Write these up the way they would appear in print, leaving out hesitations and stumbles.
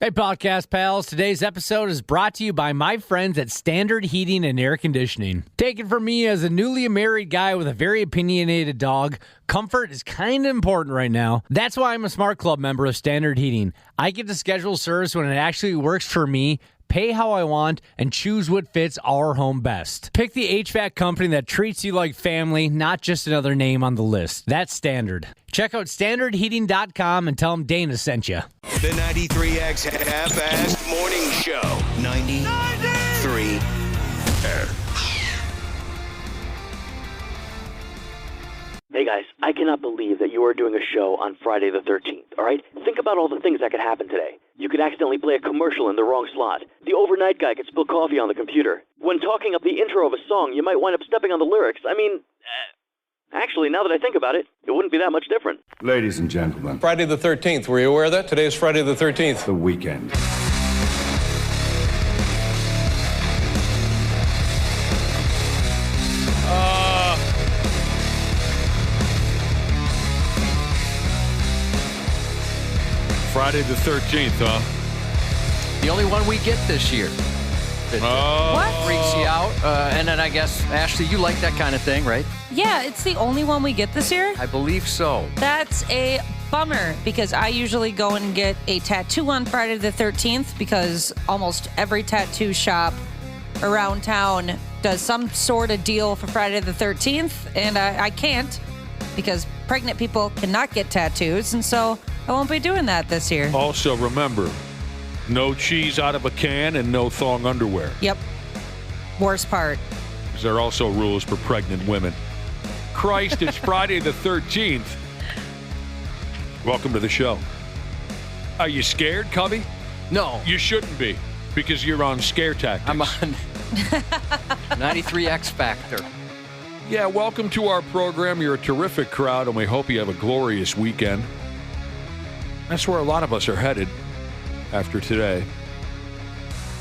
Hey, podcast pals. Today's episode is brought to you by my friends at Standard Heating and Air Conditioning. Take it from me as a newly married guy with a very opinionated dog, comfort is kind of important right now. That's why I'm a Smart Club member of Standard Heating. I get to schedule service when it actually works for me, pay how I want, and choose what fits our home best. Pick the HVAC company that treats you like family, not just another name on the list. That's Standard. Check out standardheating.com and tell them Dana sent you. The 93X Half-Assed Morning Show. 93. Hey guys, I cannot believe that you are doing a show on Friday the 13th, all right? Think about all the things that could happen today. You could accidentally play a commercial in the wrong slot. The overnight guy could spill coffee on the computer. When talking up the intro of a song, you might wind up stepping on the lyrics. Actually, now that I think about it, it wouldn't be that much different. Ladies and gentlemen. Friday the 13th. Were you aware of that? Today is Friday the 13th. The weekend. Friday the 13th, huh? The only one we get this year. What? Freaks you out. And then I guess, Ashley, you like that kind of thing, right? Yeah, it's the only one we get this year. I believe so. That's a bummer because I usually go and get a tattoo on Friday the 13th because almost every tattoo shop around town does some sort of deal for Friday the 13th, and I can't because pregnant people cannot get tattoos, and so I won't be doing that this year. Also, remember, no cheese out of a can and no thong underwear. Yep. Worst part. Because there are also rules for pregnant women. Christ, it's Friday the 13th. Welcome to the show. Are you scared, Cubby? No. You shouldn't be, because you're on scare tactics. I'm on 93 X Factor. Yeah, welcome to our program. You're a terrific crowd, and we hope you have a glorious weekend. That's where a lot of us are headed after today.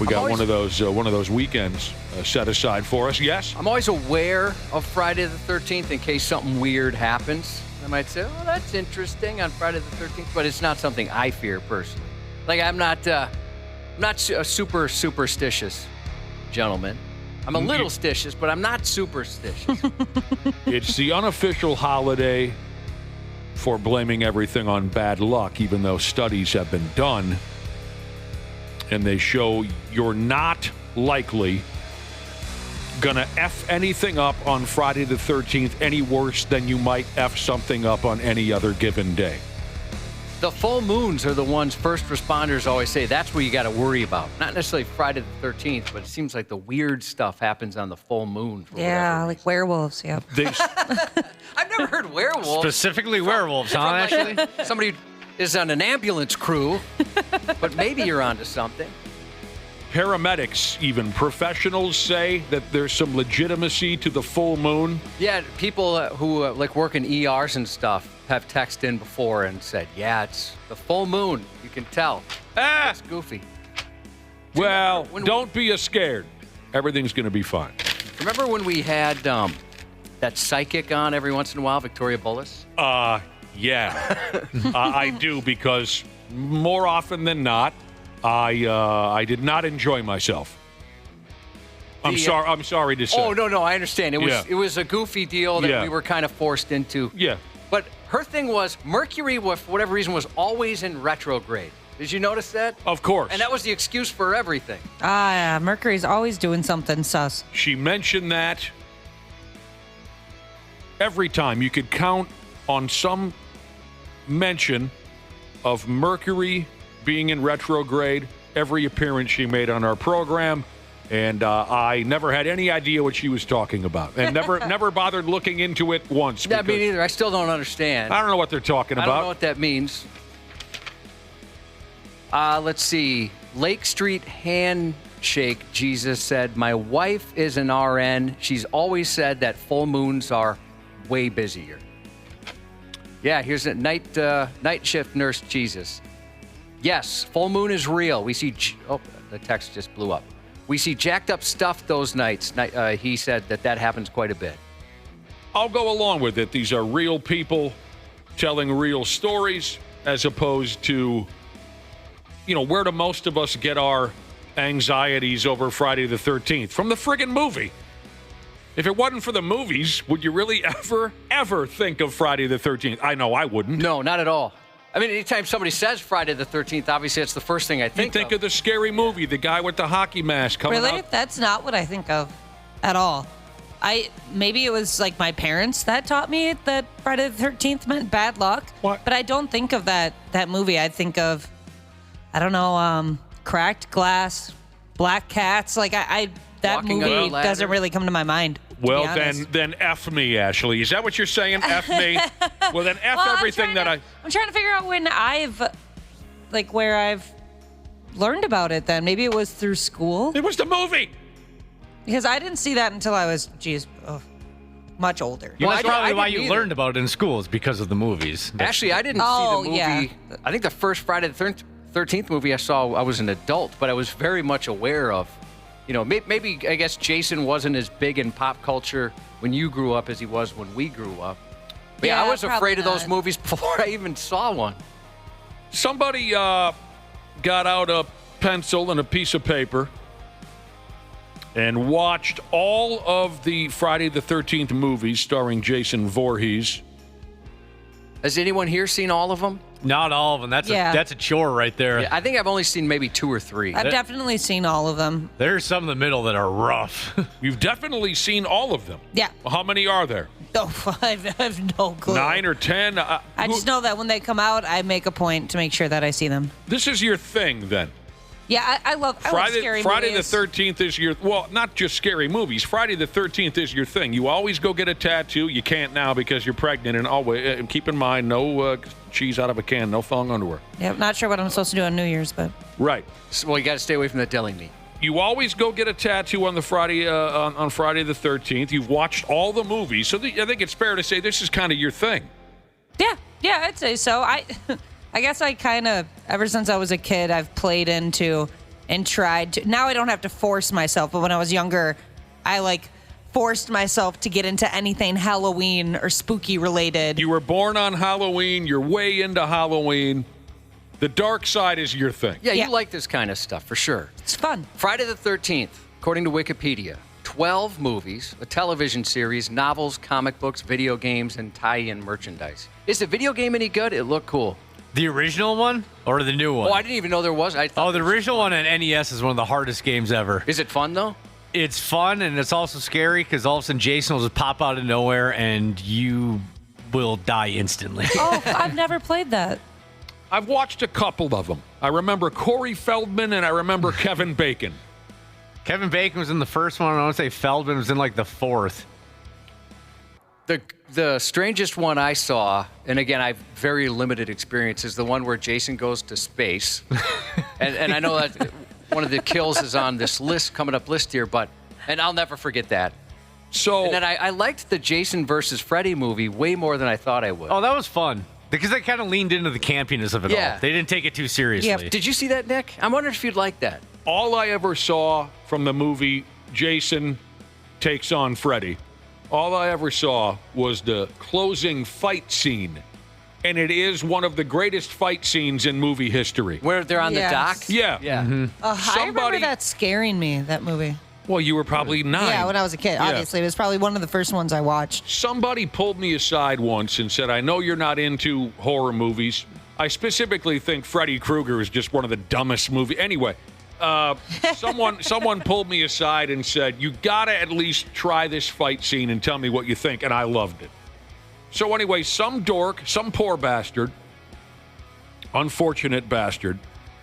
We got one of those weekends set aside for us. Yes? I'm always aware of Friday the 13th in case something weird happens. I might say, oh, that's interesting on Friday the 13th, but it's not something I fear personally. Like, I'm not a super superstitious gentleman. I'm a little stitious, but I'm not superstitious. It's the unofficial holiday for blaming everything on bad luck, even though studies have been done and they show you're not likely gonna F anything up on Friday the 13th any worse than you might F something up on any other given day. The full moons are the ones first responders always say that's what you got to worry about. Not necessarily Friday the 13th, but it seems like the weird stuff happens on the full moon. Yeah, like werewolves, yep. I've never heard werewolves. Specifically werewolves, huh, Ashley? Somebody is on an ambulance crew, but maybe you're onto something. Paramedics, even professionals, say that there's some legitimacy to the full moon. Yeah, people who like work in ERs and stuff have texted in before and said, yeah, it's the full moon. You can tell. It's goofy. Well, don't be scared. Everything's going to be fine. Remember when we had that psychic on every once in a while, Victoria Bullis? Yeah. I do, because more often than not, I did not enjoy myself. I'm sorry to say. Oh, no, I understand. It was a goofy deal that we were kind of forced into. Yeah. But her thing was Mercury, for whatever reason, was always in retrograde. Did you notice that? Of course. And that was the excuse for everything. Yeah, Mercury's always doing something sus. She mentioned that every time. You could count on some mention of Mercury being in retrograde every appearance she made on our program. And I never had any idea what she was talking about, and never bothered looking into it once. Yeah, me neither. I still don't understand. I don't know what they're talking about. I don't know what that means. Let's see. Lake Street handshake. Jesus said, "My wife is an RN. She's always said that full moons are way busier." Yeah, here's a night shift nurse. Jesus. Yes, full moon is real. We see. Oh, the text just blew up. We see jacked up stuff those nights. He said that happens quite a bit. I'll go along with it. These are real people telling real stories as opposed to where do most of us get our anxieties over Friday the 13th? From the friggin' movie. If it wasn't for the movies, would you really ever think of Friday the 13th? I know I wouldn't. No, not at all. I mean, anytime somebody says Friday the 13th, obviously it's the first thing I think of the scary movie, the guy with the hockey mask coming Really? out. That's not what I think of at all. Maybe it was like my parents that taught me that Friday the 13th meant bad luck. What? But I don't think of that movie. I think of, I don't know, cracked glass, black cats. Like that Walking on a movie ladder. doesn't really come to my mind. Well, then F me, Ashley. Is that what you're saying? F me? Well, then F everything I'm trying to figure out when where I've learned about it then. Maybe it was through school. It was the movie. Because I didn't see that until I was, much older. That's probably why you didn't either. learned about it in school, is because of the movies. Actually, I didn't see the movie. Yeah. I think the first Friday the 13th movie I saw, I was an adult, but I was very much aware of, maybe I guess Jason wasn't as big in pop culture when you grew up as he was when we grew up. But yeah, I was afraid of those movies before I even saw one. Somebody got out a pencil and a piece of paper and watched all of the Friday the 13th movies starring Jason Voorhees. Has anyone here seen all of them? Not all of them. That's a chore right there. Yeah, I think I've only seen maybe 2 or 3. I've definitely seen all of them. There's some in the middle that are rough. You've definitely seen all of them. Yeah. Well, how many are there? Oh, I have no clue. 9 or 10? I just know that when they come out, I make a point to make sure that I see them. This is your thing, then. Yeah, I love scary Friday movies. the 13th is your, not just scary movies. Friday the 13th is your thing. You always go get a tattoo. You can't now because you're pregnant. And always keep in mind, no cheese out of a can, no thong underwear. Yeah, not sure what I'm supposed to do on New Year's, but. Right. Well, you got to stay away from the deli meat. You always go get a tattoo on the Friday on Friday the 13th. You've watched all the movies. So I think it's fair to say this is kind of your thing. Yeah, I'd say so. I guess I kind of, ever since I was a kid, I've played into and tried to. Now I don't have to force myself, but when I was younger, I forced myself to get into anything Halloween or spooky related. You were born on Halloween. You're way into Halloween. The dark side is your thing. Yeah, you like this kind of stuff for sure. It's fun. Friday the 13th, according to Wikipedia, 12 movies, a television series, novels, comic books, video games, and tie-in merchandise. Is the video game any good? It looked cool. The original one or the new one? Oh, I didn't even know there was. The original one on NES is one of the hardest games ever. Is it fun, though? It's fun, and it's also scary because all of a sudden Jason will just pop out of nowhere, and you will die instantly. Oh, I've never played that. I've watched a couple of them. I remember Corey Feldman, and I remember Kevin Bacon. Kevin Bacon was in the first one. I want to say Feldman was in the fourth. The strangest one I saw, and again, I have very limited experience, is the one where Jason goes to space. and I know that one of the kills is on this coming up list here, and I'll never forget that. So, and then I liked the Jason versus Freddy movie way more than I thought I would. Oh, that was fun. Because they kind of leaned into the campiness of it all. They didn't take it too seriously. Yeah. Did you see that, Nick? I'm wondering if you'd like that. All I ever saw from the movie Jason Takes on Freddy, all I ever saw was the closing fight scene. And it is one of the greatest fight scenes in movie history. Where they're on the dock? Yeah. Yeah. Mm-hmm. I remember that scaring me, that movie. Well, you were probably 9. Yeah, when I was a kid. Obviously, it was probably one of the first ones I watched. Somebody pulled me aside once and said, I know you're not into horror movies. I specifically think Freddy Krueger is just one of the dumbest movies. Anyway, someone pulled me aside and said, you got to at least try this fight scene and tell me what you think. And I loved it. So anyway, some dork, some poor bastard, unfortunate bastard,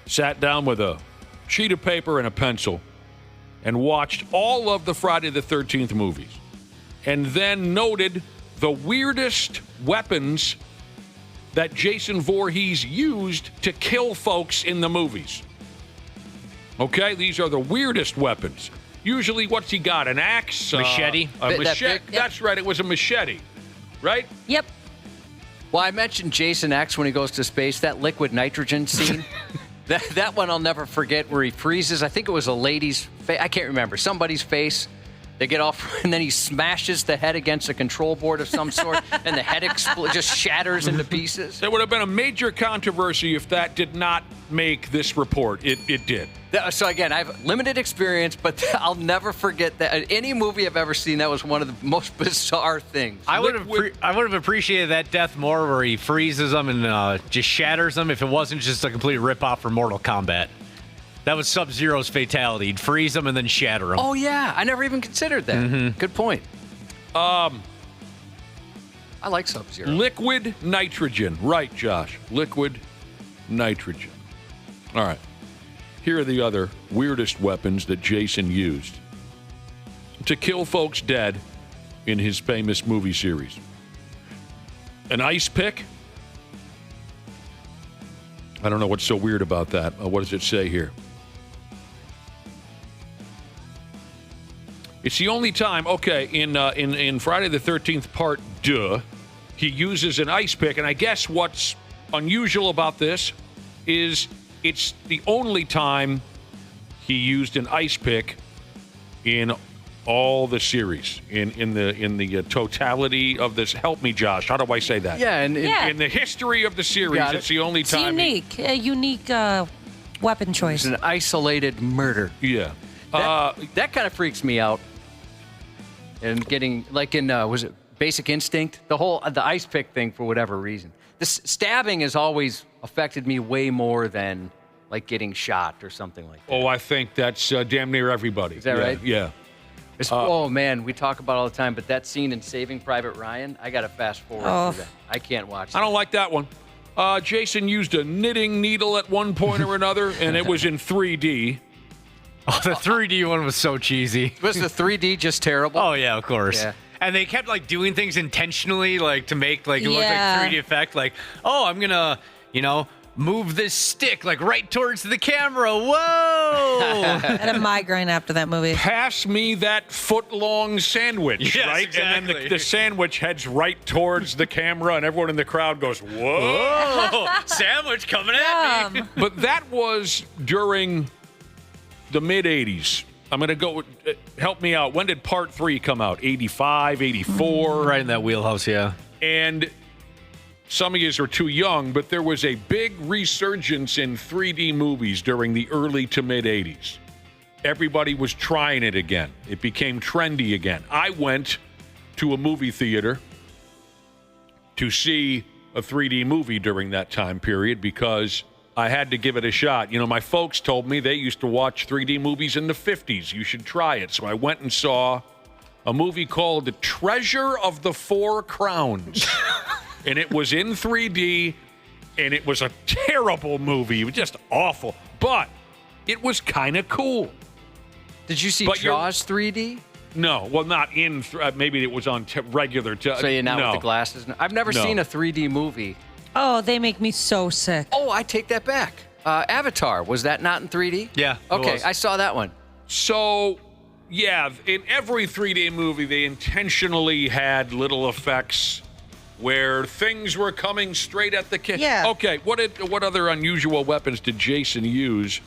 sat down with a sheet of paper and a pencil and watched all of the Friday the 13th movies, and then noted the weirdest weapons that Jason Voorhees used to kill folks in the movies. Okay, these are the weirdest weapons. Usually, what's he got? An axe? Machete? A machete. That's right, it was a machete, right? Yep. Well, I mentioned Jason X when he goes to space, that liquid nitrogen scene. That one I'll never forget, where he freezes, I think it was a lady's face, I can't remember, somebody's face, They get off, and then he smashes the head against a control board of some sort, and the head just shatters into pieces. There would have been a major controversy if that did not make this report. It did. So again, I have limited experience, but I'll never forget that. Any movie I've ever seen, that was one of the most bizarre things. I would have appreciated that death more, where he freezes them and just shatters them, if it wasn't just a complete ripoff from Mortal Kombat. That was Sub-Zero's fatality. He'd freeze them and then shatter them. Oh, yeah. I never even considered that. Mm-hmm. Good point. I like Sub-Zero. Liquid nitrogen. Right, Josh. Liquid nitrogen. All right. Here are the other weirdest weapons that Jason used to kill folks dead in his famous movie series. An ice pick. I don't know what's so weird about that. What does it say here? It's the only time, in Friday the 13th Part 2, he uses an ice pick, and I guess what's unusual about this is it's the only time he used an ice pick in all the series, in the totality of this. Help me, Josh. How do I say that? Yeah, in the history of the series, it's the only time. A unique weapon choice. It's an isolated murder. Yeah. That kind of freaks me out. And getting, like in, was it Basic Instinct? The ice pick thing, for whatever reason. The stabbing has always affected me way more than, like, getting shot or something like that. Oh, I think that's damn near everybody. Is that right? Yeah. Oh, man, we talk about it all the time, but that scene in Saving Private Ryan, I got to fast forward through that. I can't watch that. I don't like that one. Jason used a knitting needle at one point or another, and it was in 3D. Oh, the 3D one was so cheesy. Was the 3D just terrible? Oh, yeah, of course. Yeah. And they kept, like, doing things intentionally, like, to make, like, it look like 3D effect. Like, oh, I'm going to, move this stick, like, right towards the camera. Whoa! I had a migraine after that movie. Pass me that foot-long sandwich, yes, right? Exactly. And then the sandwich heads right towards the camera, and everyone in the crowd goes, whoa! Sandwich coming at me. But that was during the mid-'80s. I'm going to go, help me out. When did Part 3 come out? 85, 84? Right in that wheelhouse, yeah. And some of you are too young, but there was a big resurgence in 3D movies during the early to mid-'80s. Everybody was trying it again. It became trendy again. I went to a movie theater to see a 3D movie during that time period because I had to give it a shot. My folks told me they used to watch 3D movies in the 50s. You should try it. So I went and saw a movie called The Treasure of the Four Crowns. And it was in 3D, and it was a terrible movie. It was just awful. But it was kind of cool. Did you see Jaws 3D? No. Well, not in... maybe it was on regular... So you're not with the glasses? I've never seen a 3D movie. Oh, they make me so sick. Oh, I take that back. Avatar, was that not in 3D? Yeah. Okay, I saw that one. So, yeah, in every 3D movie, they intentionally had little effects where things were coming straight at the camera. Yeah. Okay, what other unusual weapons did Jason use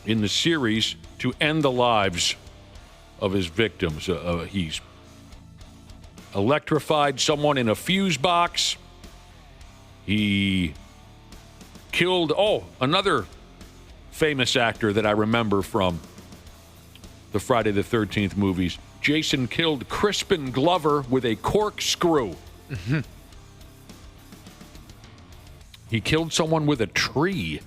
in the series to end the lives of his victims? He's electrified someone in a fuse box. He killed, another famous actor that I remember from the Friday the 13th movies. Jason killed Crispin Glover with a corkscrew. Mm-hmm. He killed someone with a tree.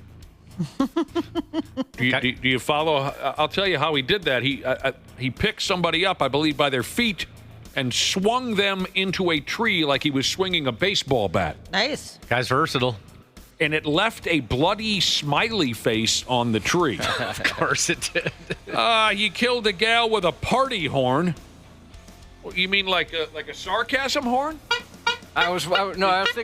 Do you follow? I'll tell you how he did that. He picked somebody up, I believe, by their feet and swung them into a tree like he was swinging a baseball bat. Nice. Guy's versatile. And it left a bloody smiley face on the tree. Of course it did. He killed a gal with a party horn. You mean like a sarcasm horn? I was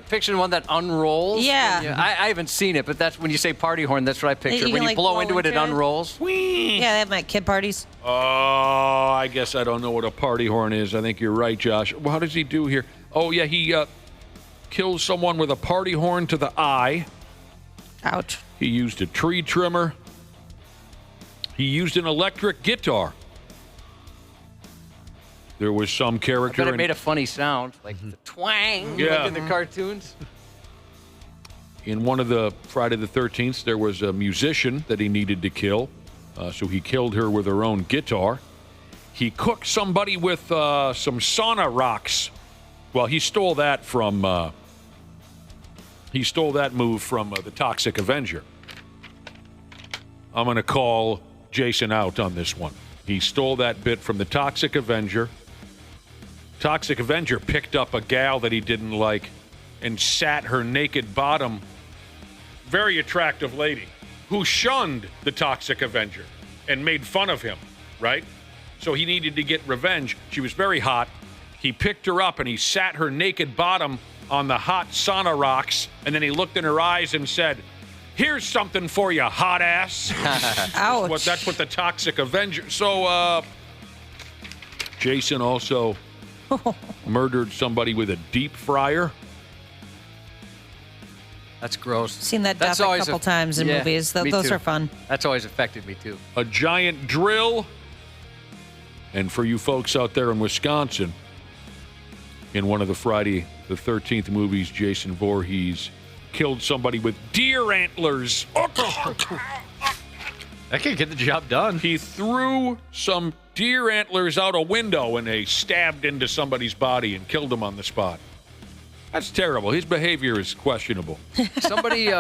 picturing one that unrolls. Yeah. I haven't seen it, but that's when you say party horn, that's what I picture. You When can, you blow into it, it unrolls. Yeah, they have them at kid parties. Oh, I guess I don't know what a party horn is. I think you're right, Josh. Well, how does he do here? Oh, yeah, he kills someone with a party horn to the eye. Ouch. He used a tree trimmer. He used an electric guitar. There was some character. But it made a funny sound, like the twang, Yeah. like in the cartoons. In one of the Friday the 13th, there was a musician that he needed to kill, so he killed her with her own guitar. He cooked somebody with some sauna rocks. Well, he stole that from. He stole that move from the Toxic Avenger. I'm going to call Jason out on this one. He stole that bit from the Toxic Avenger. Toxic Avenger picked up a gal that he didn't like and sat her naked bottom. Very attractive lady who shunned the Toxic Avenger and made fun of him, right? So he needed to get revenge. She was very hot. He picked her up and he sat her naked bottom on the hot sauna rocks, and then he looked in her eyes and said, "Here's something for you, hot ass." Ouch. That's what the Toxic Avenger. So Jason also murdered somebody with a deep fryer. That's gross. Seen that That's death a always couple times in yeah, movies. me Those too. are fun. That's always affected me, too. A giant drill. And for you folks out there in Wisconsin, in one of the Friday the 13th movies, Jason Voorhees killed somebody with deer antlers. That could get the job done. He threw some deer antlers out a window and they stabbed into somebody's body and killed him on the spot. That's terrible. His behavior is questionable. Somebody,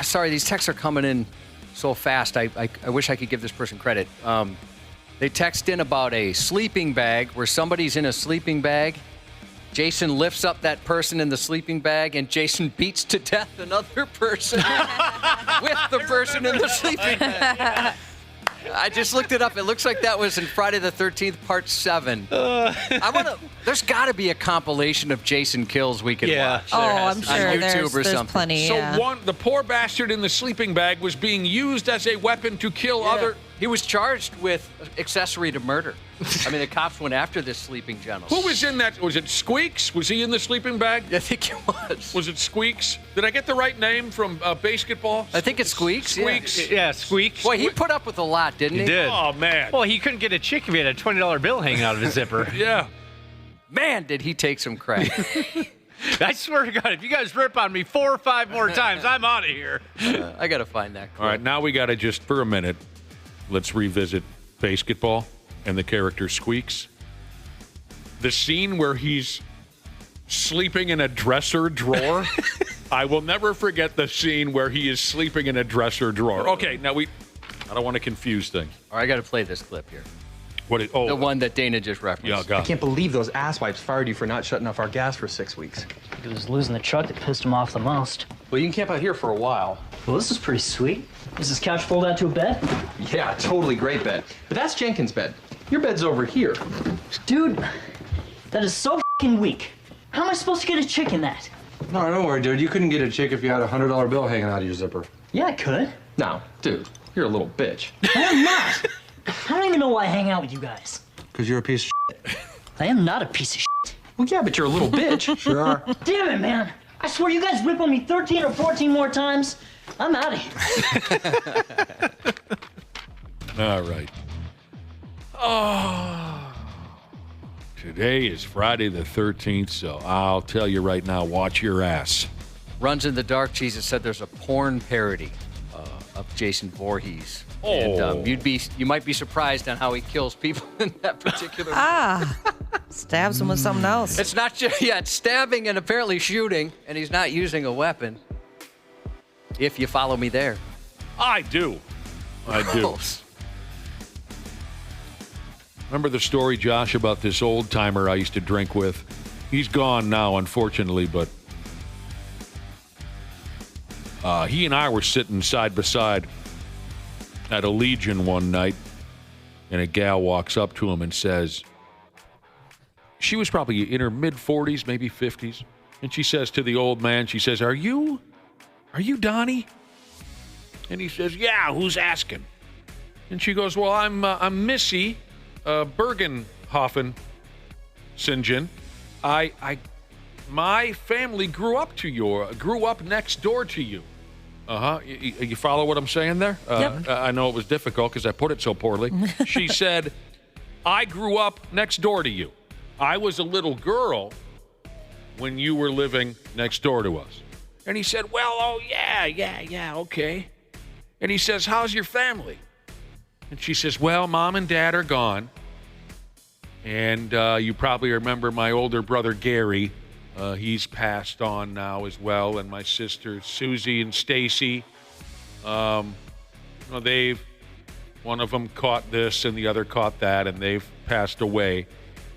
sorry, these texts are coming in so fast. I wish I could give this person credit. They text in about a sleeping bag where somebody's in a sleeping bag. Jason lifts up that person in the sleeping bag, and Jason beats to death another person with the person in the sleeping bag. I just looked it up. It looks like that was in Friday the 13th, Part 7. There's got to be a compilation of Jason kills we can watch. Oh, I'm sure on YouTube or there's something. plenty. So Yeah. the poor bastard in the sleeping bag was being used as a weapon to kill other. He was charged with accessory to murder. I mean, the cops went after this sleeping gentleman. Who was in that? Was it Squeaks? Was he in the sleeping bag? I think it was. Was it Squeaks? Did I get the right name from basketball? I think it's Squeaks. yeah. Squeaks. Yeah, Squeaks. Boy, he put up with a lot, didn't he? did. Oh, man. Well, he couldn't get a chick if he had a $20 bill hanging out of his zipper. Yeah. Man, did he take some crack. I swear to God, if you guys rip on me 4 or 5 more times, I'm out of here. I got to find that clip. All right, now we got to just, for a minute, let's revisit basketball and the character Squeaks. The scene where he's sleeping in a dresser drawer. I will never forget the scene where he is sleeping in a dresser drawer. Okay, now I don't want to confuse things. All right, I got to play this clip here. The one that Dana just referenced. Yeah, I God. can't believe those asswipes fired you for not shutting off our gas for 6 weeks. It was losing the truck that pissed him off the most. Well, you can camp out here for a while. Well, this is pretty sweet. Is this couch fold out to a bed? Yeah, totally great bed. But that's Jenkins' bed. Your bed's over here. Dude, that is so f***ing weak. How am I supposed to get a chick in that? No, don't worry, dude. You couldn't get a chick if you had a $100 bill hanging out of your zipper. Yeah, I could. No, dude, you're a little bitch. I am not. I don't even know why I hang out with you guys. Because you're a piece of shit. I am not a piece of shit. Well, yeah, but you're a little bitch. Sure are. Damn it, man. I swear you guys rip on me 13 or 14 more times, I'm out of here. All right. Oh. Today is Friday the 13th, so I'll tell you right now, watch your ass. Runs in the Dark, Jesus said there's a porn parody of Jason Voorhees. And you might be surprised on how he kills people in that particular Stabs him with something else. It's not just, it's stabbing and apparently shooting, and he's not using a weapon. If you follow me there. I do. Gross. Remember the story, Josh, about this old timer I used to drink with? He's gone now, unfortunately, but he and I were sitting side by side at a Legion one night, and a gal walks up to him and says, she was probably in her mid-40s, maybe 50s, and she says to the old man, she says, Are you Donnie? And he says, yeah, who's asking? And she goes, well, I'm Missy Bergenhofen St. John. My family grew up next door to you. You follow what I'm saying there? Yep. I know it was difficult because I put it so poorly. She said, I grew up next door to you. I was a little girl when you were living next door to us. And he said, well, oh, yeah, okay. And he says, how's your family? And she says, well, Mom and Dad are gone. And you probably remember my older brother, Gary. He's passed on now as well. And my sisters, Susie and Stacy. One of them caught this and the other caught that, and they've passed away.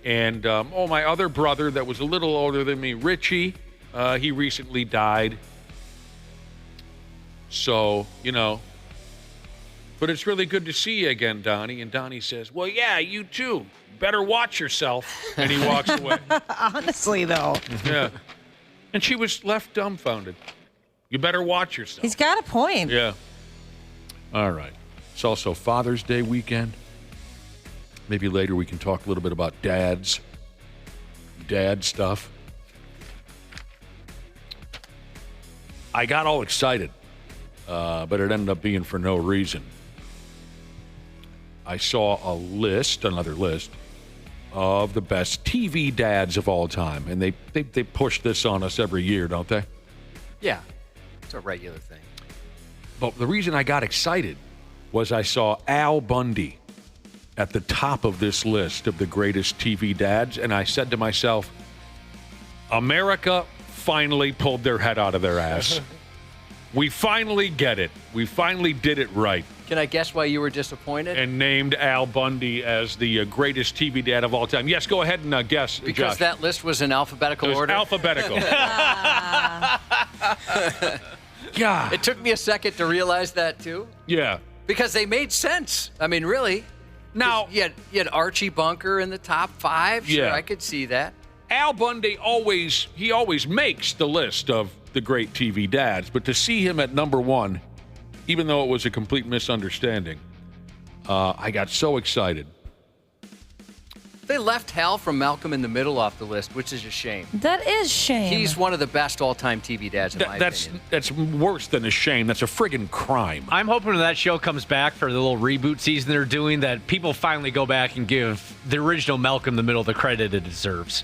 And, my other brother that was a little older than me, Richie, he recently died. So, but it's really good to see you again, Donnie. And Donnie says, well, yeah, you too. Better watch yourself. And he walks away. Honestly, though. Yeah. And she was left dumbfounded. You better watch yourself. He's got a point. Yeah. All right. It's also Father's Day weekend. Maybe later we can talk a little bit about dad stuff. I got all excited, but it ended up being for no reason. I saw another list, of the best TV dads of all time, and they push this on us every year, don't they? Yeah, it's a regular thing. But the reason I got excited was I saw Al Bundy at the top of this list of the greatest TV dads, and I said to myself, America finally pulled their head out of their ass. We finally get it. We finally did it right. Can I guess why you were disappointed? And named Al Bundy as the greatest TV dad of all time. Yes, go ahead and guess, because Josh. That list was in alphabetical order? Alphabetical. Yeah. It took me a second to realize that, too. Yeah. Because they made sense. I mean, really. Now, you had Archie Bunker in the top 5. Sure, yeah. I could see that. Al Bundy always makes the list of the great TV dads, but to see him at number 1, even though it was a complete misunderstanding, I got so excited. They left Hal from Malcolm in the Middle off the list, which is a shame. That is shame. He's one of the best all-time TV dads, in my opinion. That's worse than a shame. That's a friggin' crime. I'm hoping when that show comes back for the little reboot season they're doing, that people finally go back and give the original Malcolm in the Middle the credit it deserves.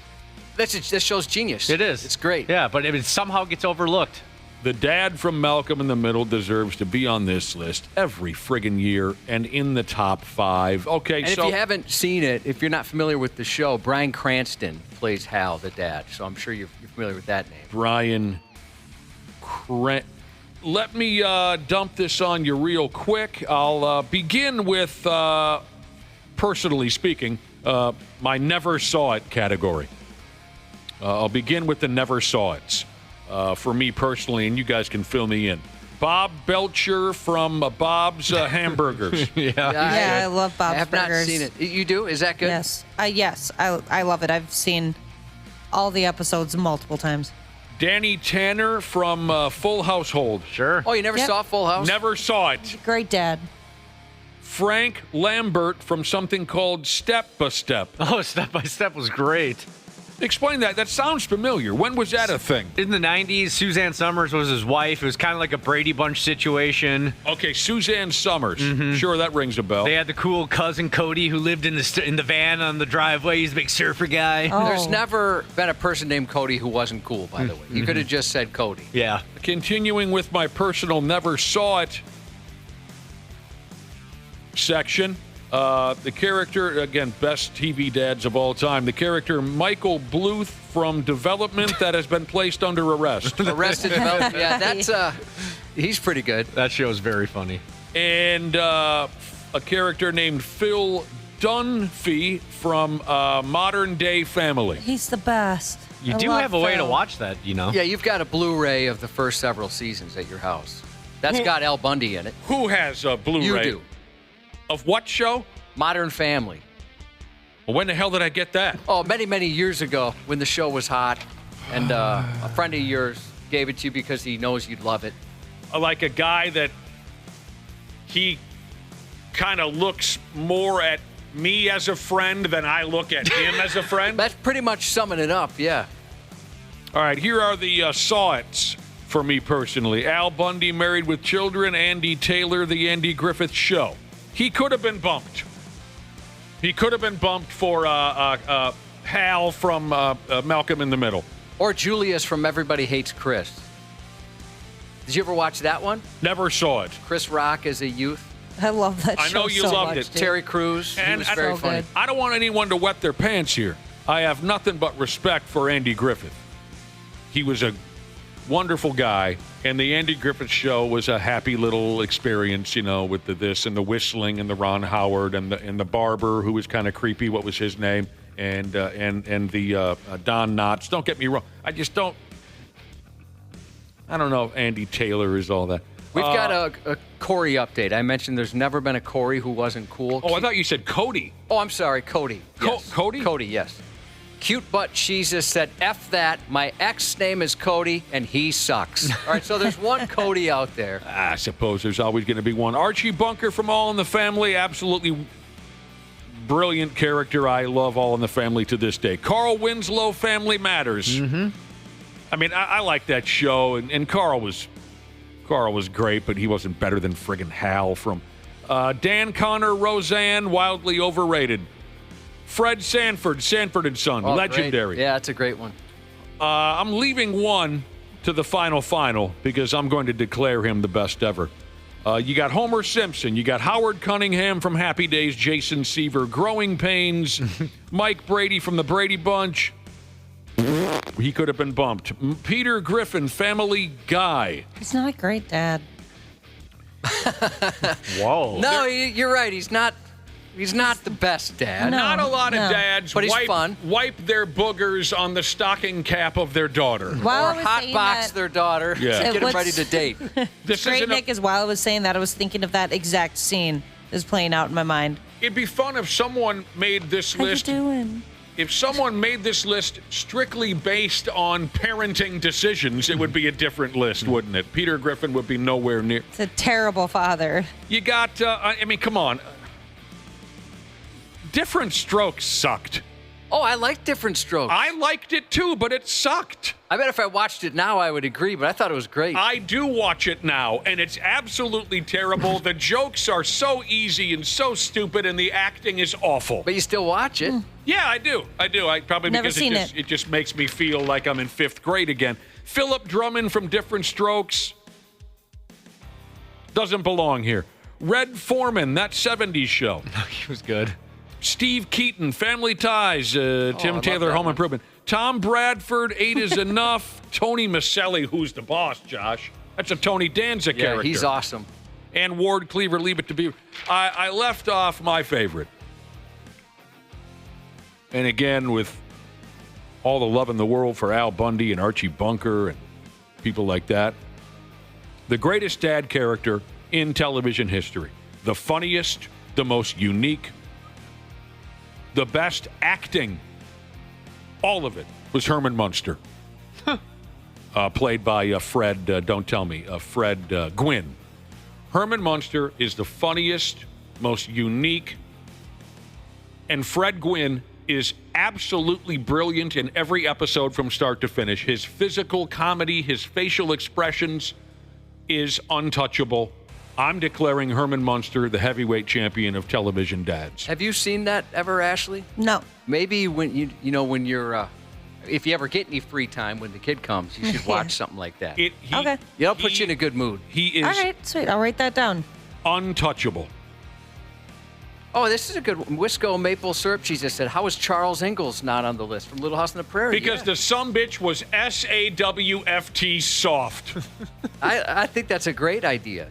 This show's genius. It is. It's great. Yeah, but it somehow gets overlooked. The dad from Malcolm in the Middle deserves to be on this list every friggin' year and in the top 5. Okay, and if you haven't seen it, if you're not familiar with the show, Bryan Cranston plays Hal, the dad. So I'm sure you're familiar with that name. Bryan Cranston. Let me dump this on you real quick. I'll begin with, personally speaking, my never saw it category. I'll begin with the never saw it's. For me personally, and you guys can fill me in. Bob Belcher from Bob's Hamburgers. Yeah, I love Bob's I have Burgers. not seen it. You do? Is that good? Yes. Yes, I love it. I've seen all the episodes multiple times. Danny Tanner from Full Household. Sure. Oh, you never saw Full House? Never saw it. Great dad. Frank Lambert from something called Step by Step. Oh, Step by Step was great. Explain that. That sounds familiar. When was that a thing? In the 90s, Suzanne Summers was his wife. It was kind of like a Brady Bunch situation. Okay, Suzanne Summers. Mm-hmm. Sure, that rings a bell. They had the cool cousin Cody who lived in the van on the driveway. He's a big surfer guy. Oh. There's never been a person named Cody who wasn't cool, by the way. You could have just said Cody. Yeah. Continuing with my personal never saw it section. The character, again, best TV dads of all time. The character Michael Bluth from Development that has been placed under arrest. Arrested Development. Yeah, that's he's pretty good. That show is very funny. And a character named Phil Dunphy from Modern Day Family. He's the best. You I do love have a way to Phil. watch that, you know. Yeah, you've got a Blu-ray of the first several seasons at your house. That's got Al Bundy in it. Who has a Blu-ray? You do. Of what show? Modern Family. Well, when the hell did I get that? Oh, many, many years ago when the show was hot. And a friend of yours gave it to you because he knows you'd love it. Like a guy that he kind of looks more at me as a friend than I look at him as a friend? That's pretty much summing it up, yeah. All right, here are the saw-its for me personally. Al Bundy, Married with Children. Andy Taylor, The Andy Griffith Show. He could have been bumped. He could have been bumped for Hal from Malcolm in the Middle. Or Julius from Everybody Hates Chris. Did you ever watch that one? Never saw it. Chris Rock as a youth. I love that show. I know you so loved much, it. dude. Terry Crews. And he was very so funny. good. I don't want anyone to wet their pants here. I have nothing but respect for Andy Griffith. He was a wonderful guy, and the Andy Griffith Show was a happy little experience, with the this and the whistling and the Ron Howard and the barber who was kind of creepy. What was his name? And the Don Knotts. Don't get me wrong. I don't know if Andy Taylor is all that. We've got a Corey update. I mentioned there's never been a Corey who wasn't cool. Oh, I thought you said Cody. Oh, I'm sorry, Cody. Yes. Cody? Cody, yes. Cute Butt Jesus said, F that. My ex name is Cody, and he sucks. All right, so there's one Cody out there. I suppose there's always going to be one. Archie Bunker from All in the Family, absolutely brilliant character. I love All in the Family to this day. Carl Winslow, Family Matters. Mm-hmm. I mean, I like that show, and Carl was great, but he wasn't better than friggin' Hal from Dan Connor, Roseanne, wildly overrated. Fred Sanford, Sanford & Son, legendary. Great. Yeah, that's a great one. I'm leaving one to the final because I'm going to declare him the best ever. You got Homer Simpson. You got Howard Cunningham from Happy Days, Jason Seaver, Growing Pains, Mike Brady from the Brady Bunch. He could have been bumped. Peter Griffin, Family Guy. He's not a great dad. Whoa. No, you're right. He's not the best dad. No. Not a lot of dads but he's fun. Wipe their boogers on the stocking cap of their daughter. While I Or was saying hotbox that- their daughter. Yeah. Get them ready to date. This Great, isn't a- Nick, is while I was saying that, I was thinking of that exact scene is playing out in my mind. It'd be fun if someone made this How list. you doing? If someone made this list strictly based on parenting decisions, it would be a different list, wouldn't it? Peter Griffin would be nowhere near. It's a terrible father. You got, come on. Different Strokes sucked. Oh, I like Different Strokes. I liked it too, but it sucked. I bet if I watched it now, I would agree, but I thought it was great. I do watch it now, and it's absolutely terrible. The jokes are so easy and so stupid, and the acting is awful. But you still watch it. Yeah, I do. I probably Never because seen it just makes me feel like I'm in 5th grade again. Philip Drummond from Different Strokes doesn't belong here. Red Foreman, that 70s show. He was good. Steve Keaton, Family Ties, Tim love Taylor, that Home one. Improvement. Tom Bradford, 8 is Enough. Tony Maselli, who's the boss, Josh. That's a Tony Danza Yeah, character. he's awesome. And Ward Cleaver, Leave It to Beaver. I left off my favorite. And again, with all the love in the world for Al Bundy and Archie Bunker and people like that, the greatest dad character in television history. The funniest, the most unique, the best acting, all of it was Herman Munster. Played by Fred, Fred Gwynn. Herman Munster is the funniest, most unique, and Fred Gwynn is absolutely brilliant in every episode from start to finish. His physical comedy, his facial expressions is untouchable. I'm declaring Herman Munster the heavyweight champion of television dads. Have you seen that ever, Ashley? No. Maybe when when you're, if you ever get any free time when the kid comes, you should watch something like that. Okay. It'll put you in a good mood. He is All right, sweet. I'll write that down. untouchable. Oh, this is a good one. Wisco Maple Syrup Cheese just said, how is Charles Ingalls not on the list from Little House on the Prairie? Because the sumbitch was SAWFT soft. I think that's a great idea.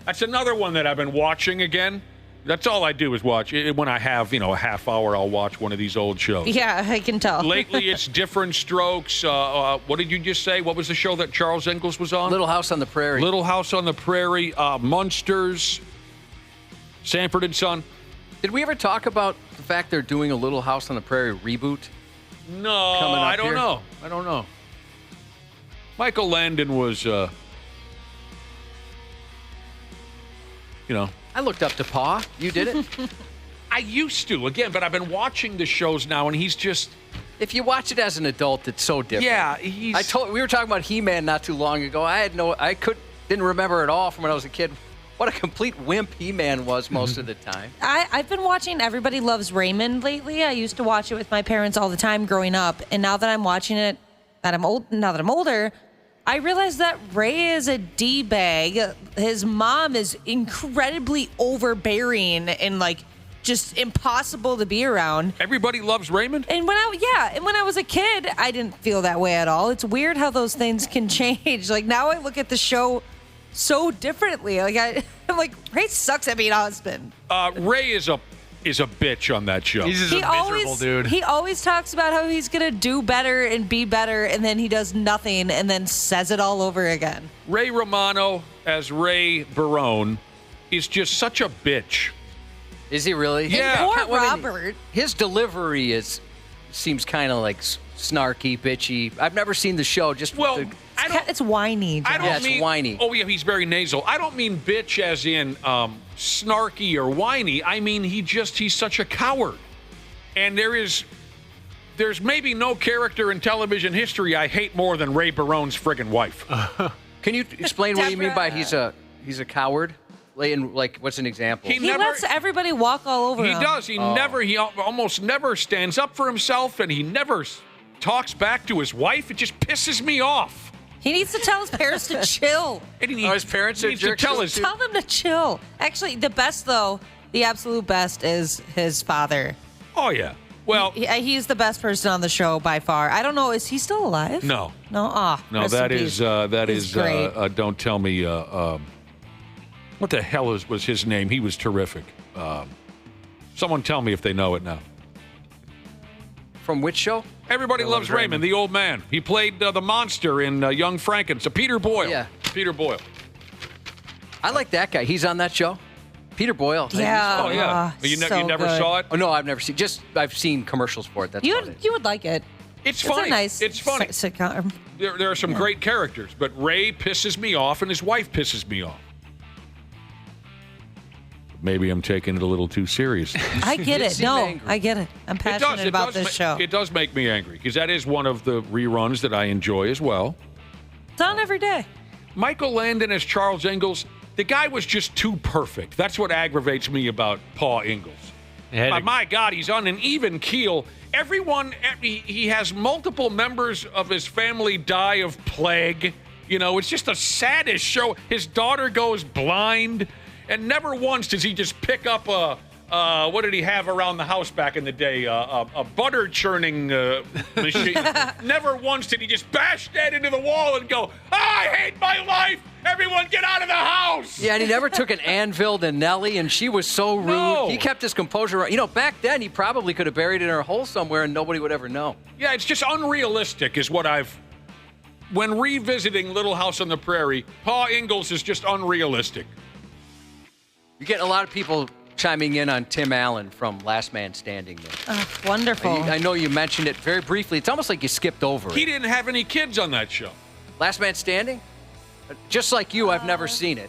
That's another one that I've been watching again. That's all I do is watch. When I have, a half hour, I'll watch one of these old shows. Yeah, I can tell. Lately, it's Different Strokes. What did you just say? What was the show that Charles Ingalls was on? Little House on the Prairie. Little House on the Prairie. Munsters. Sanford & Son. Did we ever talk about the fact they're doing a Little House on the Prairie reboot? No, Coming up I don't here? know. I don't know. Michael Landon was, I looked up to Pa. You did it? I used to, again, but I've been watching the shows now, and he's just... If you watch it as an adult, it's so different. Yeah, he's... We were talking about He-Man not too long ago. Didn't remember it all from when I was a kid. What a complete wimp He-Man was most of the time. I've been watching Everybody Loves Raymond lately. I used to watch it with my parents all the time growing up, and now that I'm watching it, now that I'm older, I realize that Ray is a D-bag. His mom is incredibly overbearing and like just impossible to be around. Everybody Loves Raymond? And when I was a kid, I didn't feel that way at all. It's weird how those things can change. Like now I look at the show so differently. Like I'm like, Ray sucks at being a husband. Ray is a bitch on that show. He's just a miserable dude. He always talks about how he's gonna do better and be better, and then he does nothing and then says it all over again. Ray Romano as Ray Barone is just such a bitch. Is he really? Yeah. And poor Robert. His delivery seems kind of like snarky, bitchy. I've never seen the show. It's whiny. John. It's whiny. Oh, yeah, he's very nasal. I don't mean bitch as in snarky or whiny. I mean he's such a coward. And there's maybe no character in television history I hate more than Ray Barone's friggin' wife. Can you explain what you mean by he's a coward? Like, what's an example? He lets everybody walk all over him. He does. He almost never stands up for himself, and he never talks back to his wife. It just pisses me off. He needs to tell his parents to chill. His parents are jerks. Tell them to chill. Actually, the best, though, the absolute best is his father. Oh, yeah. Well, he's the best person on the show by far. I don't know. Is he still alive? No. No? No, that is great. don't tell me, what the hell was his name? He was terrific. Someone tell me if they know it now. From which show? Everybody Loves Raymond, the old man. He played the monster in Young Frankenstein. Peter Boyle. Yeah. Peter Boyle. I like that guy. He's on that show. Peter Boyle. Yeah. Oh, yeah. You never saw it? Oh, no, I've never seen. I've seen commercials for it. That's about it. You would like it. It's funny. A nice it's funny. Sitcom. There are some great characters, but Ray pisses me off and his wife pisses me off. Maybe I'm taking it a little too seriously. I get it. No, I get it. I'm passionate about this show. It does make me angry because that is one of the reruns that I enjoy as well. It's on every day. Michael Landon as Charles Ingalls, the guy was just too perfect. That's what aggravates me about Pa Ingalls. My God, he's on an even keel. He has multiple members of his family die of plague. You know, it's just the saddest show. His daughter goes blind. And never once does he just pick up what did he have around the house back in the day? A butter churning machine. Never once did he just bash that into the wall and go, I hate my life! Everyone get out of the house! Yeah, and he never took an anvil to Nellie, and she was so rude. No. He kept his composure. You know, back then, he probably could have buried it in her hole somewhere and nobody would ever know. Yeah, it's just unrealistic is what when revisiting Little House on the Prairie, Pa Ingalls is just unrealistic. You're getting a lot of people chiming in on Tim Allen from Last Man Standing there. Oh, wonderful. I know you mentioned it very briefly. It's almost like you skipped over it. He didn't have any kids on that show. Last Man Standing? Just like you, I've never seen it.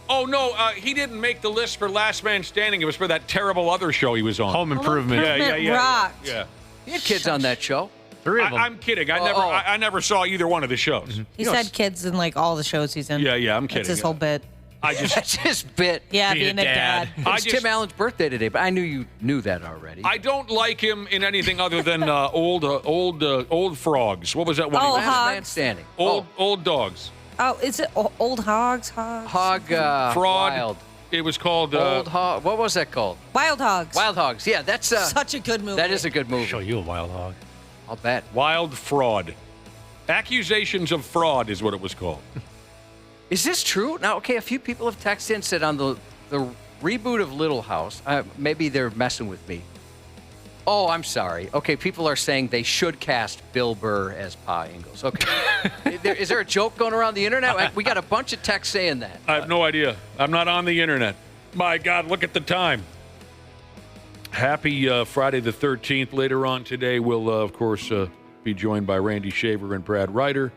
Oh, no, he didn't make the list for Last Man Standing. It was for that terrible other show he was on. Home Improvement. Yeah. Rocked. Yeah. He had kids on that show. 3 of them. I'm kidding. I never saw either one of the shows. Mm-hmm. He's had kids in like all the shows he's in. Yeah, I'm kidding. That's his whole bit. That's his bit. Yeah, being a dad. It's Tim Allen's birthday today, but I knew you knew that already. I don't like him in anything other than old frogs. What was that one? Oh, Last Man Hogs. Standing. Old dogs. Oh, is it Old Hogs? Hog Fraud. Wild. It was called Old Hog. What was that called? Wild Hogs. Wild Hogs. Yeah, that's such a good movie. That is a good movie. Show you a wild hog. I'll bet. Wild Fraud. Accusations of Fraud is what it was called. Is this true? Now, okay, a few people have texted and said on the reboot of Little House, maybe they're messing with me. Oh, I'm sorry. Okay, people are saying they should cast Bill Burr as Pa Ingalls. Okay. Is there a joke going around the internet? We got a bunch of texts saying that. I have no idea. I'm not on the internet. My God, look at the time. Happy Friday the 13th. Later on today, we'll, of course, be joined by Randy Shaver and Brad Ryder.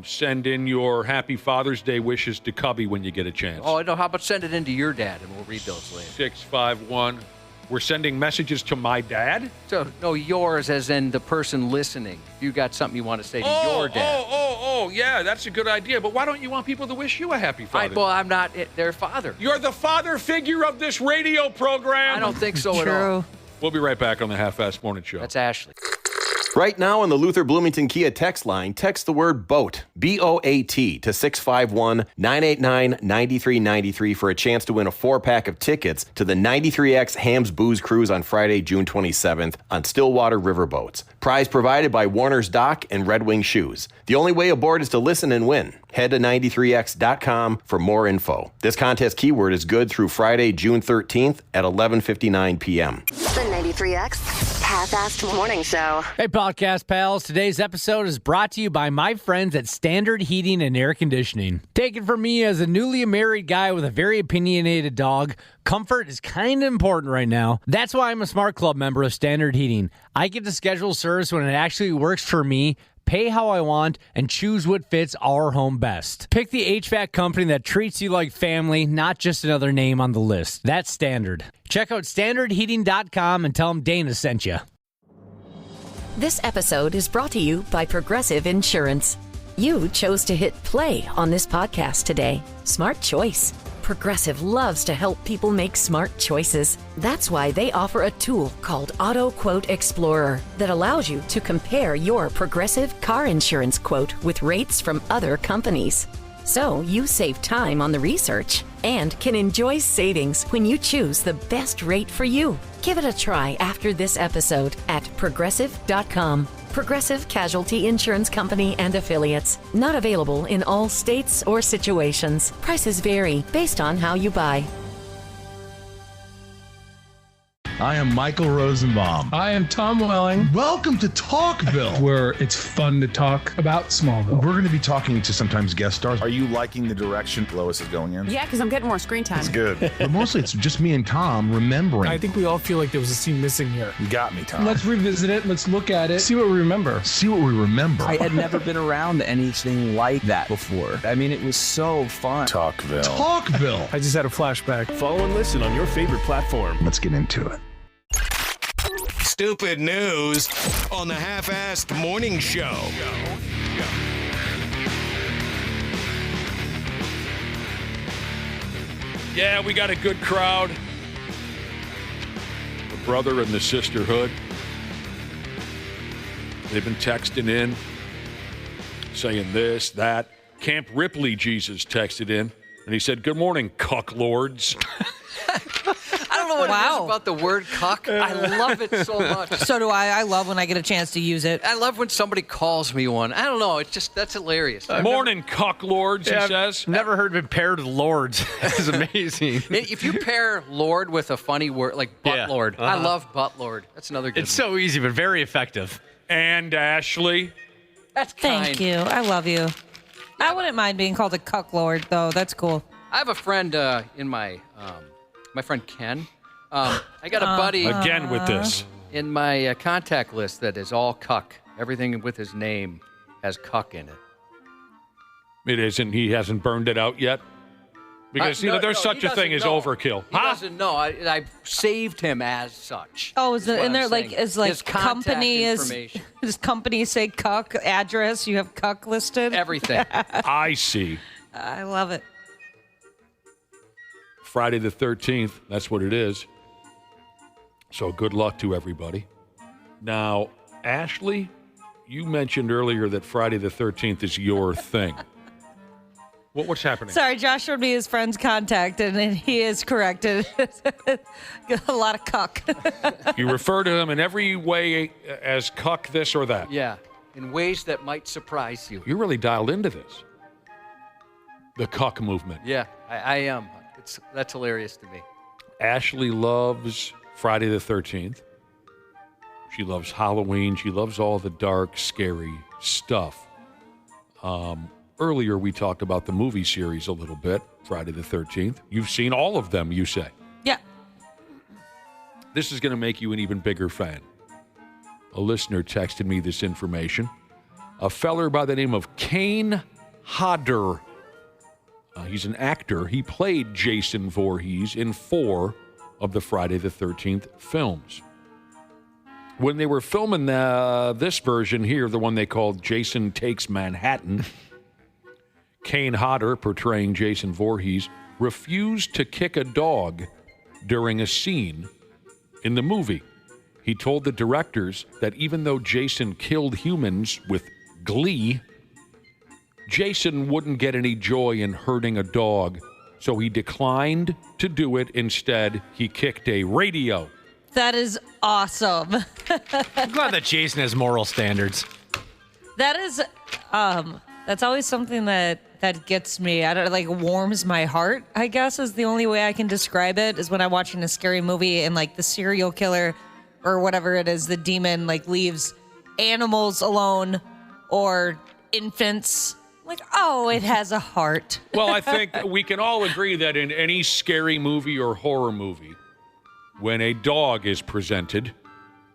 Send in your Happy Father's Day wishes to Cubby when you get a chance. Oh, no, how about send it in to your dad, and we'll read those later. We're sending messages to my dad? So, no, yours as in the person listening. If you got something you want to say to your dad. Yeah, that's a good idea. But why don't you want people to wish you a happy Father's Day? Well, I'm not their father. You're the father figure of this radio program. I don't think so at all. We'll be right back on the Half-Assed Morning Show. That's Ashley. Right now on the Luther Bloomington Kia text line, text the word BOAT, B-O-A-T, to 651-989-9393 for a chance to win a 4-pack of tickets to the 93X Hams Booze Cruise on Friday, June 27th on Stillwater Riverboats. Prize provided by Warner's Dock and Red Wing Shoes. The only way aboard is to listen and win. Head to 93x.com for more info. This contest keyword is good through Friday, June 13th at 11:59 p.m. The 93X Half-Assed Morning Show. Hey, podcast pals. Today's episode is brought to you by my friends at Standard Heating and Air Conditioning. Take it from me as a newly married guy with a very opinionated dog, comfort is kind of important right now. That's why I'm a Smart Club member of Standard Heating. I get to schedule service when it actually works for me, pay how I want, and choose what fits our home best. Pick the HVAC company that treats you like family, not just another name on the list. That's Standard. Check out standardheating.com and tell them Dana sent you. This episode is brought to you by Progressive Insurance. You chose to hit play on this podcast today. Smart choice. Progressive loves to help people make smart choices. That's why they offer a tool called Auto Quote Explorer that allows you to compare your Progressive car insurance quote with rates from other companies. So you save time on the research and can enjoy savings when you choose the best rate for you. Give it a try after this episode at Progressive.com. Progressive Casualty Insurance Company and Affiliates. Not available in all states or situations. Prices vary based on how you buy. I am Michael Rosenbaum. I am Tom Welling. Welcome to Talkville, where it's fun to talk about Smallville. We're going to be talking to sometimes guest stars. Are you liking the direction Lois is going in? Yeah, because I'm getting more screen time. It's good. But mostly it's just me and Tom remembering. I think we all feel like there was a scene missing here. You got me, Tom. Let's revisit it. Let's look at it. See what we remember. See what we remember. I had never been around anything like that before. I mean, it was so fun. Talkville. Talkville. I just had a flashback. Follow and listen on your favorite platform. Let's get into it. Stupid news on the Half-Assed Morning Show. Yeah, we got a good crowd. The brother and the sisterhood. They've been texting in, saying this, that. Camp Ripley Jesus texted in, and he said, "Good morning, Cucklords." I don't know what it is about the word cuck. I love it so much. So do I. I love when I get a chance to use it. I love when somebody calls me one. I don't know. It's just, that's hilarious. Morning, Cucklords, he says. Never heard of it paired with lords. That's amazing. If you pair Lord with a funny word, like Butt Lord. I love Butt Lord. That's another good one. It's so easy, but very effective. And Ashley. That's kind. Thank you. I love you. I wouldn't mind being called a cucklord, though. That's cool. I have a friend in my friend Ken. I got a buddy again with this in my contact list that is all cuck. Everything with his name has cuck in it. It isn't. He hasn't burned it out yet. Because there's such a thing as overkill. He doesn't know. I saved him as such. Oh, is it in there like his company information. Does company say cuck address? You have cuck listed. Everything. I see. I love it. Friday the 13th. That's what it is. So good luck to everybody. Now, Ashley, you mentioned earlier that Friday the 13th is your thing. What's happening? Sorry, Josh showed me his friend's contact, and he is correct. A lot of cuck. You refer to him in every way as cuck this or that. Yeah, in ways that might surprise you. You're really dialed into this. The cuck movement. Yeah, I am. That's hilarious to me. Ashley loves Friday the 13th. She loves Halloween. She loves all the dark, scary stuff. Earlier, we talked about the movie series a little bit, Friday the 13th. You've seen all of them, you say. Yeah. This is going to make you an even bigger fan. A listener texted me this information. A feller by the name of Kane Hodder. He's an actor. He played Jason Voorhees in 4 of the Friday the 13th films. When they were filming this version here, the one they called Jason Takes Manhattan, Kane Hodder, portraying Jason Voorhees, refused to kick a dog during a scene in the movie. He told the directors that even though Jason killed humans with glee, Jason wouldn't get any joy in hurting a dog, so he declined to do it. Instead, he kicked a radio. That is awesome. I'm glad that Jason has moral standards. That is, that's always something that gets me. I don't like warms my heart, I guess is the only way I can describe it, is when I'm watching a scary movie and like the serial killer or whatever it is, the demon like leaves animals alone or infants. Like, oh, it has a heart. Well, I think we can all agree that in any scary movie or horror movie, when a dog is presented,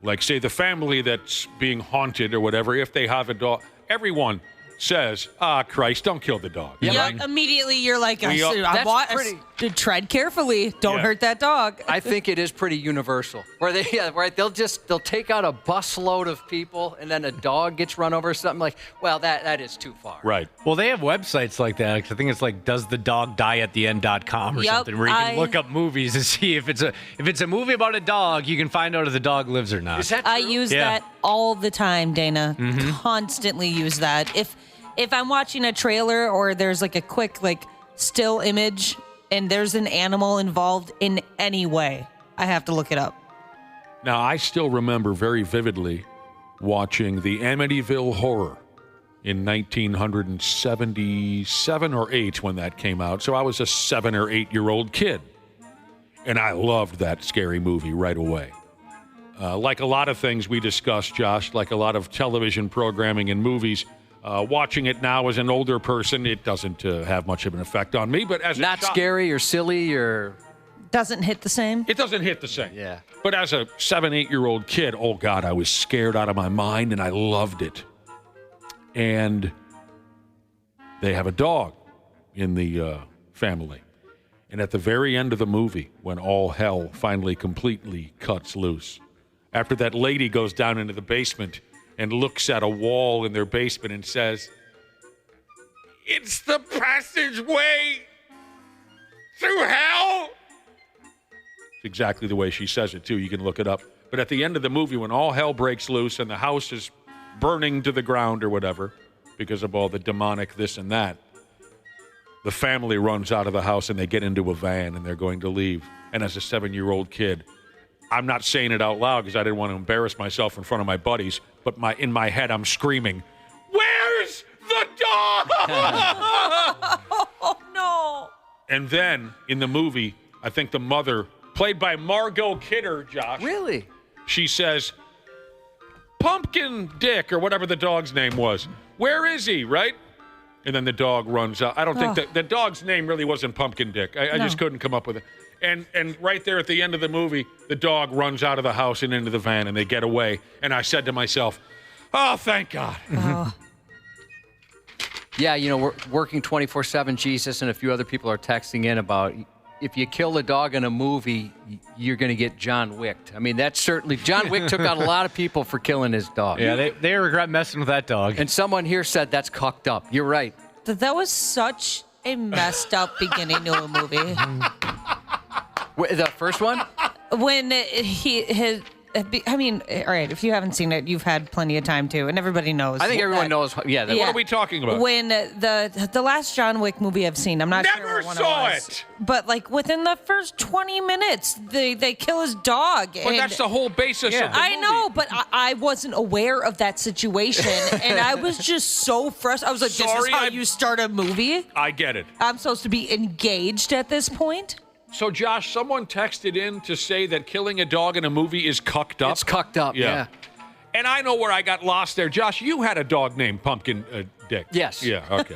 like say the family that's being haunted or whatever, if they have a dog, everyone says, Christ, don't kill the dog. Yeah, immediately you're like, tread carefully. Don't hurt that dog. I think it is pretty universal. Where they'll take out a busload of people and then a dog gets run over or something like, well, that is too far. Right. Well, they have websites like that. I think it's like doesthedogdieattheend.com or something, where you can look up movies and see if it's a movie about a dog, you can find out if the dog lives or not. Is that true? I use that all the time, Dana. Constantly use that. If I'm watching a trailer or there's like a quick like still image and there's an animal involved in any way, I have to look it up. Now, I still remember very vividly watching the Amityville Horror in 1977 or 8 when that came out. So I was a 7 or 8 year old kid, and I loved that scary movie right away. Like a lot of things we discussed, Josh, like a lot of television programming and movies, watching it now as an older person, it doesn't have much of an effect on me. But as not scary or silly or doesn't hit the same. It doesn't hit the same. Yeah. But as a 7, 8 year old kid, oh God, I was scared out of my mind, and I loved it. And they have a dog in the family. And at the very end of the movie, when all hell finally completely cuts loose, after that lady goes down into the basement and looks at a wall in their basement and says, "It's the passageway through hell." It's exactly the way she says it, too. You can look it up. But at the end of the movie, when all hell breaks loose and the house is burning to the ground or whatever because of all the demonic this and that, the family runs out of the house and they get into a van and they're going to leave. And as a 7-year-old kid, I'm not saying it out loud because I didn't want to embarrass myself in front of my buddies, but in my head I'm screaming, "Where's the dog?" Oh, no. And then in the movie, I think the mother, played by Margot Kidder, Josh. Really? She says, "Pumpkin Dick," or whatever the dog's name was. "Where is he?" Right? And then the dog runs out. I don't think that the dog's name really wasn't Pumpkin Dick. I just couldn't come up with it. And right there at the end of the movie, the dog runs out of the house and into the van, and they get away. And I said to myself, "Oh, thank God." Oh. Yeah, we're working 24/7, Jesus, and a few other people are texting in about if you kill a dog in a movie, you're going to get John Wicked. I mean, that's certainly, John Wick took out a lot of people for killing his dog. Yeah, they regret messing with that dog. And someone here said that's cucked up. You're right. That was such a messed up beginning to a movie. The first one? When I mean, all right, if you haven't seen it, you've had plenty of time to, and everybody knows. I think everyone knows. Yeah. What are we talking about? When the last John Wick movie I've seen, I'm not sure Never what saw it was, it. but like within the first 20 minutes, they kill his dog. But that's the whole basis of the movie. I know, but I wasn't aware of that situation, and I was just so frustrated. I was like, "This is how you start a movie?" I get it. I'm supposed to be engaged at this point. So, Josh, someone texted in to say that killing a dog in a movie is cucked up. It's cucked up, yeah. And I know where I got lost there. Josh, you had a dog named Pumpkin Dick. Yes. Yeah, okay.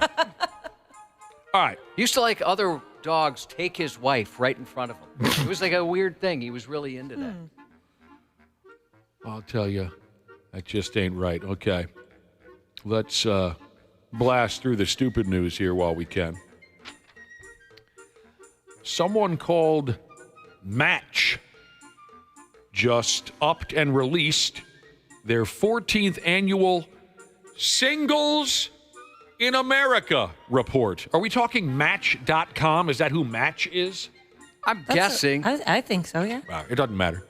All right. Used to like other dogs take his wife right in front of him. It was like a weird thing. He was really into that. I'll tell you, that just ain't right. Okay. Let's blast through the stupid news here while we can. Someone called Match just upped and released their 14th annual Singles in America report. Are we talking Match.com? Is that who Match is? I'm guessing. I think so, yeah. It doesn't matter.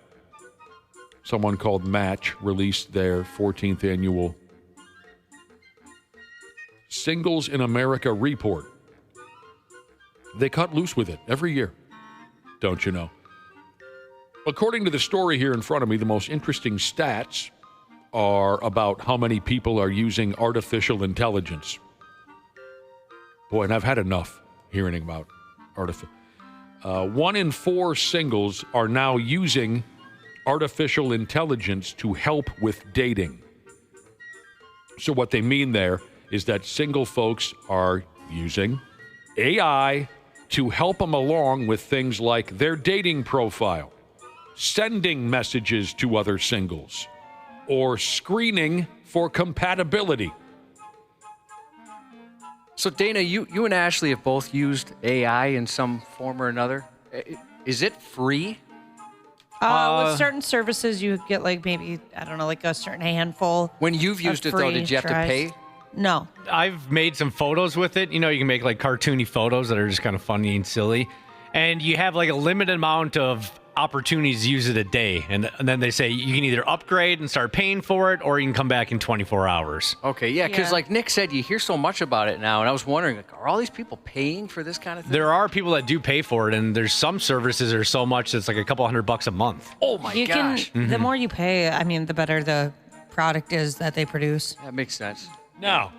Someone called Match released their 14th annual Singles in America report. They cut loose with it every year, don't you know? According to the story here in front of me, the most interesting stats are about how many people are using artificial intelligence. Boy, and I've had enough hearing about artificial. 1 in 4 singles are now using artificial intelligence to help with dating. So what they mean there is that single folks are using AI to help them along with things like their dating profile, sending messages to other singles, or screening for compatibility. So, Dana, you and Ashley have both used AI in some form or another. Is it free? With certain services, you get like maybe, I don't know, like a certain handful. When you've used it, though, did you have to pay? No. I've made some photos with it. You know, you can make like cartoony photos that are just kind of funny and silly. And you have like a limited amount of opportunities to use it a day. And then they say you can either upgrade and start paying for it, or you can come back in 24 hours. Okay, yeah, because like Nick said, you hear so much about it now. And I was wondering, like, are all these people paying for this kind of thing? There are people that do pay for it. And there's some services that are so much that's like a couple $100 a month. Oh, my gosh. The more you pay, I mean, the better the product is that they produce. That makes sense. Now,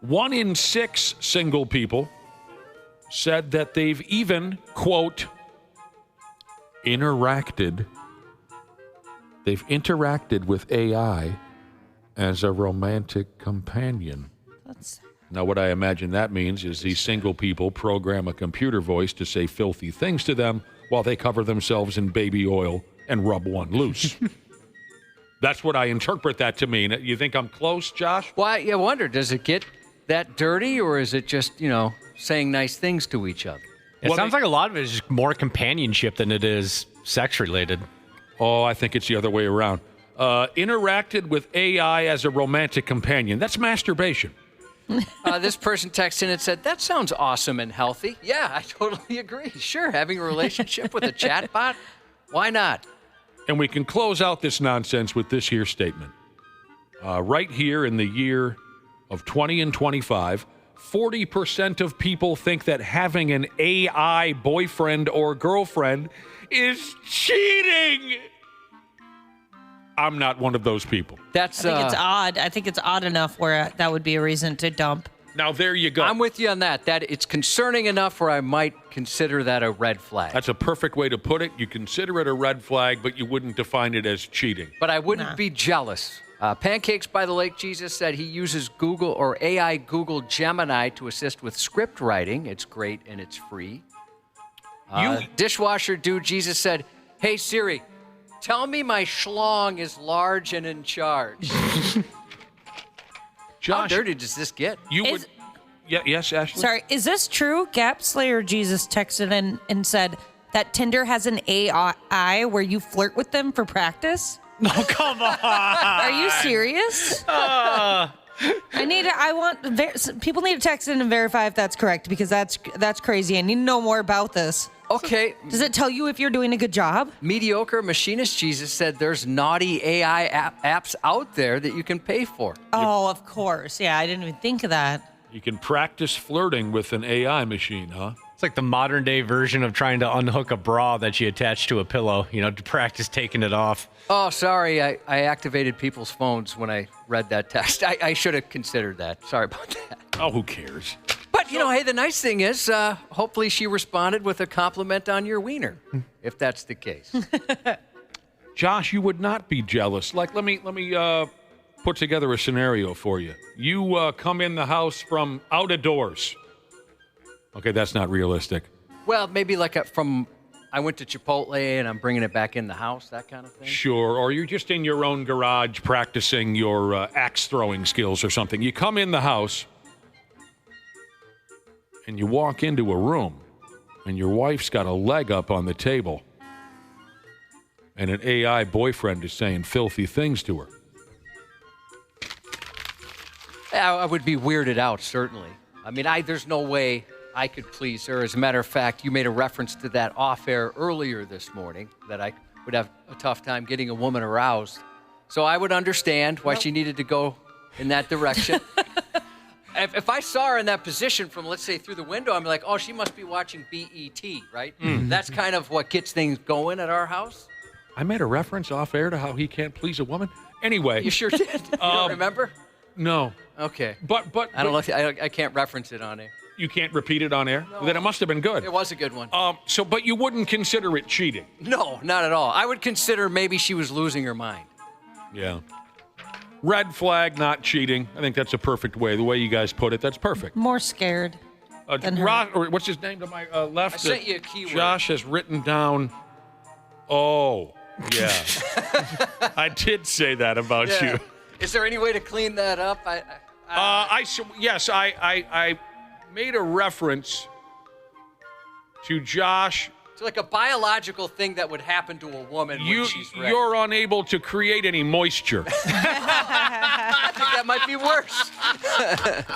1 in 6 single people said that they've even, quote, interacted with AI as a romantic companion. Now, what I imagine that means is these single people program a computer voice to say filthy things to them while they cover themselves in baby oil and rub one loose. That's what I interpret that to mean. You think I'm close, Josh? Well, I wonder, does it get that dirty, or is it just, saying nice things to each other? It sounds like a lot of it is just more companionship than it is sex-related. Oh, I think it's the other way around. Interacted with AI as a romantic companion. That's masturbation. This person texted in and said, that sounds awesome and healthy. Yeah, I totally agree. Sure, having a relationship with a chatbot, why not? And we can close out this nonsense with this here statement. Right here in the year of 20 and 25, 40% of people think that having an AI boyfriend or girlfriend is cheating. I'm not one of those people. I think it's odd. I think it's odd enough where that would be a reason to dump. Now, there you go. I'm with you on that. That it's concerning enough where I might consider that a red flag. That's a perfect way to put it. You consider it a red flag, but you wouldn't define it as cheating. But I wouldn't be jealous. Pancakes by the Lake Jesus said he uses Google or AI Google Gemini to assist with script writing. It's great and it's free. Dishwasher dude Jesus said, hey Siri, tell me my schlong is large and in charge. Josh, how dirty does this get? Yes, Ashley? Sorry, is this true? Gap Slayer Jesus texted in and said that Tinder has an AI where you flirt with them for practice? No, come on. Are you serious? People need to text in and verify if that's correct, because that's crazy. I need to know more about this. Okay. Does it tell you if you're doing a good job? Mediocre Machinist Jesus said there's naughty AI apps out there that you can pay for. Oh, of course. Yeah, I didn't even think of that. You can practice flirting with an AI machine, huh? It's like the modern day version of trying to unhook a bra that you attach to a pillow, to practice taking it off. Oh, sorry. I activated people's phones when I read that text. I should have considered that. Sorry about that. Oh, who cares? But, hey, the nice thing is, hopefully she responded with a compliment on your wiener, if that's the case. Josh, you would not be jealous. Like, let me put together a scenario for you. You come in the house from out of doors. Okay, that's not realistic. Well, maybe like I went to Chipotle and I'm bringing it back in the house, that kind of thing. Sure, or you're just in your own garage practicing your axe throwing skills or something. You come in the house and you walk into a room and your wife's got a leg up on the table, and an AI boyfriend is saying filthy things to her. I would be weirded out, certainly. I mean, there's no way I could please her. As a matter of fact, you made a reference to that off-air earlier this morning, that I would have a tough time getting a woman aroused. So I would understand why she needed to go in that direction. If I saw her in that position from, let's say, through the window, I'm like, oh, she must be watching BET, right? That's kind of what gets things going at our house. I made a reference off-air to how he can't please a woman. Anyway. You sure did. You don't remember? No. Okay. But I don't know if I can't reference it on air. You can't repeat it on air? No. Then it must have been good. It was a good one. But you wouldn't consider it cheating? No, not at all. I would consider maybe she was losing her mind. Yeah. Red flag, not cheating. I think that's a perfect way. The way you guys put it, that's perfect. More scared than her. Or what's his name to my left? I sent you a keyword. Josh has written down, oh, yeah. I did say that about you. Is there any way to clean that up? Yes, I made a reference to Josh. It's like a biological thing that would happen to a woman when she's ready. You're unable to create any moisture. I think that might be worse.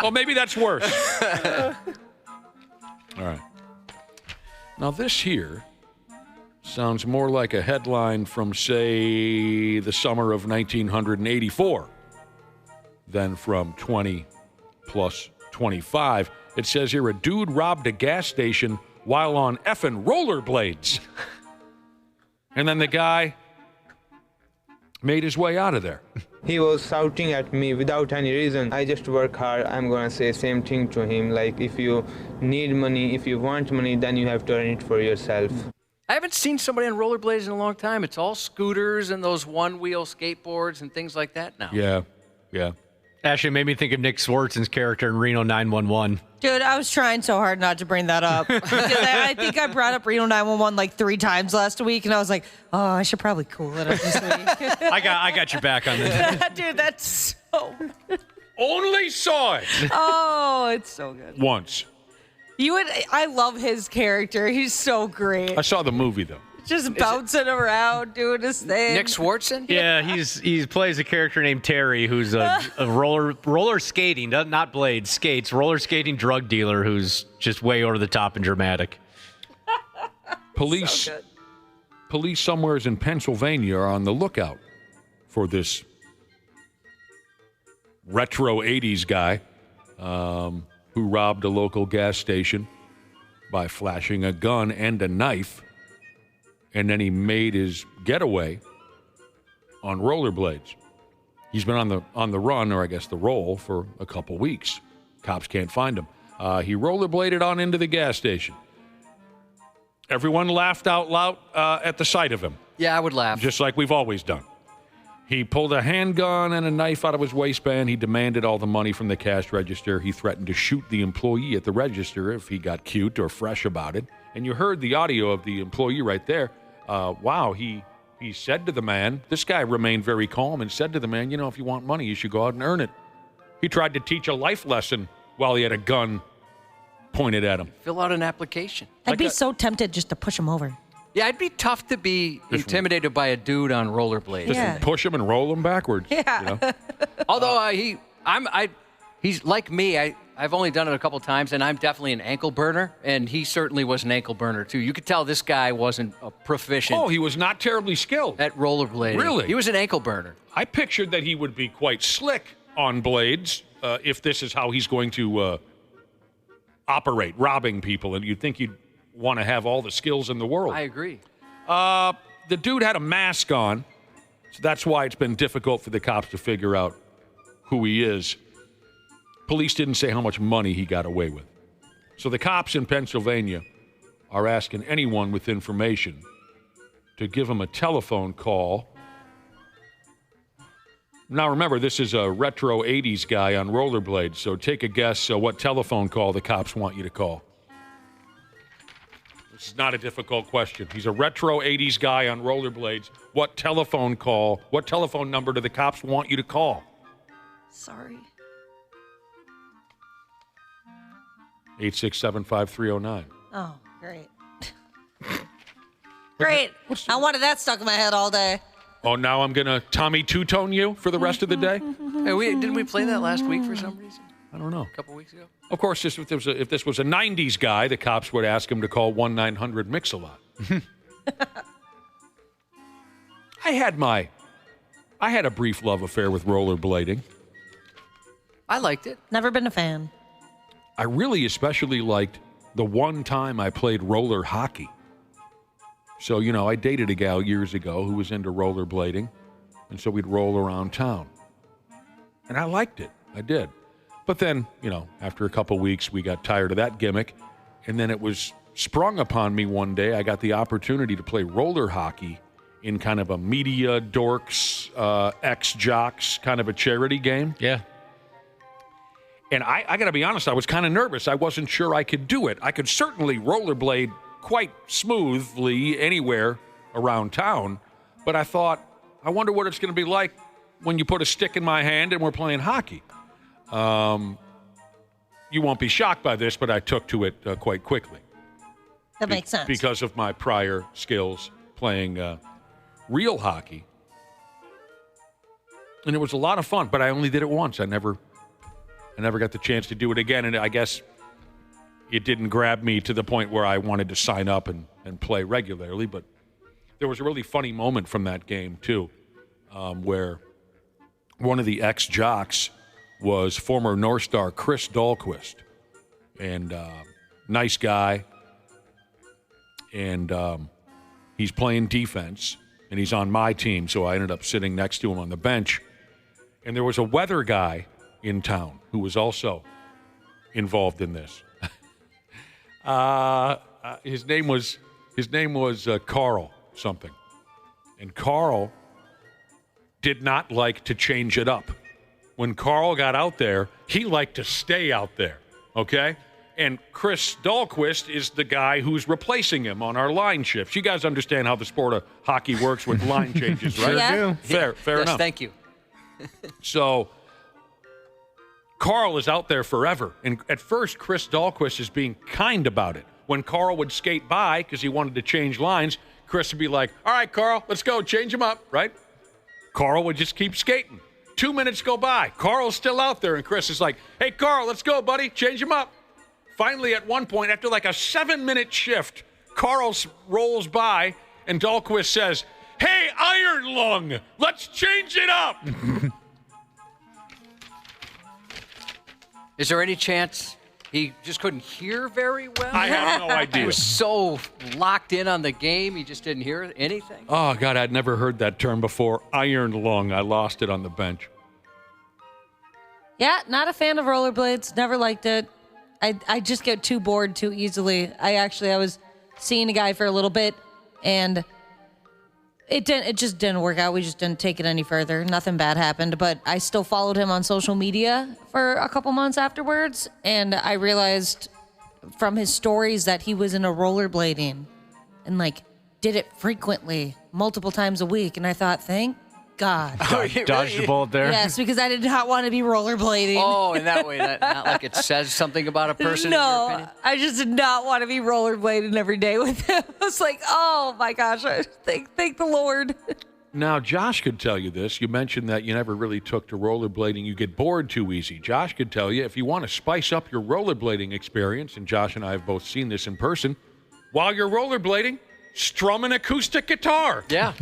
Well, maybe that's worse. All right. Now, this here sounds more like a headline from, say, the summer of 1984 than from 20 plus 25. It says here, a dude robbed a gas station while on effing rollerblades. And then the guy made his way out of there. He was shouting at me without any reason. I just work hard. I'm going to say same thing to him. Like, if you need money, if you want money, then you have to earn it for yourself. I haven't seen somebody on rollerblades in a long time. It's all scooters and those one-wheel skateboards and things like that now. Yeah. Actually, it made me think of Nick Swartzen's character in Reno 911. Dude, I was trying so hard not to bring that up. Because I think I brought up Reno 911 like 3 times last week, and I was like, oh, I should probably cool it up this week. I got your back on this. Dude, that's so... Only saw it. Oh, it's so good. Once. I love his character. He's so great. I saw the movie, though. Just bouncing around, doing his thing. Nick Swartzen? Yeah, he plays a character named Terry, who's a roller skating, not blades, skates, roller skating drug dealer who's just way over the top and dramatic. Police somewhere in Pennsylvania are on the lookout for this retro 80s guy who robbed a local gas station by flashing a gun and a knife. And then he made his getaway on rollerblades. He's been on the run, or I guess the roll, for a couple weeks. Cops can't find him. He rollerbladed on into the gas station. Everyone laughed out loud at the sight of him. Yeah, I would laugh. Just like we've always done. He pulled a handgun and a knife out of his waistband. He demanded all the money from the cash register. He threatened to shoot the employee at the register if he got cute or fresh about it. And you heard the audio of the employee right there. Wow, he said to the man, this guy remained very calm and said to the man, if you want money, you should go out and earn it. He tried to teach a life lesson while he had a gun pointed at him. Fill out an application. I'd be so tempted just to push him over. Yeah, it'd be tough to be intimidated by a dude on rollerblades. Just push him and roll him backwards. Yeah. Although he's like me. I've only done it a couple times, and I'm definitely an ankle burner, and he certainly was an ankle burner, too. You could tell this guy wasn't a proficient. Oh, he was not terribly skilled. At rollerblading. Really? He was an ankle burner. I pictured that he would be quite slick on blades if this is how he's going to operate, robbing people, and you'd think he'd want to have all the skills in the world. I agree. The dude had a mask on, so that's why it's been difficult for the cops to figure out who he is. Police didn't say how much money he got away with. So the cops in Pennsylvania are asking anyone with information to give him a telephone call. Now remember, this is a retro 80s guy on rollerblades, so take a guess what telephone call the cops want you to call. This is not a difficult question. He's a retro 80s guy on rollerblades. What telephone number do the cops want you to call? Sorry. 867-5309. Oh, great. Great. I wanted that stuck in my head all day. Oh, now I'm going to Tommy Two-Tone you for the rest of the day? Hey, didn't we play that last week for some reason? I don't know. A couple weeks ago? Of course, if this was a 90s guy, the cops would ask him to call 1-900-MIX-A-LOT. I had a brief love affair with rollerblading. I liked it. Never been a fan. I really especially liked the one time I played roller hockey. So, I dated a gal years ago who was into rollerblading, and so we'd roll around town. And I liked it. I did. But then, after a couple weeks, we got tired of that gimmick, and then it was sprung upon me one day. I got the opportunity to play roller hockey in kind of a media dorks, ex-jocks kind of a charity game. Yeah. And I got to be honest, I was kind of nervous. I wasn't sure I could do it. I could certainly rollerblade quite smoothly anywhere around town, but I thought, I wonder what it's going to be like when you put a stick in my hand and we're playing hockey. You won't be shocked by this, but I took to it quite quickly. That makes sense. Because of my prior skills playing real hockey. And it was a lot of fun, but I only did it once. I never got the chance to do it again, and I guess it didn't grab me to the point where I wanted to sign up and play regularly, but there was a really funny moment from that game, too, where one of the ex-jocks was former North Star Chris Dahlquist, and nice guy, and he's playing defense, and he's on my team, so I ended up sitting next to him on the bench, and there was a weather guy in town who was also involved in this. His name was Carl something, and Carl did not like to change it up. When Carl got out there, he liked to stay out there. Okay, and Chris Dahlquist is the guy who's replacing him on our line shifts. You guys understand how the sport of hockey works with line changes, right? Yeah. Fair Yes, enough. Thank you. So Carl is out there forever. And at first, Chris Dahlquist is being kind about it. When Carl would skate by because he wanted to change lines, Chris would be like, all right, Carl, let's go. Change him up, right? Carl would just keep skating. 2 minutes go by. Carl's still out there, and Chris is like, hey, Carl, let's go, buddy. Change him up. Finally, at one point, after like a 7-minute shift, Carl rolls by, and Dahlquist says, hey, Iron Lung, let's change it up. Is there any chance he just couldn't hear very well? I have no idea. He was so locked in on the game, he just didn't hear anything. Oh, God, I'd never heard that term before. Iron lung. I lost it on the bench. Yeah, not a fan of rollerblades. Never liked it. I just get too bored too easily. I was seeing a guy for a little bit, and it just didn't work out. We just didn't take it any further. Nothing bad happened, but I still followed him on social media for a couple months afterwards, and I realized from his stories that he was into rollerblading and did it frequently, multiple times a week, and I thought, thank God. Dodged a bullet there. Yes, because I did not want to be rollerblading. Oh, in that way, not like it says something about a person, in your No, opinion? I just did not want to be rollerblading every day with him. I was like, oh my gosh, thank the Lord. Now, Josh could tell you this. You mentioned that you never really took to rollerblading. You get bored too easy. Josh could tell you if you want to spice up your rollerblading experience, and Josh and I have both seen this in person, while you're rollerblading, strum an acoustic guitar. Yeah.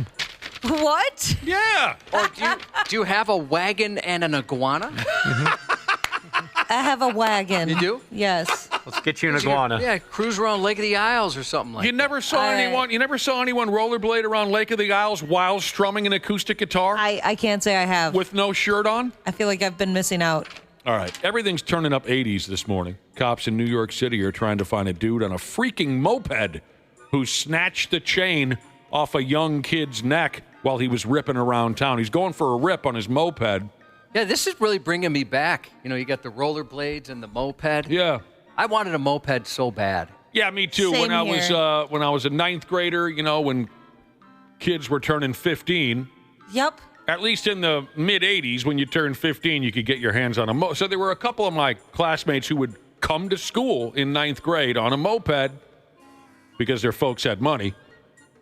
What? Yeah. Or do you have a wagon and an iguana? I have a wagon. You do? Yes. Let's get you an iguana. Yeah, cruise around Lake of the Isles or something like You never saw anyone. You never saw anyone rollerblade around Lake of the Isles while strumming an acoustic guitar I can't say I have. with no shirt on. I feel like I've been missing out. All right, everything's turning up 80s this morning. Cops in New York City are trying to find a dude on a freaking moped who snatched the chain off a young kid's neck while he was ripping around town. He's going for a rip on his moped. Yeah, this is really bringing me back. You got the rollerblades and the moped. Yeah. I wanted a moped so bad. Yeah, me too. Same when I was here. when I was a ninth grader, when kids were turning 15. Yep. At least in the mid-'80s, when you turned 15, you could get your hands on a moped. So there were a couple of my classmates who would come to school in ninth grade on a moped because their folks had money.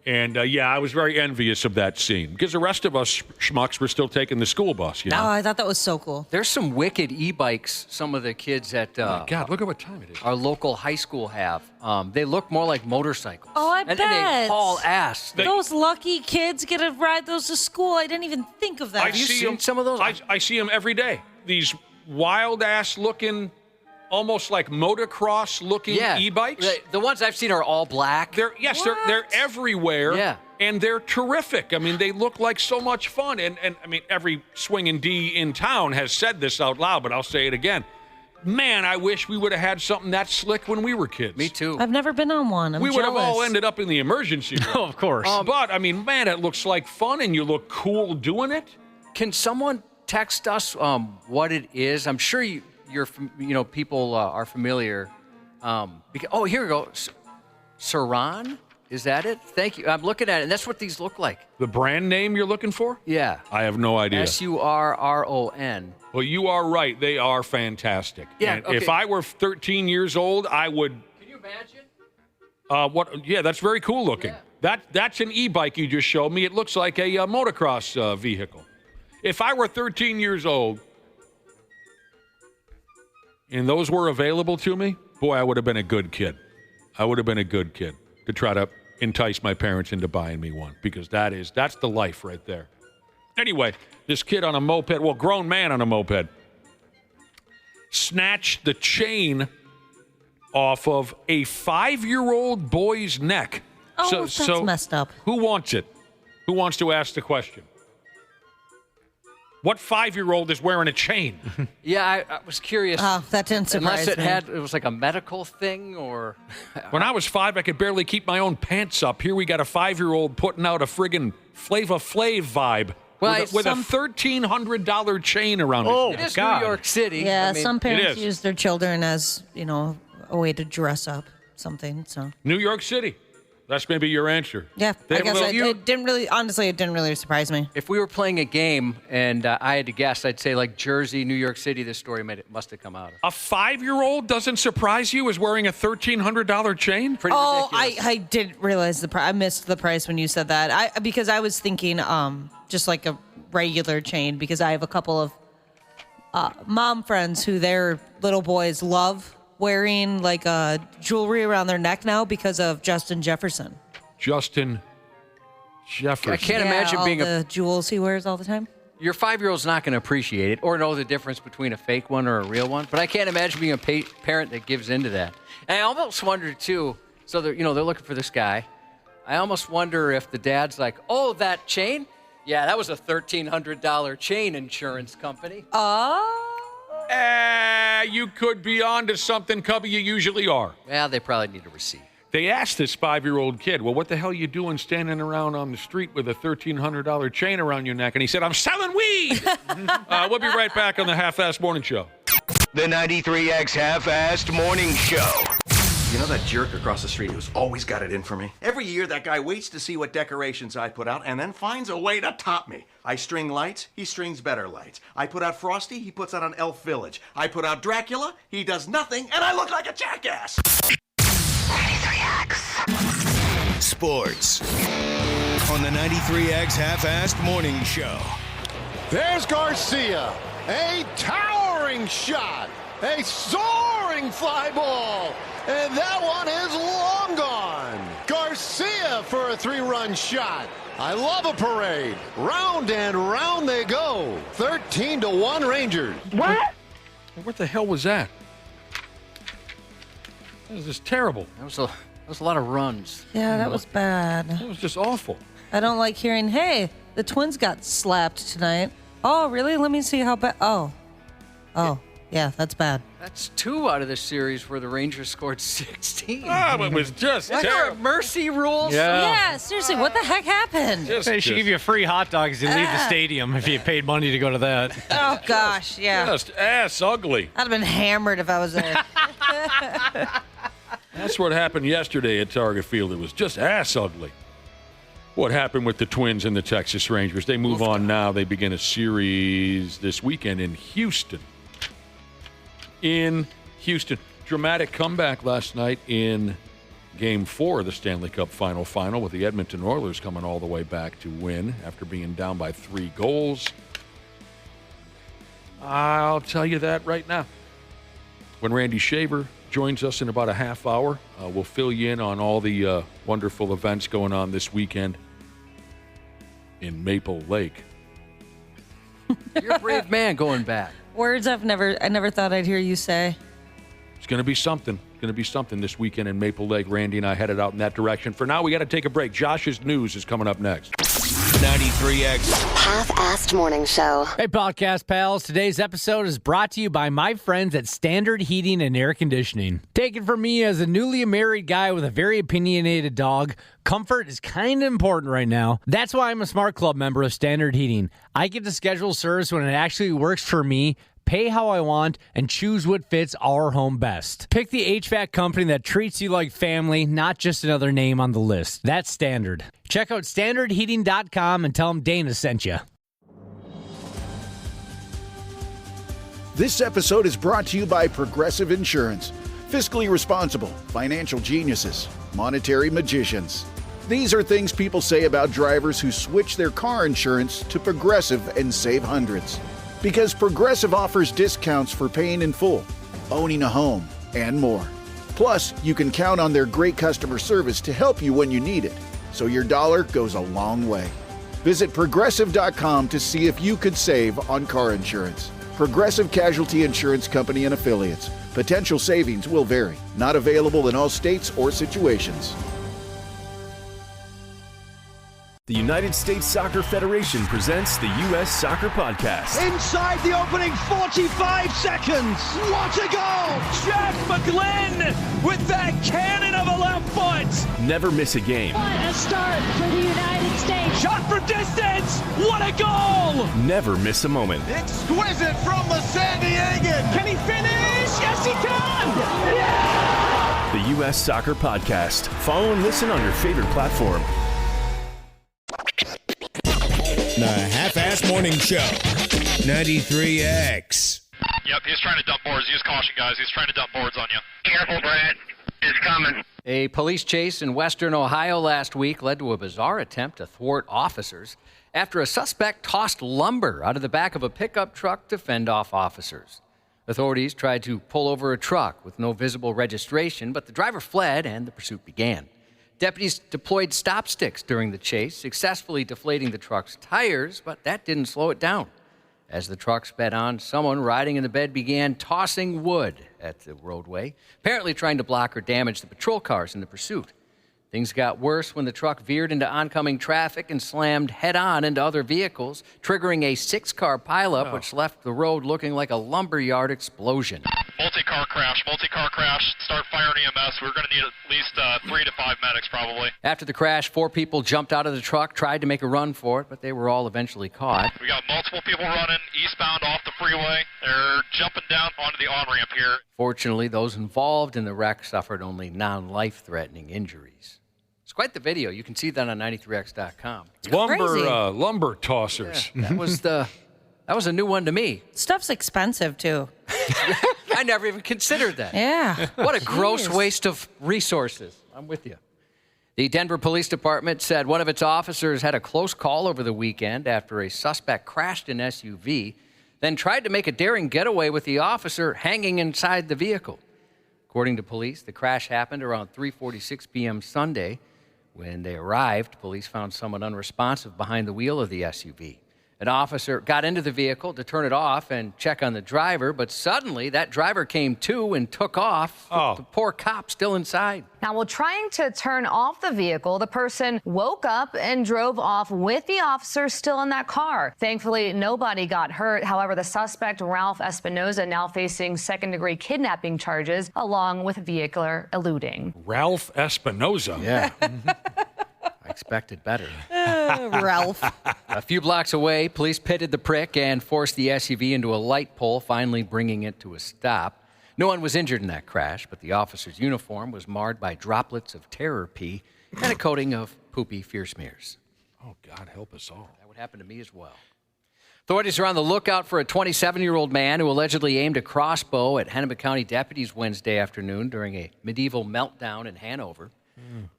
And, I was very envious of that scene because the rest of us schmucks were still taking the school bus. You know? Oh, I thought that was so cool. There's some wicked e-bikes some of the kids at oh my God, look at what time it is. Our local high school have. They look more like motorcycles. Oh, I bet. And they haul ass. Those lucky kids get to ride those to school. I didn't even think of that. Have you seen some of those? I see them every day. These wild-ass looking, almost like motocross-looking e-bikes. The ones I've seen are all black. They're everywhere. Yeah. And they're terrific. I mean, they look like so much fun. And I mean, every swinging D in town has said this out loud, but I'll say it again. Man, I wish we would have had something that slick when we were kids. Me too. I've never been on one. I'm we would have jealous. all ended up in the emergency room. Oh, of course. But, I mean, man, it looks like fun, and you look cool doing it. Can someone text us what it is? I'm sure people are familiar. Here we go. Saran? Is that it? Thank you. I'm looking at it, and that's what these look like. The brand name you're looking for? Yeah. I have no idea. Surron. Well, you are right. They are fantastic. Yeah. And okay. if I were 13 years old, I would. Can you imagine? Yeah, that's very cool looking. Yeah. That's an e-bike you just showed me. It looks like a motocross vehicle. If I were 13 years old and those were available to me, boy, I would have been a good kid. I would have been a good kid to try to entice my parents into buying me one, because that's the life right there. Anyway, this kid on a moped, grown man on a moped, snatched the chain off of a 5-year-old boy's neck. Oh, that's messed up. Who wants it? Who wants to ask the question? What 5-year-old is wearing a chain? Yeah, I was curious. Oh, that didn't surprise me. Unless it was like a medical thing or... When I was 5, I could barely keep my own pants up. Here we got a 5-year-old putting out a friggin' Flava Flav vibe with a $1,300 chain around it. Oh, it is New York City. Yeah, some parents use their children as, a way to dress up something. So New York City. That's maybe your answer. Yeah, I guess it didn't really surprise me. If we were playing a game and I had to guess, I'd say like Jersey, New York City, this story must have come out of. A 5-year-old doesn't surprise you as wearing a $1,300 chain? Pretty ridiculous. I didn't realize the price. I missed the price when you said that. Because I was thinking just like a regular chain, because I have a couple of mom friends who their little boys love wearing like jewelry around their neck now because of Justin Jefferson. Justin Jefferson. I can't imagine being the jewels he wears all the time. Your 5-year-old's not going to appreciate it or know the difference between a fake one or a real one. But I can't imagine being a parent that gives into that. And I almost wonder too. So they're looking for this guy. I almost wonder if the dad's like, "Oh, that chain? Yeah, that was a $1,300 chain insurance company." Oh. You could be onto something, Cubby. You usually are. Well, they probably need a receipt. They asked this 5-year-old kid, well, what the hell are you doing standing around on the street with a $1,300 chain around your neck? And he said, I'm selling weed. We'll be right back on the Half-Assed Morning Show. The 93X Half-Assed Morning Show. You know that jerk across the street who's always got it in for me? Every year, that guy waits to see what decorations I put out and then finds a way to top me. I string lights, he strings better lights. I put out Frosty, he puts out an Elf Village. I put out Dracula, he does nothing, and I look like a jackass. 93X. Sports. On the 93X Half-Assed Morning Show. There's Garcia. A towering shot. A soaring fly ball. And that one is long gone. Garcia for a 3-run shot. I love a parade. Round and round they go. 13-1 Rangers. What? What the hell was that? That was just terrible. That was a lot of runs. Yeah, that was bad. That was just awful. I don't like hearing, hey, the Twins got slapped tonight. Oh, really? Let me see how bad. Oh, yeah, that's bad. That's 2 out of the series where the Rangers scored 16. Oh, it was just terrible. Mercy rules. Yeah, seriously, what the heck happened? They should give you free hot dogs and leave the stadium if you paid money to go to that. Oh, gosh, yeah. Just ass ugly. I'd have been hammered if I was there. That's what happened yesterday at Target Field. It was just ass ugly. What happened with the Twins and the Texas Rangers? They move on now. They begin a series this weekend in Houston. Dramatic comeback last night in Game 4 of the Stanley Cup final, with the Edmonton Oilers coming all the way back to win after being down by 3 goals. I'll tell you that right now. When Randy Shaver joins us in about a half hour, we'll fill you in on all the wonderful events going on this weekend in Maple Lake. You're a brave man going back. Words I never thought I'd hear you say. It's going to be something. Going to be something this weekend in Maple Lake. Randy and I headed out in that direction. For now, we got to take a break. Josh's News is coming up next. 93X Half-assed morning show. Hey, podcast pals. Today's episode is brought to you by my friends at Standard Heating and Air Conditioning. Take it from me as a newly married guy with a very opinionated dog. Comfort is kind of important right now. That's why I'm a Smart Club member of Standard Heating. I get to schedule service when it actually works for me, pay how I want, and choose what fits our home best. Pick the HVAC company that treats you like family, not just another name on the list. That's Standard. Check out standardheating.com and tell them Dana sent you. This episode is brought to you by Progressive Insurance. Fiscally responsible, financial geniuses, monetary magicians. These are things people say about drivers who switch their car insurance to Progressive and save hundreds. Because Progressive offers discounts for paying in full, owning a home, and more. Plus, you can count on their great customer service to help you when you need it, so your dollar goes a long way. Visit Progressive.com to see if you could save on car insurance. Progressive Casualty Insurance Company and Affiliates. Potential savings will vary. Not available in all states or situations. The United States Soccer Federation presents the U.S. Soccer Podcast. Inside the opening 45 seconds. What a goal! Jack McGlynn with that cannon of a left foot. Never miss a game. What a start for the United States. Shot for distance. What a goal! Never miss a moment. Exquisite from the San Diegan. Can he finish? Yes, he can! Yeah! The U.S. Soccer Podcast. Follow and listen on your favorite platform. The Half-Ass Morning Show, 93X. Yep, he's trying to dump boards. Use caution, guys. He's trying to dump boards on you. Careful, Brad. It's coming. A police chase in western Ohio last week led to a bizarre attempt to thwart officers after a suspect tossed lumber out of the back of a pickup truck to fend off officers. Authorities tried to pull over a truck with no visible registration, but the driver fled and the pursuit began. Deputies deployed stop sticks during the chase, successfully deflating the truck's tires, but that didn't slow it down. As the truck sped on, someone riding in the bed began tossing wood at the roadway, apparently trying to block or damage the patrol cars in the pursuit. Things got worse when the truck veered into oncoming traffic and slammed head-on into other vehicles, triggering a 6-car pileup, which left the road looking like a lumberyard explosion. Multi-car crash. Start firing EMS. We're going to need at least 3 to 5 medics, probably. After the crash, 4 people jumped out of the truck, tried to make a run for it, but they were all eventually caught. We got multiple people running eastbound off the freeway. They're jumping down onto the on-ramp here. Fortunately, those involved in the wreck suffered only non-life-threatening injuries. It's quite the video. You can see that on 93x.com. Lumber tossers. Yeah, that was a new one to me. Stuff's expensive, too. I never even considered that. Yeah. What a gross waste of resources. I'm with you. The Denver Police Department said one of its officers had a close call over the weekend after a suspect crashed an SUV, then tried to make a daring getaway with the officer hanging inside the vehicle. According to police, the crash happened around 3:46 p.m. Sunday. When they arrived, police found someone unresponsive behind the wheel of the SUV. An officer got into the vehicle to turn it off and check on the driver, but suddenly that driver came to and took off. The poor cop still inside. Now, while trying to turn off the vehicle, the person woke up and drove off with the officer still in that car. Thankfully, nobody got hurt. However, the suspect, Ralph Espinoza, now facing second-degree kidnapping charges along with vehicular eluding. Ralph Espinoza? Yeah. I expected better. Ralph. A few blocks away, police pitted the prick and forced the SUV into a light pole, finally bringing it to a stop. No one was injured in that crash, but the officer's uniform was marred by droplets of terror pee and a coating of poopy fear smears. Oh, God help us all. That would happen to me as well. Authorities are on the lookout for a 27-year-old man who allegedly aimed a crossbow at Hennepin County deputies Wednesday afternoon during a medieval meltdown in Hanover.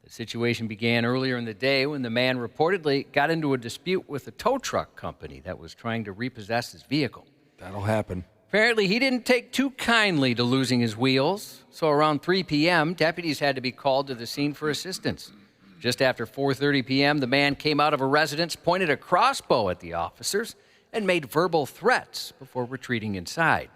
The situation began earlier in the day when the man reportedly got into a dispute with a tow truck company that was trying to repossess his vehicle. That'll happen. Apparently, he didn't take too kindly to losing his wheels, so around 3 p.m., deputies had to be called to the scene for assistance. Just after 4:30 p.m., the man came out of a residence, pointed a crossbow at the officers, and made verbal threats before retreating inside.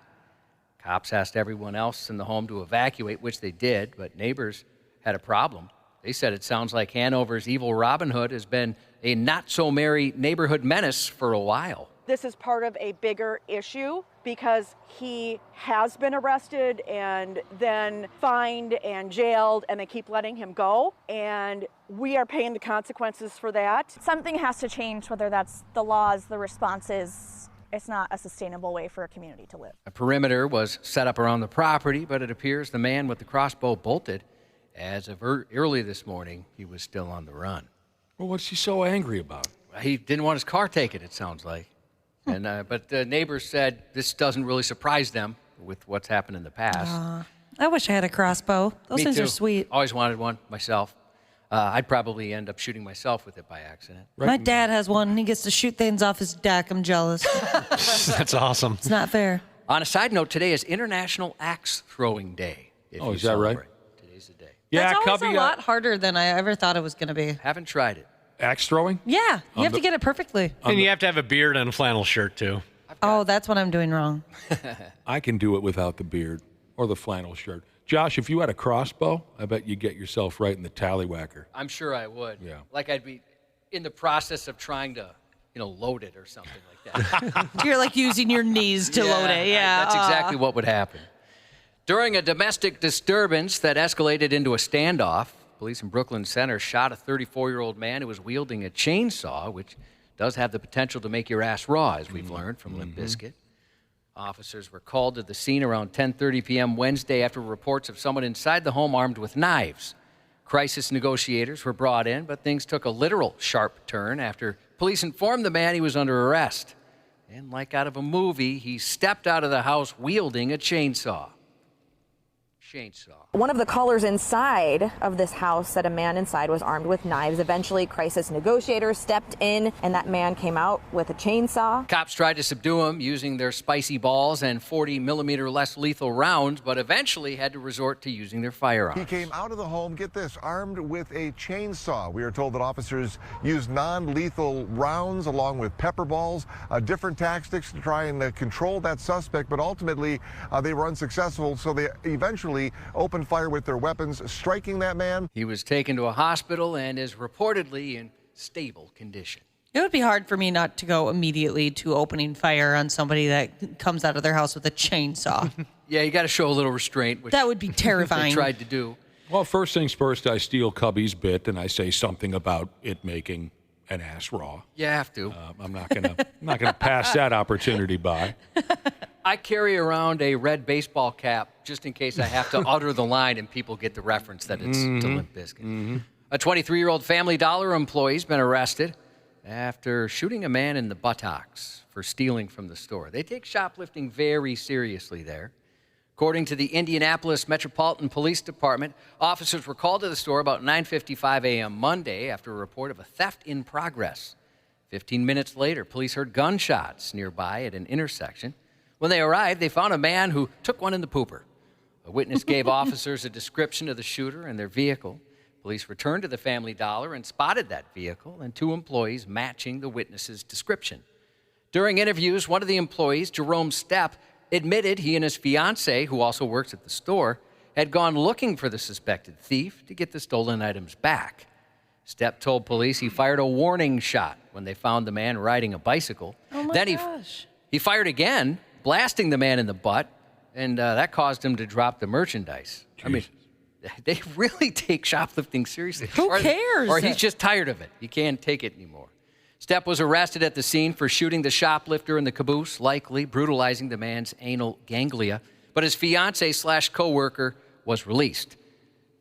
Cops asked everyone else in the home to evacuate, which they did, but neighbors had a problem. They said it sounds like Hanover's evil Robin Hood has been a not-so-merry neighborhood menace for a while. This is part of a bigger issue because he has been arrested and then fined and jailed, and they keep letting him go, and we are paying the consequences for that. Something has to change, whether that's the laws, the responses. It's not a sustainable way for a community to live. A perimeter was set up around the property, but it appears the man with the crossbow bolted. As of early this morning, he was still on the run. Well, what's he so angry about? He didn't want his car taken, it sounds like. But the neighbors said this doesn't really surprise them with what's happened in the past. I wish I had a crossbow. Those things are sweet. Always wanted one myself. I'd probably end up shooting myself with it by accident. Right. My dad has one, and he gets to shoot things off his deck. I'm jealous. That's awesome. It's not fair. On a side note, today is International Axe Throwing Day. Oh, is that right? Today's the day. Yeah, That's always Cubby, a lot harder than I ever thought it was going to be. Haven't tried it. Axe throwing? Yeah, you have to get it perfectly. And you have to have a beard and a flannel shirt, too. Oh, that's what I'm doing wrong. I can do it without the beard or the flannel shirt. Josh, if you had a crossbow, I bet you'd get yourself right in the tallywhacker. I'm sure I would. Yeah. Like I'd be in the process of trying to, load it or something like that. You're like using your knees to load it. Yeah. That's exactly what would happen. During a domestic disturbance that escalated into a standoff, police in Brooklyn Center shot a 34-year-old man who was wielding a chainsaw, which does have the potential to make your ass raw, as we've learned from Limp Bizkit. Officers were called to the scene around 10:30 p.m. Wednesday after reports of someone inside the home armed with knives. Crisis negotiators were brought in, but things took a literal sharp turn after police informed the man he was under arrest. And like out of a movie, he stepped out of the house wielding a chainsaw. One of the callers inside of this house said a man inside was armed with knives. Eventually, crisis negotiators stepped in, and that man came out with a chainsaw. Cops tried to subdue him using their spicy balls and 40-millimeter less lethal rounds, but eventually had to resort to using their firearms. He came out of the home, get this, armed with a chainsaw. We are told that officers used non-lethal rounds along with pepper balls, different tactics to try and control that suspect, but ultimately they were unsuccessful, so they eventually opened fire with their weapons, striking that man. He was taken to a hospital and is reportedly in stable condition. It would be hard for me not to go immediately to opening fire on somebody that comes out of their house with a chainsaw. Yeah, you got to show a little restraint, which that would be terrifying. They tried to do. Well, first things first, I steal Cubby's bit and I say something about it making an ass raw. You have to. I'm not gonna pass that opportunity by. I carry around a red baseball cap just in case I have to utter the line and people get the reference that it's to Limp Bizkit. A 23-year-old Family Dollar employee's been arrested after shooting a man in the buttocks for stealing from the store. They take shoplifting very seriously there. According to the Indianapolis Metropolitan Police Department, officers were called to the store about 9:55 a.m. Monday after a report of a theft in progress. 15 minutes later, police heard gunshots nearby at an intersection. When they arrived, they found a man who took one in the pooper. A witness gave officers a description of the shooter and their vehicle. Police returned to the Family Dollar and spotted that vehicle and two employees matching the witness's description. During interviews, one of the employees, Jerome Stepp, admitted he and his fiancée, who also works at the store, had gone looking for the suspected thief to get the stolen items back. Stepp told police he fired a warning shot when they found the man riding a bicycle. Oh my then gosh. He fired again, blasting the man in the butt, and that caused him to drop the merchandise. Jeez. I mean, they really take shoplifting seriously. Who cares? Or he's just tired of it. He can't take it anymore. Stepp was arrested at the scene for shooting the shoplifter in the caboose, likely brutalizing the man's anal ganglia, but his fiancé/coworker was released.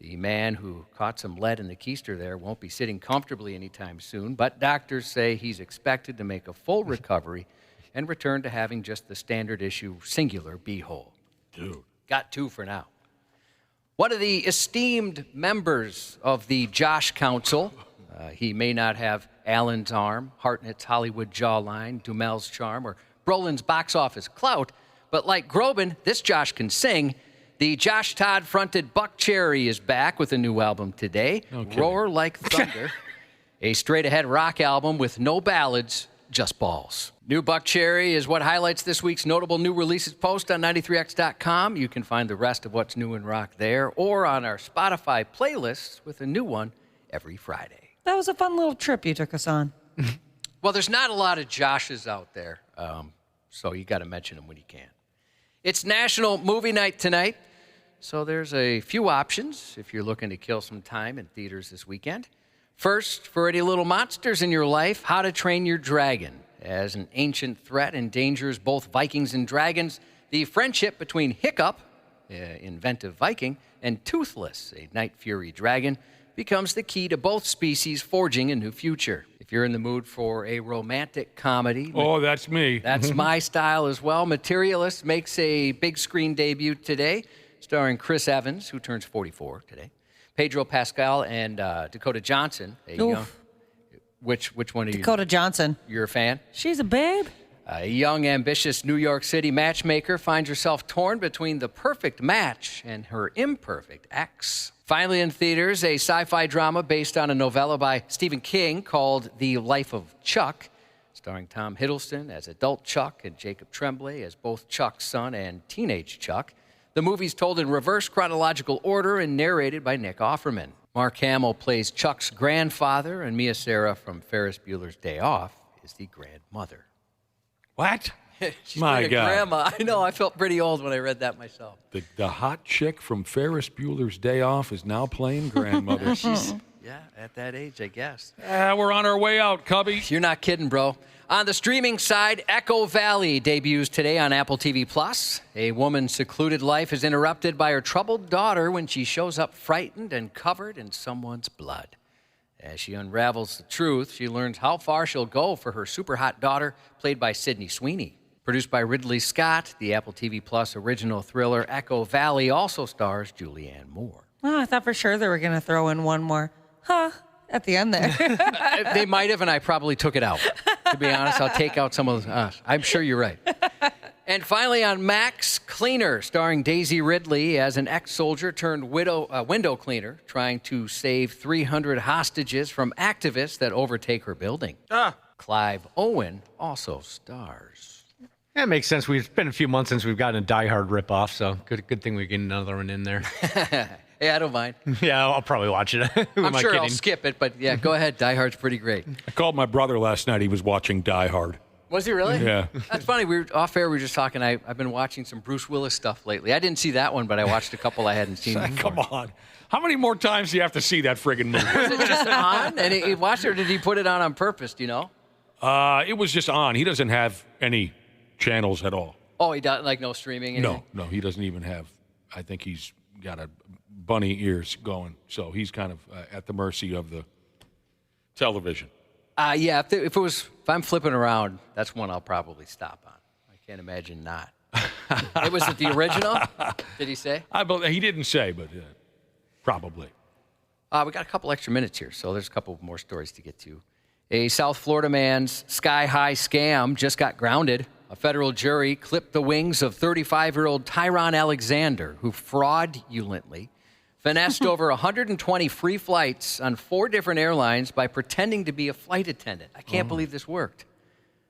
The man who caught some lead in the keister there won't be sitting comfortably anytime soon, but doctors say he's expected to make a full recovery and return to having just the standard issue singular beehole. Dude. Got two for now. One of the esteemed members of the Josh Council, he may not have Allen's arm, Hartnett's Hollywood jawline, Dumel's charm, or Brolin's box office clout, but like Groban, this Josh can sing. The Josh Todd-fronted Buck Cherry is back with a new album today, Roar Like Thunder, a straight-ahead rock album with no ballads, just balls. New Buck Cherry is what highlights this week's notable new releases post on 93x.com. You can find the rest of what's new in rock there or on our Spotify playlists with a new one every Friday. That was a fun little trip you took us on. Well, there's not a lot of Joshes out there, so you got to mention them when you can. It's National Movie Night tonight, so there's a few options if you're looking to kill some time in theaters this weekend. First, for any little monsters in your life, How to Train Your Dragon. As an ancient threat endangers both Vikings and dragons, the friendship between Hiccup, inventive Viking, and Toothless, a night fury dragon, becomes the key to both species forging a new future. If you're in the mood for a romantic comedy... Oh, that's me. That's my style as well. Materialist makes a big screen debut today, starring Chris Evans, who turns 44 today, Pedro Pascal, and Dakota Johnson, a young... Which one are you? Dakota Johnson. You're a fan? She's a babe. A young, ambitious New York City matchmaker finds herself torn between the perfect match and her imperfect ex. Finally in theaters, a sci-fi drama based on a novella by Stephen King called The Life of Chuck, starring Tom Hiddleston as adult Chuck and Jacob Tremblay as both Chuck's son and teenage Chuck. The movie's told in reverse chronological order and narrated by Nick Offerman. Mark Hamill plays Chuck's grandfather, and Mia Sara from Ferris Bueller's Day Off is the grandmother. What? She's My a God. grandma. I know, I felt pretty old when I read that myself. The hot chick from Ferris Bueller's Day Off is now playing grandmother. Yeah, at that age, I guess. We're on our way out, Cubby. You're not kidding, bro. On the streaming side, Echo Valley debuts today on Apple TV+. A woman's secluded life is interrupted by her troubled daughter when she shows up frightened and covered in someone's blood. As she unravels the truth, she learns how far she'll go for her super hot daughter, played by Sydney Sweeney. Produced by Ridley Scott, the Apple TV+ original thriller Echo Valley also stars Julianne Moore. Oh, I thought for sure they were going to throw in one more, at the end there. They might have, and I probably took it out. To be honest, I'll take out some of those. I'm sure you're right. And finally on Max, Cleaner, starring Daisy Ridley as an ex-soldier turned window cleaner trying to save 300 hostages from activists that overtake her building. Clive Owen also stars. That makes sense. It's been a few months since we've gotten a Die Hard ripoff, so good thing we get another one in there. Yeah, I don't mind. Yeah, I'll probably watch it. I'm sure I'll skip it, but yeah, go ahead. Die Hard's pretty great. I called my brother last night. He was watching Die Hard. Was he really? Yeah. That's funny. We were off air. We were just talking. I've been watching some Bruce Willis stuff lately. I didn't see that one, but I watched a couple I hadn't seen before. Come on. How many more times do you have to see that friggin' movie? Was it just on? And he watched it, or did he put it on purpose? Do you know? It was just on. He doesn't have any channels at all. Oh, he doesn't, like no streaming? Anything? No, he doesn't even have. I think he's got a bunny ears going, so he's kind of at the mercy of the television. Yeah, if I'm flipping around, that's one I'll probably stop on. I can't imagine not. Was it the original? Did he say? He didn't say, but probably. We got a couple extra minutes here, so there's a couple more stories to get to. A South Florida man's sky-high scam just got grounded. A federal jury clipped the wings of 35-year-old Tyron Alexander, who fraudulently finessed over 120 free flights on 4 different airlines by pretending to be a flight attendant. I can't believe this worked.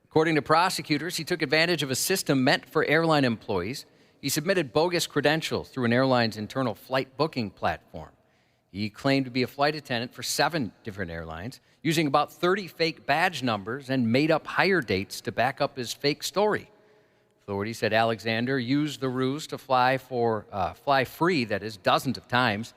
According to prosecutors, he took advantage of a system meant for airline employees. He submitted bogus credentials through an airline's internal flight booking platform. He claimed to be a flight attendant for 7 different airlines, using about 30 fake badge numbers and made up hire dates to back up his fake story. Authorities said Alexander used the ruse to fly free, that is, dozens of times.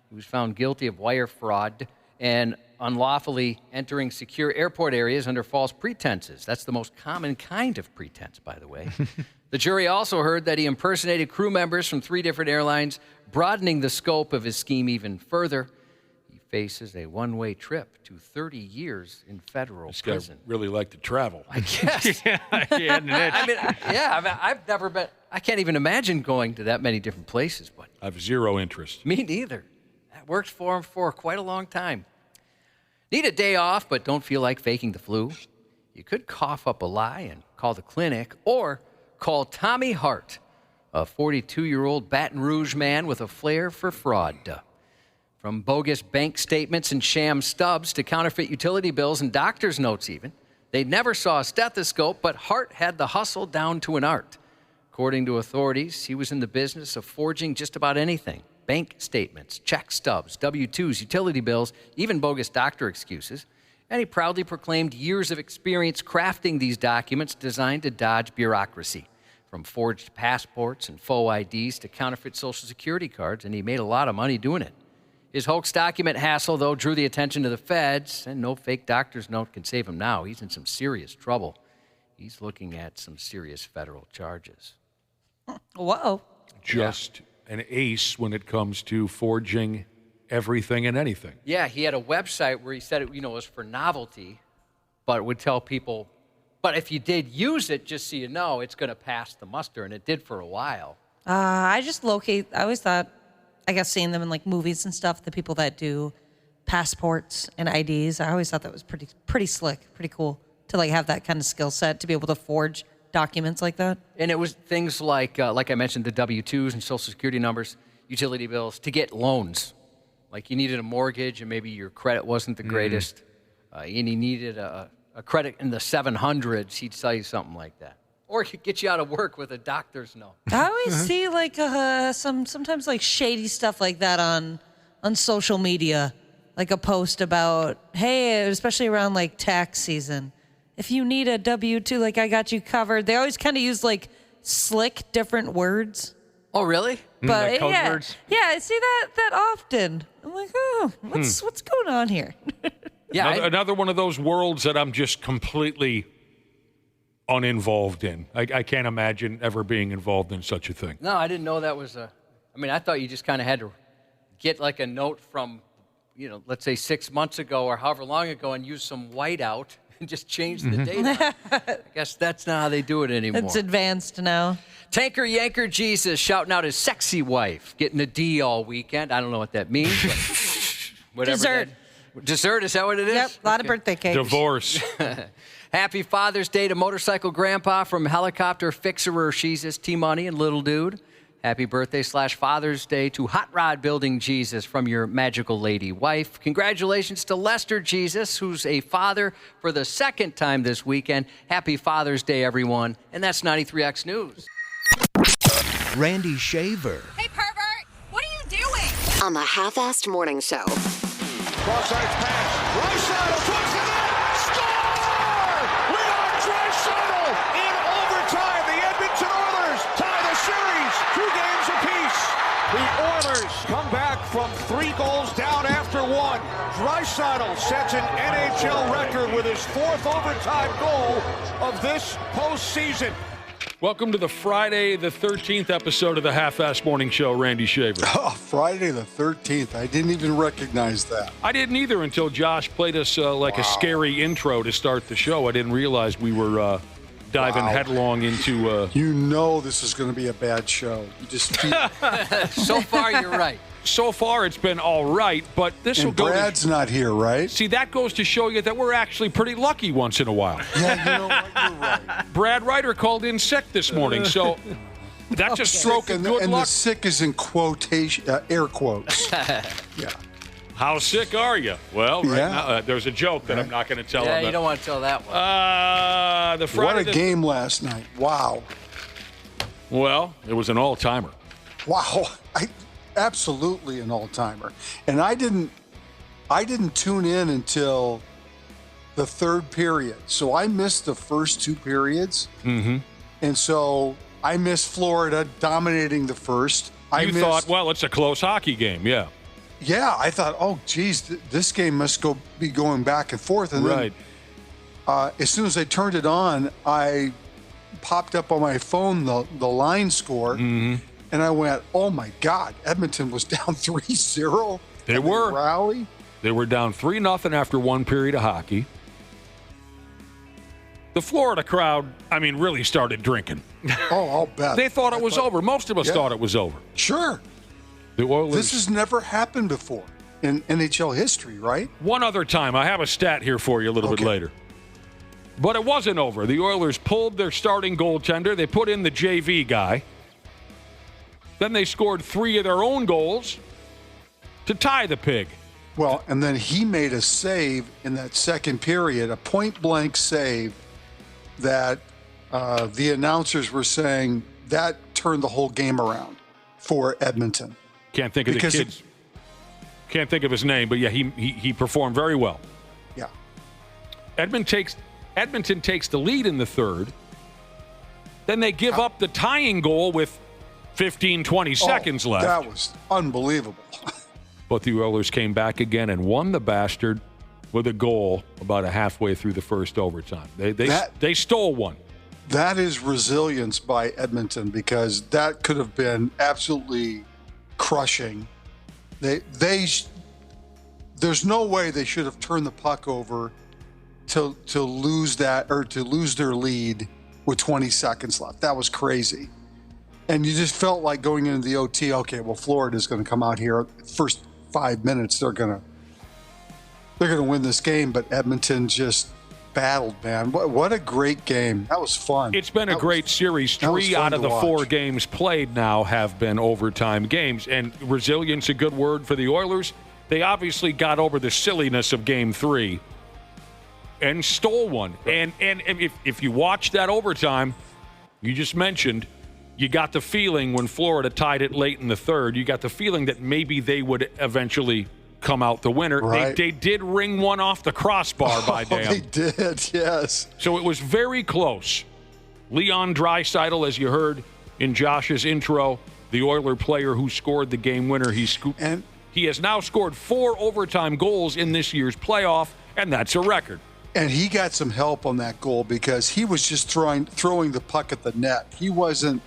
He was found guilty of wire fraud and unlawfully entering secure airport areas under false pretenses. That's the most common kind of pretense, by the way. The jury also heard that he impersonated crew members from 3 different airlines, broadening the scope of his scheme even further. He faces a one-way trip to 30 years in federal prison. This guy really liked to travel. I guess. He had an itch. I've never been. I can't even imagine going to that many different places. But I have zero interest. Me neither. That worked for him for quite a long time. Need a day off, but don't feel like faking the flu? You could cough up a lie and call the clinic, or call Tommy Hart, a 42-year-old Baton Rouge man with a flair for fraud. From bogus bank statements and sham stubs to counterfeit utility bills and doctor's notes even. They never saw a stethoscope, but Hart had the hustle down to an art. According to authorities, he was in the business of forging just about anything. Bank statements, check stubs, W-2s, utility bills, even bogus doctor excuses. And he proudly proclaimed years of experience crafting these documents designed to dodge bureaucracy. From forged passports and faux IDs to counterfeit Social Security cards, and he made a lot of money doing it. His hoax document hassle, though, drew the attention of the feds, and no fake doctor's note can save him now. He's in some serious trouble. He's looking at some serious federal charges. Whoa. Just an ace when it comes to forging everything and anything. Yeah, he had a website where he said it, was for novelty, but it would tell people, but if you did use it, just so you know, it's going to pass the muster, and it did for a while. I just I always thought, I guess seeing them in like movies and stuff, the people that do passports and IDs, I always thought that was pretty slick, pretty cool to like have that kind of skill set to be able to forge documents like that. And it was things like I mentioned, the W-2s and Social Security numbers, utility bills, to get loans. Like you needed a mortgage and maybe your credit wasn't the greatest, and you needed a credit in the 700s, he'd sell you something like that. Or he could get you out of work with a doctor's note. I always see like sometimes like shady stuff like that on social media, like a post about, hey, especially around like tax season, if you need a W-2, like I got you covered. They always kind of use like slick different words. Oh, really? But code yeah, words? yeah, I see that often. I'm like, oh, what's going on here? Yeah, another one of those worlds that I'm just completely uninvolved in. I can't imagine ever being involved in such a thing. No, I didn't know that was I thought you just kind of had to get like a note from, let's say 6 months ago or however long ago and use some whiteout and just change the date. I guess that's not how they do it anymore. It's advanced now. Tanker Yanker Jesus shouting out his sexy wife, getting a D all weekend. I don't know what that means. But whatever. Dessert. Dessert, is that what it is? Yep, a lot of birthday cakes. Divorce. Happy Father's Day to Motorcycle Grandpa from Helicopter Fixerer Jesus, T-Money and Little Dude. Happy birthday / Father's Day to Hot Rod Building Jesus from your magical lady wife. Congratulations to Lester Jesus, who's a father for the second time this weekend. Happy Father's Day, everyone. And that's 93X News. Randy Shaver. Hey, pervert! What are you doing? On the Half-Assed Morning Show. Cross-eyed pass. Draisaitl towards the net. Score! Leon Draisaitl in overtime. The Edmonton Oilers tie the series 2 games apiece. The Oilers come back from 3 goals down after 1. Draisaitl sets an NHL record with his 4th overtime goal of this postseason. Welcome to the Friday the 13th episode of the Half-Assed Morning Show, Randy Shaver. Oh, Friday the 13th. I didn't even recognize that. I didn't either until Josh played us a scary intro to start the show. I didn't realize we were diving headlong into... You know this is going to be a bad show. You just feel... So far, you're right. So far, it's been all right, but this will go... Brad's not here, right? See, that goes to show you that we're actually pretty lucky once in a while. Yeah, you know what? You're right. Brad Ryder called in sick this morning, so that's a stroke of good and luck. the sick is in quotation, air quotes. Yeah. How sick are you? Well, right now, there's a joke that I'm not going to tell. Yeah, you don't want to tell that one. What a game last night. Wow. Well, it was an all-timer. Wow. Absolutely an all-timer. And I didn't tune in until the 3rd period. So I missed the first 2 periods. Mm-hmm. And so I missed Florida dominating the first. You thought, well, it's a close hockey game, yeah. Yeah, I thought, oh, geez, this game must be going back and forth. And then as soon as I turned it on, I popped up on my phone the line score. Mm-hmm. And I went, oh, my God, Edmonton was down 3-0. They were. Rally. They were down 3-0 after 1 period of hockey. The Florida crowd, really started drinking. Oh, I'll bet. They thought it was over. Most of us thought it was over. Sure. The Oilers. This has never happened before in NHL history, right? One other time. I have a stat here for you a little bit later. But it wasn't over. The Oilers pulled their starting goaltender. They put in the JV guy. Then they scored 3 of their own goals to tie the pig. Well, and then he made a save in that second period, a point-blank save that the announcers were saying that turned the whole game around for Edmonton. Can't think of the kids. Can't think of his name, but yeah, he performed very well. Yeah. Edmonton takes the lead in the third. Then they give up the tying goal with 15, 20 seconds left. That was unbelievable. But the Oilers came back again and won the bastard with a goal about halfway through the first overtime. They stole one. That is resilience by Edmonton, because that could have been absolutely crushing. There's no way they should have turned the puck over to lose that, or to lose their lead with 20 seconds left. That was crazy. And you just felt like going into the OT, okay, well, Florida's going to come out here first 5 minutes, they're going to win this game, but Edmonton just battled, man. What a great game. That was fun. It's been a great series. 3 out of the 4 games played now have been overtime games, and resilience, a good word for the Oilers. They obviously got over the silliness of Game 3 and stole one. And if you watch that overtime, you just mentioned, you got the feeling when Florida tied it late in the third, you got the feeling that maybe they would eventually come out the winner. Right. They did ring one off the crossbar by damn. They did, yes. So it was very close. Leon Draisaitl, as you heard in Josh's intro, the Oiler player who scored the game winner, he has now scored 4 overtime goals in this year's playoff, and that's a record. And he got some help on that goal because he was just throwing the puck at the net. It wasn't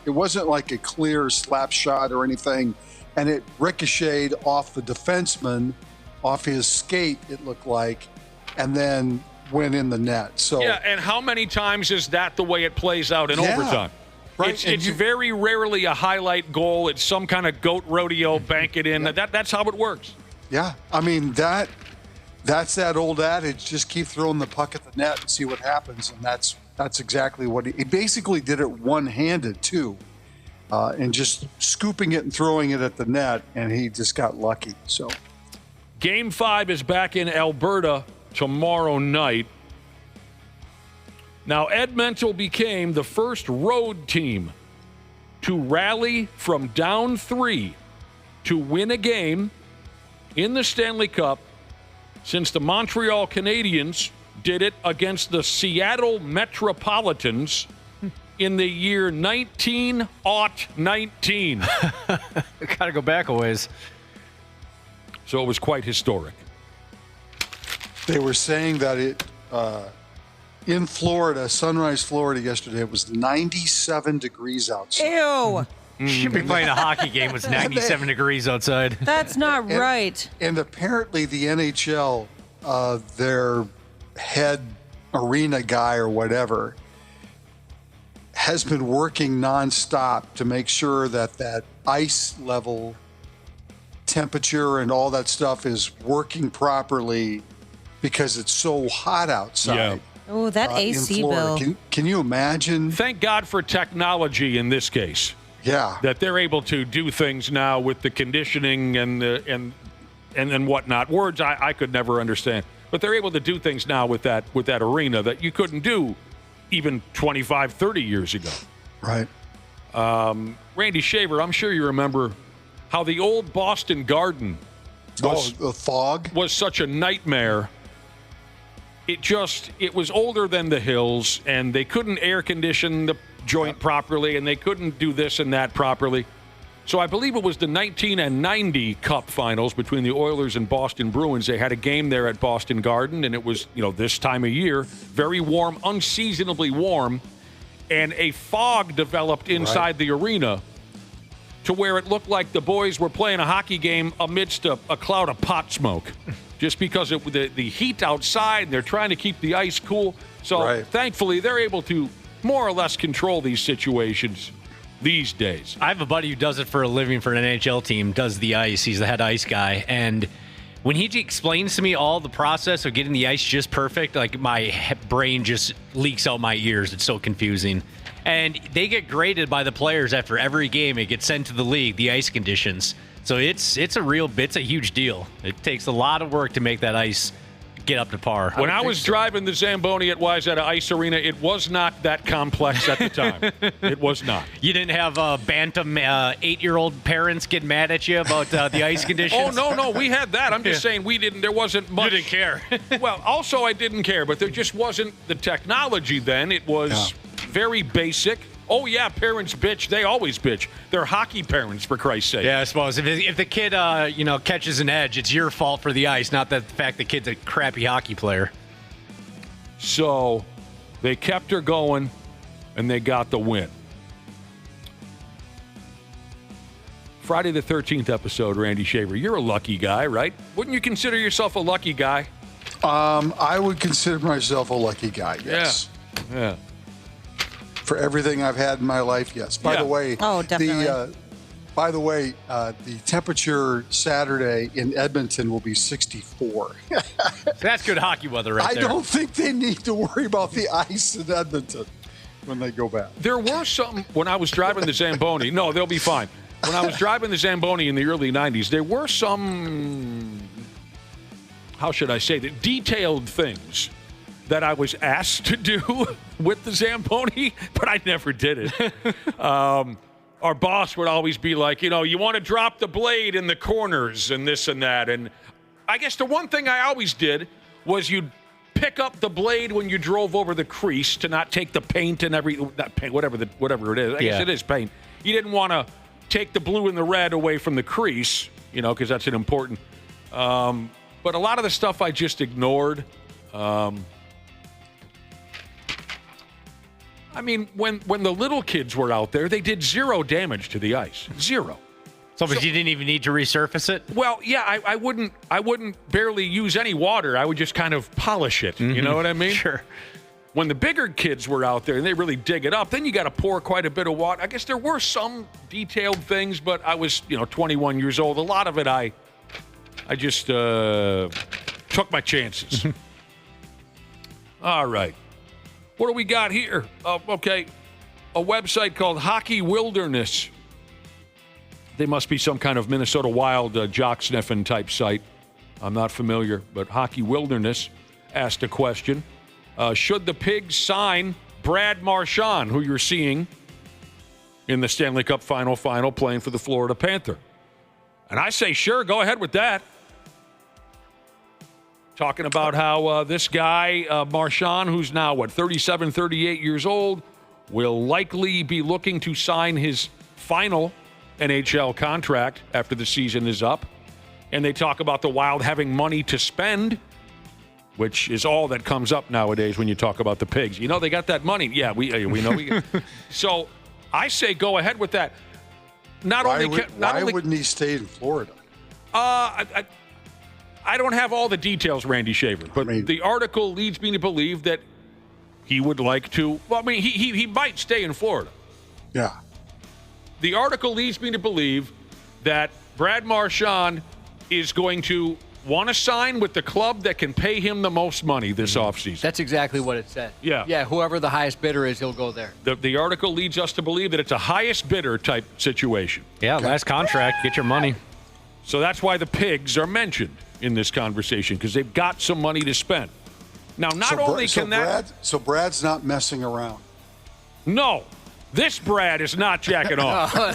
like a clear slap shot or anything, and it ricocheted off the defenseman, off his skate, it looked like, and then went in the net. So yeah, and how many times is that the way it plays out in overtime? Right. It's very rarely a highlight goal. It's some kind of goat rodeo, bank it in. Yeah. That's how it works. Yeah, I mean, that's that old adage, just keep throwing the puck at the net and see what happens. And that's exactly what he basically did it one-handed too, and just scooping it and throwing it at the net, and he just got lucky. So Game 5 is back in Alberta tomorrow night. Now, Edmonton became the first road team to rally from down 3 to win a game in the Stanley Cup since the Montreal Canadiens did it against the Seattle Metropolitans in the year 1919. Gotta go back a ways. So it was quite historic. They were saying that in Florida, Sunrise, Florida yesterday, it was 97 degrees outside. Ew. Should be playing a hockey game with 97 degrees outside. That's not right. And apparently the NHL, their head arena guy or whatever, has been working nonstop to make sure that ice level temperature and all that stuff is working properly because it's so hot outside. Yeah. Oh, that AC bill. Can you imagine? Thank God for technology in this case. Yeah. That they're able to do things now with the conditioning and whatnot. Words I could never understand. But they're able to do things now with that arena that you couldn't do even 25, 30 years ago. Right. Randy Shaver, I'm sure you remember how the old Boston Garden the fog was such a nightmare. It was older than the Hills, and they couldn't air condition the joint properly, and they couldn't do this and that properly. So I believe it was the 1990 Cup Finals between the Oilers and Boston Bruins. They had a game there at Boston Garden, and it was, this time of year, very warm, unseasonably warm, and a fog developed inside the arena to where it looked like the boys were playing a hockey game amidst a cloud of pot smoke. just because of the heat outside. They're trying to keep the ice cool. So thankfully, they're able to more or less control these situations these days. I have a buddy who does it for a living for an NHL team, does the ice. He's the head ice guy. And when he explains to me all the process of getting the ice just perfect, like my brain just leaks out my ears. It's so confusing. And they get graded by the players after every game. It gets sent to the league, the ice conditions. So it's a huge deal. It takes a lot of work to make that ice get up to par. When I was driving the Zamboni at Wayzata Ice Arena, it was not that complex at the time. It was not. You didn't have bantam 8-year-old parents get mad at you about the ice conditions? Oh, no, we had that. I'm just saying there wasn't much. You didn't care. Well, also I didn't care, but there just wasn't the technology then. It was very basic. Oh, yeah, parents bitch. They always bitch. They're hockey parents, for Christ's sake. Yeah, I suppose. If the kid, catches an edge, it's your fault for the ice, not the fact the kid's a crappy hockey player. So they kept her going, and they got the win. Friday the 13th episode, Randy Shaver. You're a lucky guy, right? Wouldn't you consider yourself a lucky guy? I would consider myself a lucky guy, yes. Yeah. For everything I've had in my life, yes. By the way, definitely. The temperature Saturday in Edmonton will be 64. That's good hockey weather right there. I don't think they need to worry about the ice in Edmonton when they go back. There were some, when I was driving the Zamboni, no, they'll be fine. When I was driving the Zamboni in the early 90s, there were some, how should I say that, detailed things that I was asked to do with the Zamboni, but I never did it. Our boss would always be like, you want to drop the blade in the corners and this and that. And I guess the one thing I always did was you'd pick up the blade when you drove over the crease to not take the paint and whatever it is. I guess it is paint. You didn't want to take the blue and the red away from the crease, because that's an important. But a lot of the stuff I just ignored. I mean, when the little kids were out there, they did zero damage to the ice. Zero. So you didn't even need to resurface it? Well, yeah, I wouldn't barely use any water. I would just kind of polish it. Mm-hmm. You know what I mean? Sure. When the bigger kids were out there and they really dig it up, then you got to pour quite a bit of water. I guess there were some detailed things, but I was, 21 years old. A lot of it, I just took my chances. All right. What do we got here? Okay, a website called Hockey Wilderness. They must be some kind of Minnesota Wild jock sniffing type site. I'm not familiar, but Hockey Wilderness asked a question. Should the Pigs sign Brad Marchand, who you're seeing in the Stanley Cup final playing for the Florida Panther? And I say, sure, go ahead with that. Talking about how this guy, Marchand, who's now, 37, 38 years old, will likely be looking to sign his final NHL contract after the season is up. And they talk about the Wild having money to spend, which is all that comes up nowadays when you talk about the Pigs. They got that money. Yeah, we know. So I say go ahead with that. Why wouldn't he stay in Florida? I don't have all the details, Randy Shaver, but the article leads me to believe that he would like to. Well, I mean, he might stay in Florida. Yeah. The article leads me to believe that Brad Marchand is going to want to sign with the club that can pay him the most money this offseason. That's exactly what it said. Yeah. Yeah, whoever the highest bidder is, he'll go there. The article leads us to believe that it's a highest bidder type situation. Yeah, last contract, get your money. So that's why the Pigs are mentioned in this conversation, because they've got some money to spend. Now, So Brad's not messing around. No. This Brad is not jacking off. I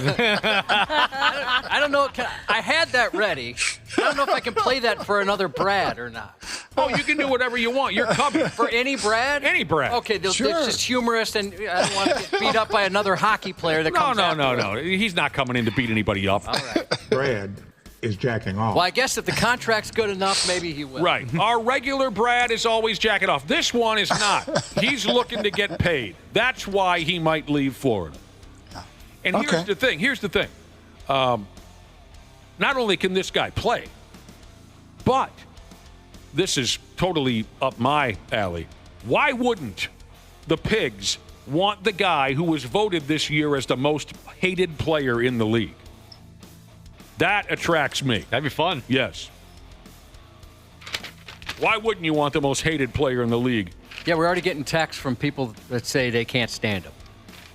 don't know. I had that ready. I don't know if I can play that for another Brad or not. Oh, you can do whatever you want. You're covered. For any Brad? Any Brad. Okay, it's just humorous, and I don't want to get beat up by another hockey player that comes No. He's not coming in to beat anybody up. All right. Brad is jacking off. Well, I guess if the contract's good enough, maybe he will. Right. Our regular Brad is always jacking off. This one is not. He's looking to get paid. That's why he might leave Florida. And here's the thing. Not only can this guy play, but this is totally up my alley. Why wouldn't the Pigs want the guy who was voted this year as the most hated player in the league? That attracts me. That'd be fun. Yes. Why wouldn't you want the most hated player in the league? Yeah, we're already getting texts from people that say they can't stand him.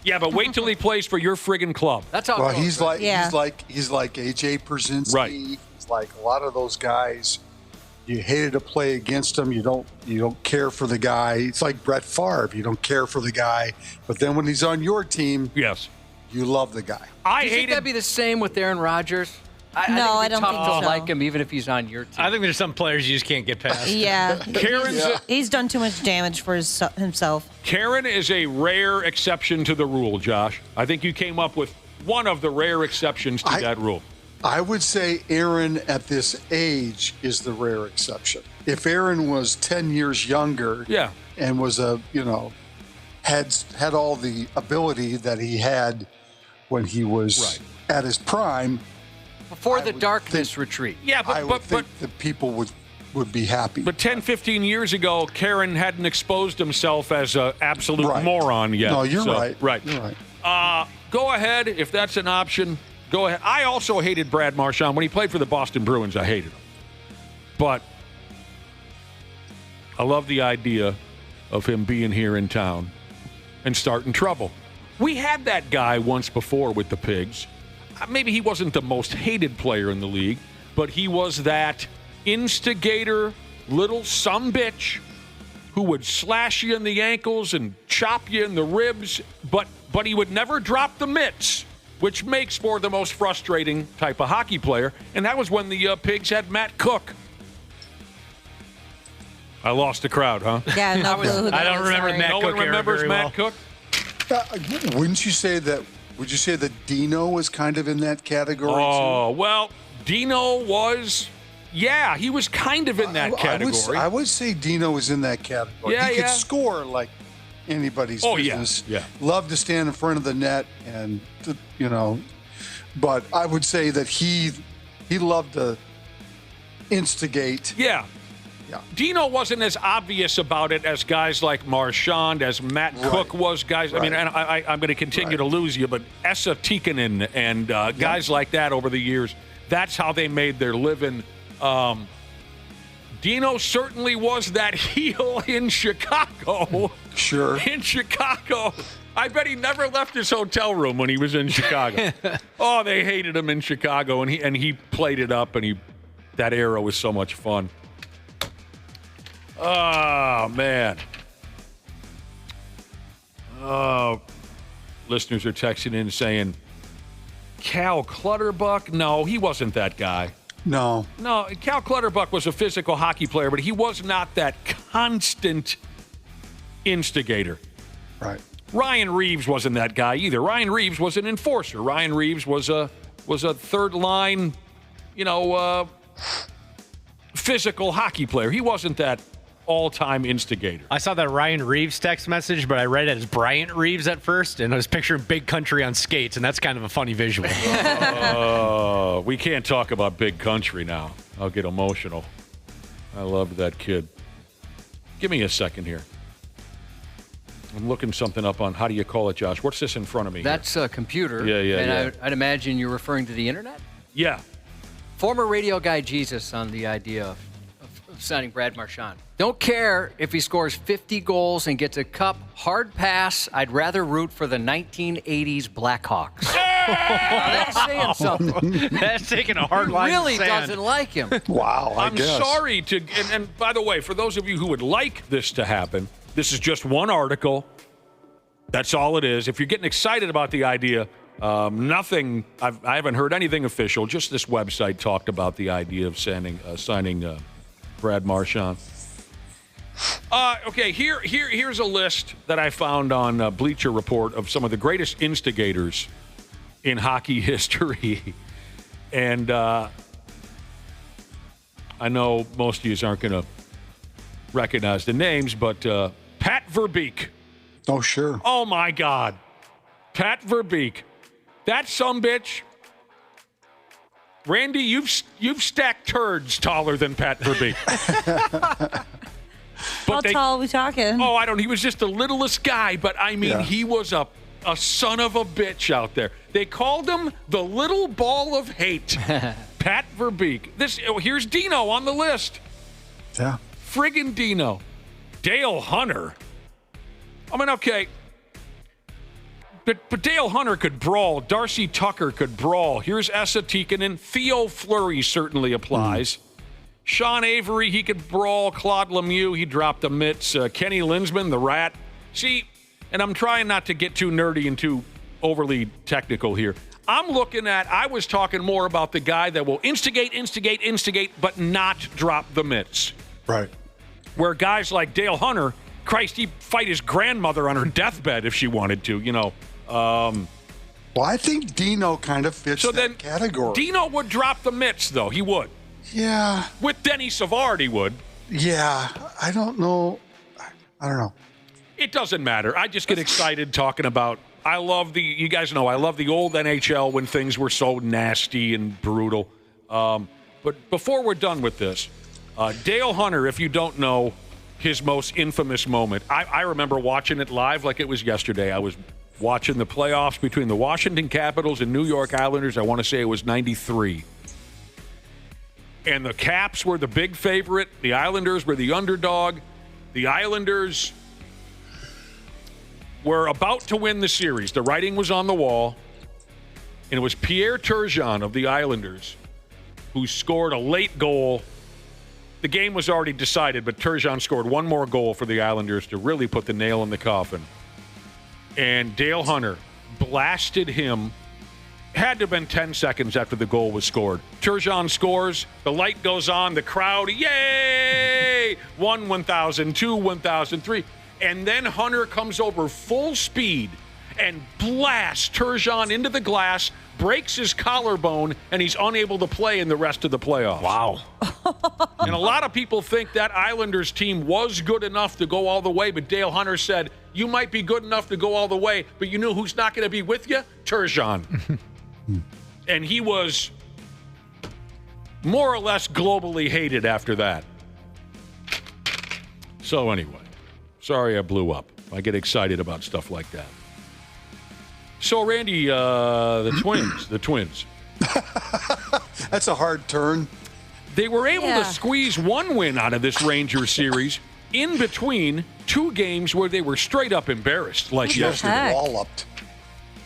Yeah, but wait till he plays for your friggin' club. That's how. Well, it goes, he's right? he's like AJ Brzezinski. Right. He's like a lot of those guys. You hated to play against him. You don't care for the guy. It's like Brett Favre. You don't care for the guy, but then when he's on your team, yes, you love the guy. Do you think that'd be the same with Aaron Rodgers? I No, I think it'd don't be think tough to so. like him even if he's on your team. I think there's some players you just can't get past. Yeah. Karen's He's done too much damage for himself. Karen is a rare exception to the rule, Josh. I think you came up with one of the rare exceptions to that rule. I would say Aaron at this age is the rare exception. If Aaron was 10 years younger, and was had all the ability that he had when he was at his prime, before the darkness retreat. Yeah, but the people would be happy. But 10, 15 years ago, Karen hadn't exposed himself as an absolute moron yet. No, you're right. Right. You're right. Go ahead if that's an option. Go ahead. I also hated Brad Marchand. When he played for the Boston Bruins, I hated him. But I love the idea of him being here in town and starting trouble. We had that guy once before with the Pigs. Maybe he wasn't the most hated player in the league, but he was that instigator, little sumbitch who would slash you in the ankles and chop you in the ribs, but he would never drop the mitts, which makes for the most frustrating type of hockey player. And that was when the Pigs had Matt Cook. I lost the crowd, huh? Yeah, no clue who that I don't is, remember sorry. Matt No Cook one remembers very Matt well. Cook? Wouldn't you say that? Would you say that Dino was kind of in that category? Oh, well, Dino was, he was kind of in that category. I would say Dino was in that category. Yeah, he could score like anybody's business. Yeah. Loved to stand in front of the net and, but I would say that he loved to instigate. Yeah. Dino wasn't as obvious about it as guys like Marchand, as Matt Cook was. Guys, I mean, and I'm going to continue to lose you, but Esa Tikkanen and guys like that over the years, that's how they made their living. Dino certainly was that heel in Chicago. Sure. In Chicago. I bet he never left his hotel room when he was in Chicago. Oh, they hated him in Chicago, and he played it up, and that era was so much fun. Oh, man. Oh, listeners are texting in saying, Cal Clutterbuck? No, he wasn't that guy. No, Cal Clutterbuck was a physical hockey player, but he was not that constant instigator. Right. Ryan Reeves wasn't that guy either. Ryan Reeves was an enforcer. Ryan Reeves was a third line, physical hockey player. He wasn't that all-time instigator. I saw that Ryan Reeves text message, but I read it as Bryant Reeves at first, and I was picturing Big Country on skates, and that's kind of a funny visual. We can't talk about Big Country now. I'll get emotional. I loved that kid. Give me a second here. I'm looking something up on, how do you call it, Josh? What's this in front of me? That's a computer. Yeah. And I'd imagine you're referring to the internet? Yeah. Former radio guy Jesus on the idea of signing Brad Marchand. Don't care if he scores 50 goals and gets a cup. Hard pass. I'd rather root for the 1980s Blackhawks. That's saying something. That's taking a hard line. He really to sand. doesn't like him. Wow, I'm sorry to, and by the way, for those of you who would like this to happen, this is just one article. That's all it is. If you're getting excited about the idea, nothing, I haven't heard anything official. Just this website talked about the idea of signing Brad Marchand. Okay, here's a list that I found on Bleacher Report of some of the greatest instigators in hockey history. And I know most of you aren't going to recognize the names, but Pat Verbeek. Oh, sure. Oh, my God. Pat Verbeek. That sumbitch Randy, you've stacked turds taller than Pat Verbeek. How tall are we talking? Oh, I don't. He was just the littlest guy, but I mean, he was a son of a bitch out there. They called him the little ball of hate. Pat Verbeek. Here's Dino on the list. Yeah. Friggin' Dino. Dale Hunter. I mean, okay. But Dale Hunter could brawl. Darcy Tucker could brawl. Here's Essa Tikkanen. Theo Fleury certainly applies. Sean Avery, he could brawl. Claude Lemieux, he dropped the mitts. Kenny Linsman, the rat. See, and I'm trying not to get too nerdy and too overly technical here. I was talking more about the guy that will instigate, but not drop the mitts. Right. Where guys like Dale Hunter, Christ, he'd fight his grandmother on her deathbed if she wanted to, Well, I think Dino kind of fits that category. Dino would drop the mitts, though. He would. Yeah. With Denny Savard, he would. Yeah. I don't know. I don't know. It doesn't matter. I just get excited talking about, you guys know, I love the old NHL when things were so nasty and brutal. But before we're done with this, Dale Hunter, if you don't know his most infamous moment, I remember watching it live like it was yesterday. I was watching the playoffs between the Washington Capitals and New York Islanders. I want to say it was 93. And the Caps were the big favorite. The Islanders were the underdog. The Islanders were about to win the series. The writing was on the wall. And it was Pierre Turgeon of the Islanders who scored a late goal. The game was already decided, but Turgeon scored one more goal for the Islanders to really put the nail in the coffin. And Dale Hunter blasted him. Had to have been 10 seconds after the goal was scored. Turgeon scores. The light goes on. The crowd, yay! 1, 1,000, 2, 1,000, 3. And then Hunter comes over full speed and blasts Turgeon into the glass, breaks his collarbone, and he's unable to play in the rest of the playoffs. Wow. And a lot of people think that Islanders team was good enough to go all the way, but Dale Hunter said, you might be good enough to go all the way, but you know who's not going to be with you? Turgeon. And he was more or less globally hated after that. So anyway, sorry I blew up. I get excited about stuff like that. So Randy, the Twins. That's a hard turn. They were able to squeeze one win out of this Rangers series in between two games where they were straight up embarrassed, like yesterday. Walloped.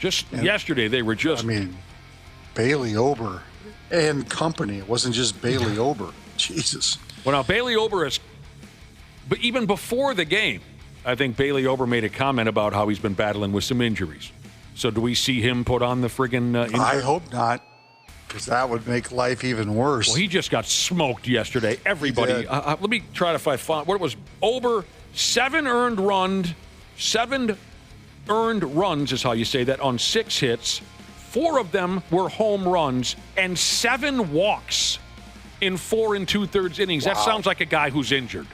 Yesterday, they were just... Bailey Ober and company. It wasn't just Bailey Ober. Jesus. Well, now, Bailey Ober is... But even before the game, I think Bailey Ober made a comment about how he's been battling with some injuries. So do we see him put on the friggin' injury? I hope not, because that would make life even worse. Well, he just got smoked yesterday. Everybody... let me try to find... What it was? Ober, 7 earned runs is how you say that, on 6 hits. 4 of them were home runs and 7 walks in 4 2/3 innings. Wow. That sounds like a guy who's injured.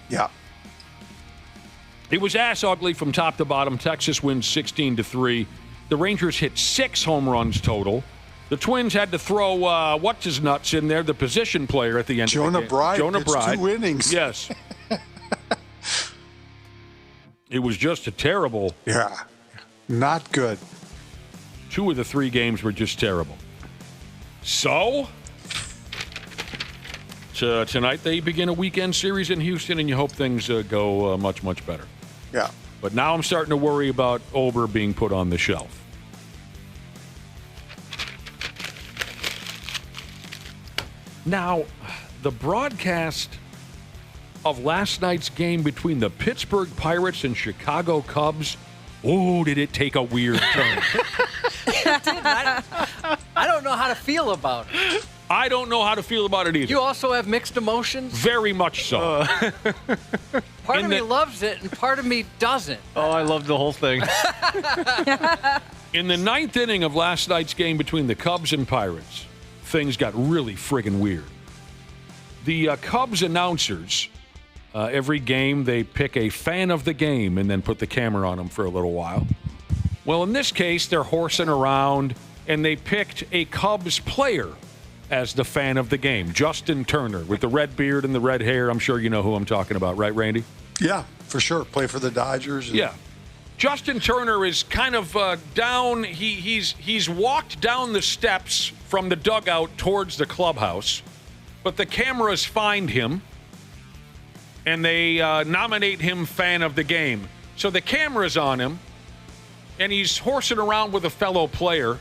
Yeah. It was ass ugly from top to bottom. Texas wins 16-3. The Rangers hit 6 home runs total. The Twins had to throw what's-his-nuts in there, the position player at the end of the game. Jonah Bride. 2 innings. Yes. It was just a terrible... Yeah. Not good. 2 of the 3 games were just terrible. So, tonight they begin a weekend series in Houston, and you hope things go much, much better. Yeah. But now I'm starting to worry about Ober being put on the shelf. Now, the broadcast of last night's game between the Pittsburgh Pirates and Chicago Cubs, did it take a weird turn. I don't know how to feel about it. I don't know how to feel about it either. You also have mixed emotions? Very much so. Part of me loves it, and part of me doesn't. Oh, I love the whole thing. In the 9th inning of last night's game between the Cubs and Pirates, things got really friggin' weird. The Cubs announcers, every game they pick a fan of the game and then put the camera on them for a little while. Well, in this case, they're horsing around, and they picked a Cubs player as the fan of the game. Justin Turner with the red beard and the red hair. I'm sure you know who I'm talking about, right, Randy? Yeah, for sure. Play for the Dodgers. Yeah. Justin Turner is kind of down. He's walked down the steps from the dugout towards the clubhouse, but the cameras find him, and they nominate him fan of the game. So the camera's on him, and he's horsing around with a fellow player,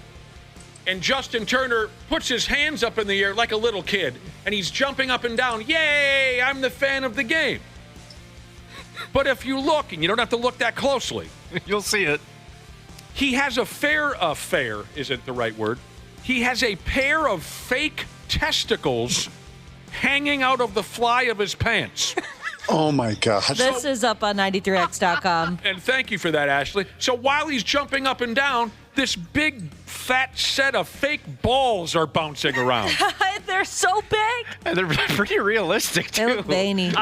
and Justin Turner puts his hands up in the air like a little kid, and he's jumping up and down. Yay, I'm the fan of the game. But if you look, and you don't have to look that closely, you'll see it. He has fair isn't the right word. He has a pair of fake testicles hanging out of the fly of his pants. Oh, my gosh. This is up on 93x.com. And thank you for that, Ashley. So while he's jumping up and down, this big, fat set of fake balls are bouncing around. They're so big. And they're pretty realistic, too. They look veiny.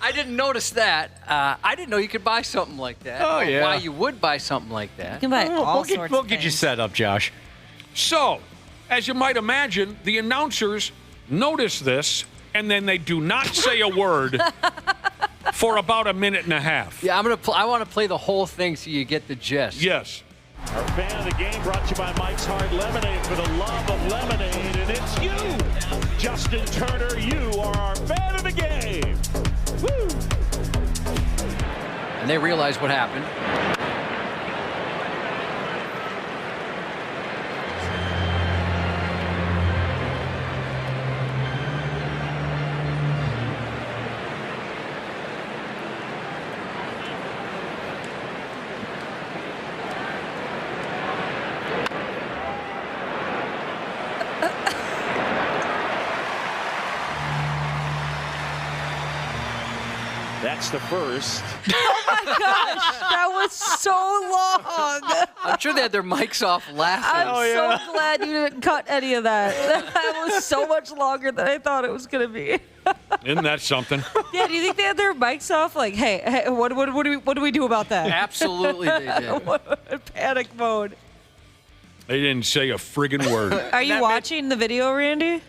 I didn't notice that. I didn't know you could buy something like that. Oh, yeah. Why you would buy something like that. You can buy all sorts of things. We'll get you set up, Josh. So, as you might imagine, the announcers notice this, and then they do not say a word for about a minute and a half. Yeah, I want to play the whole thing so you get the gist. Yes. Our fan of the game brought to you by Mike's Hard Lemonade for the love of lemonade, and it's you, Justin Turner. You are our fan of the game. Woo! And they realize what happened. That's the first. Oh my gosh, that was so long. I'm sure they had their mics off laughing. I'm so glad you didn't cut any of that. That was so much longer than I thought it was going to be. Isn't that something? Yeah, do you think they had their mics off? Like, hey, what do we do about that? Absolutely they did. Panic mode. They didn't say a friggin' word. Are you watching the video, Randy?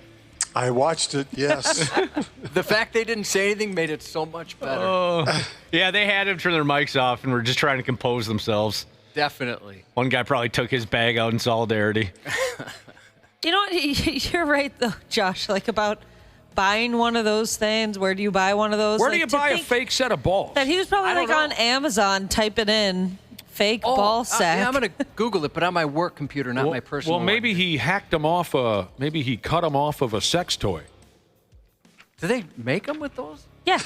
I watched it, yes. The fact they didn't say anything made it so much better. Yeah, they had them turn their mics off and were just trying to compose themselves. Definitely. One guy probably took his bag out in solidarity. You know what? You're right, though, Josh, like about buying one of those things. Where do you buy one of those? Where do you buy a fake set of balls? That he was probably like on Amazon typing in fake ball sack. Yeah, I'm going to Google it, but on my work computer, not my personal Well, maybe he hacked them off maybe he cut them off of a sex toy. Do they make them with those? Yeah.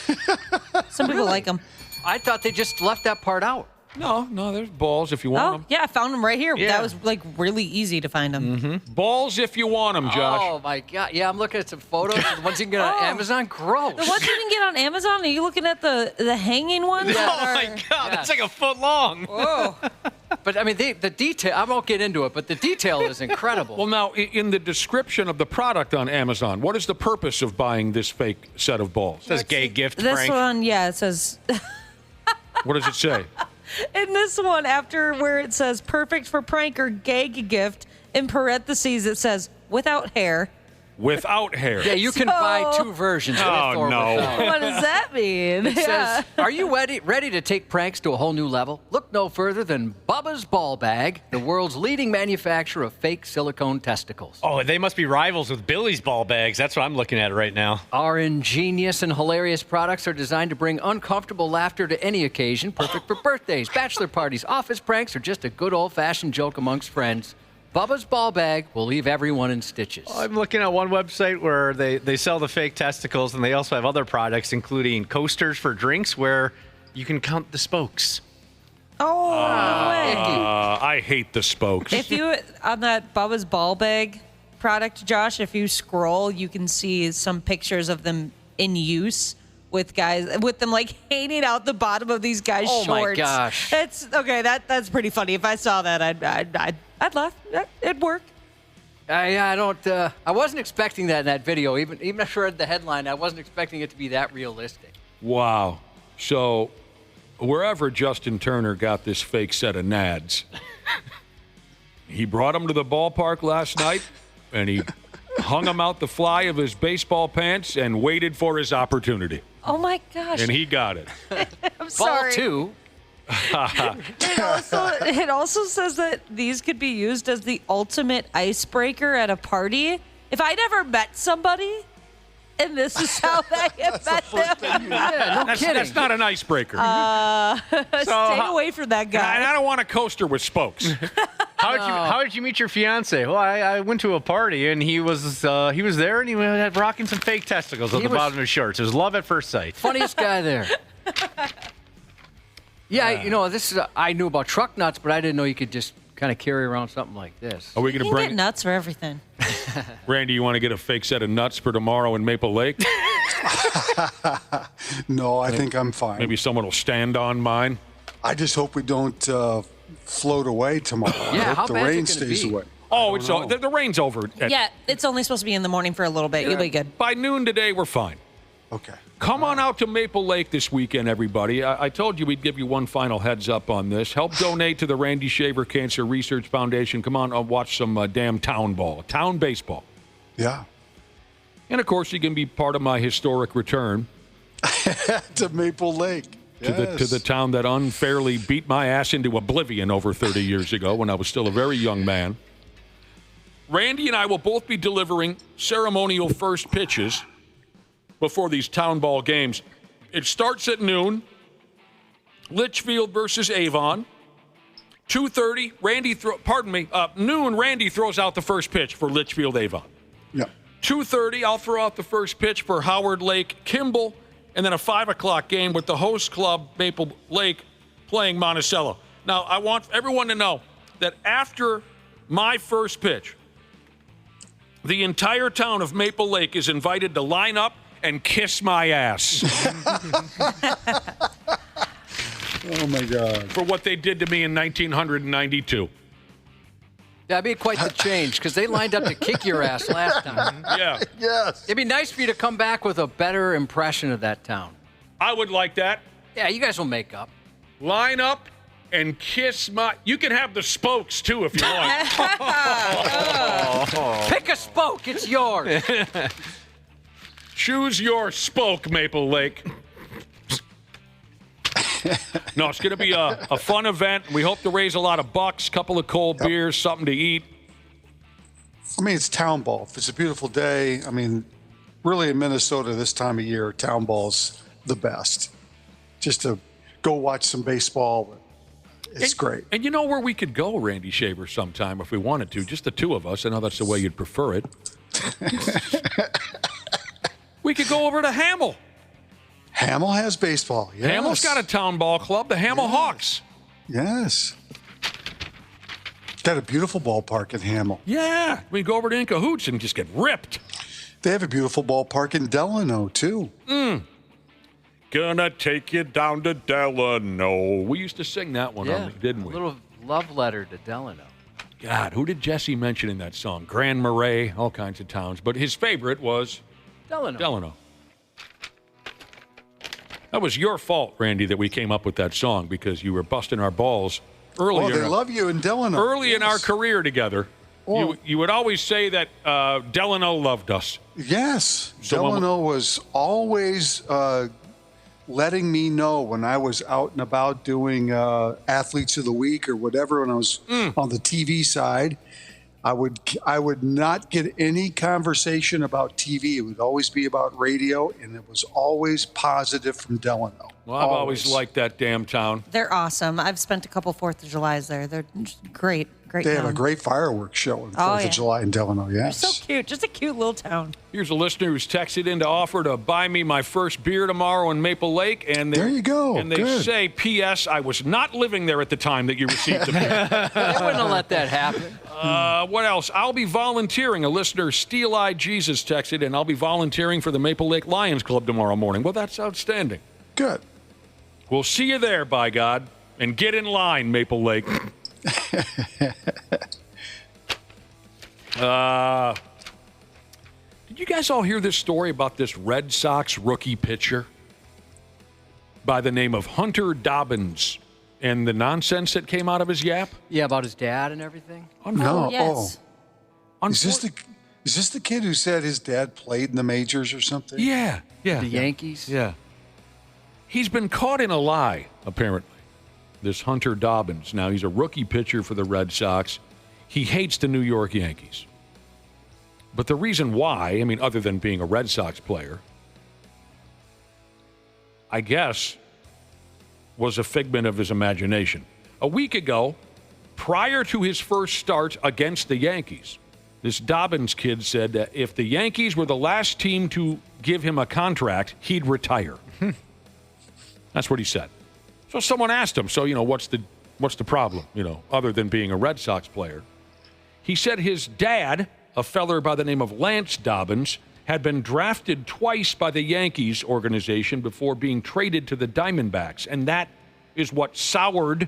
Some people like them. I thought they just left that part out. No, there's balls if you want them. Yeah, I found them right here. Yeah. That was like really easy to find them. Mm-hmm. Balls if you want them, Josh. Oh, my God. Yeah, I'm looking at some photos. The ones you can get on Amazon. Gross. The ones you can get on Amazon? Are you looking at the hanging ones? Yeah. Oh, my God. That's like a foot long. Whoa. But, I mean, the detail, I won't get into it, but the detail is incredible. Well, now, in the description of the product on Amazon, what is the purpose of buying this fake set of balls? It says gay gift, This Frank. one, yeah, it says... What does it say? In this one, after where it says perfect for prank or gag gift, in parentheses it says without hair. Without hair. Yeah, you can buy two versions. With or without. What does that mean? It says, are you ready to take pranks to a whole new level? Look no further than Bubba's Ball Bag, the world's leading manufacturer of fake silicone testicles. Oh, they must be rivals with Billy's ball bags. That's what I'm looking at right now. Our ingenious and hilarious products are designed to bring uncomfortable laughter to any occasion, perfect for birthdays, bachelor parties, office pranks, or just a good old-fashioned joke amongst friends. Bubba's Ball Bag will leave everyone in stitches. I'm looking at one website where they sell the fake testicles, and they also have other products, including coasters for drinks where you can count the spokes. Oh, no way. I hate the spokes. If you, on that Bubba's Ball Bag product, Josh, if you scroll, you can see some pictures of them in use with guys, with them like hanging out the bottom of these guys' shorts. Oh my gosh. That's okay. That's pretty funny. If I saw that, I'd laugh. It'd work. I wasn't expecting that in that video. Even if I read the headline, I wasn't expecting it to be that realistic. Wow. So, wherever Justin Turner got this fake set of nads, he brought them to the ballpark last night, and he hung him out the fly of his baseball pants and waited for his opportunity. Oh, my gosh. And he got it. I'm sorry. Ball 2. It also says that these could be used as the ultimate icebreaker at a party. If I'd ever met somebody and this is how I have met them. Yeah, no kidding. That's not an icebreaker. Stay away from that guy. And I don't want a coaster with spokes. How did you meet your fiance? Well, I went to a party and he was there and he had rocking some fake testicles at the bottom of his shorts. It was love at first sight. Funniest guy there. Yeah, this is I knew about truck nuts, but I didn't know you could just kind of carry around something like this. Are we going to bring get nuts for everything? Randy, you want to get a fake set of nuts for tomorrow in Maple Lake? No, I think I'm fine. Maybe someone will stand on mine. I just hope we don't float away tomorrow. Yeah, I hope the rain stays away. Oh, the rain's over. Yeah, it's only supposed to be in the morning for a little bit. You'll be good. By noon today, we're fine. Okay. Come on out to Maple Lake this weekend, everybody. I told you we'd give you one final heads up on this. Help donate to the Randy Shaver Cancer Research Foundation. Come on, watch some damn town baseball. Yeah. And, of course, you can be part of my historic return. To Maple Lake. To the town that unfairly beat my ass into oblivion over 30 years ago when I was still a very young man. Randy and I will both be delivering ceremonial first pitches before these town ball games. It starts at noon. Litchfield versus Avon. 2:30, noon, Randy throws out the first pitch for Litchfield Avon. Yeah. 2:30, I'll throw out the first pitch for Howard Lake Kimball, and then a 5 o'clock game with the host club, Maple Lake, playing Monticello. Now, I want everyone to know that after my first pitch, the entire town of Maple Lake is invited to line up and kiss my ass. Oh, my God. For what they did to me in 1992. That'd be quite the change, because they lined up to kick your ass last time. Yeah. Yes. It'd be nice for you to come back with a better impression of that town. I would like that. Yeah, you guys will make up. Line up and kiss my... You can have the spokes, too, if you want. Pick a spoke. It's yours. Choose your spoke, Maple Lake. No, it's going to be a fun event. We hope to raise a lot of bucks, couple of cold beers, something to eat. I mean, it's town ball. If it's a beautiful day, I mean, really in Minnesota this time of year, town ball's the best. Just to go watch some baseball, it's great. And you know where we could go, Randy Shaver, sometime if we wanted to, just the two of us. I know that's the way you'd prefer it. We could go over to Hamel. Hamel has baseball, yes. Hamel's got a town ball club, the Hamel Hawks. Yes. Got a beautiful ballpark in Hamel. Yeah. We go over to In Cahoots and just get ripped. They have a beautiful ballpark in Delano, too. Gonna take you down to Delano. We used to sing that one, didn't we? A little love letter to Delano. God, who did Jesse mention in that song? Grand Marais, all kinds of towns. But his favorite was Delano. That was your fault, Randy, that we came up with that song because you were busting our balls earlier. Oh, they love you in Delano. Early in our career together. Oh. You would always say that Delano loved us. Yes. So Delano was always letting me know when I was out and about doing Athletes of the Week or whatever, when I was on the TV side. I would not get any conversation about TV. It would always be about radio, and it was always positive from Delano. Well, I've always liked that damn town. They're awesome. I've spent a couple 4th of Julys there. They're just great They town. have a great fireworks show on 4th of July in Delano, yes. They're so cute. Just a cute little town. Here's a listener who's texted in to offer to buy me my first beer tomorrow in Maple Lake. And there you go. And they say, P.S., I was not living there at the time that you received the beer. They wouldn't have let that happen. What else? I'll be volunteering. A listener, Steel Eyed Jesus, texted, and I'll be volunteering for the Maple Lake Lions Club tomorrow morning. Well, that's outstanding. Good. We'll see you there, by God. And get in line, Maple Lake. Did you guys all hear this story about this Red Sox rookie pitcher by the name of Hunter Dobbins and the nonsense that came out of his yap? Yeah, about his dad and everything? No. Yes. Is this the Is this the kid who said his dad played in the majors or something? Yeah. The Yankees? Yeah. He's been caught in a lie, apparently. This Hunter Dobbins. Now, he's a rookie pitcher for the Red Sox. He hates the New York Yankees. But the reason why, I mean, other than being a Red Sox player, I guess, was a figment of his imagination. A week ago, prior to his first start against the Yankees, this Dobbins kid said that if the Yankees were the last team to give him a contract, he'd retire. That's what he said. So someone asked him, so, what's the problem, other than being a Red Sox player? He said his dad, a feller by the name of Lance Dobbins, had been drafted twice by the Yankees organization before being traded to the Diamondbacks, and that is what soured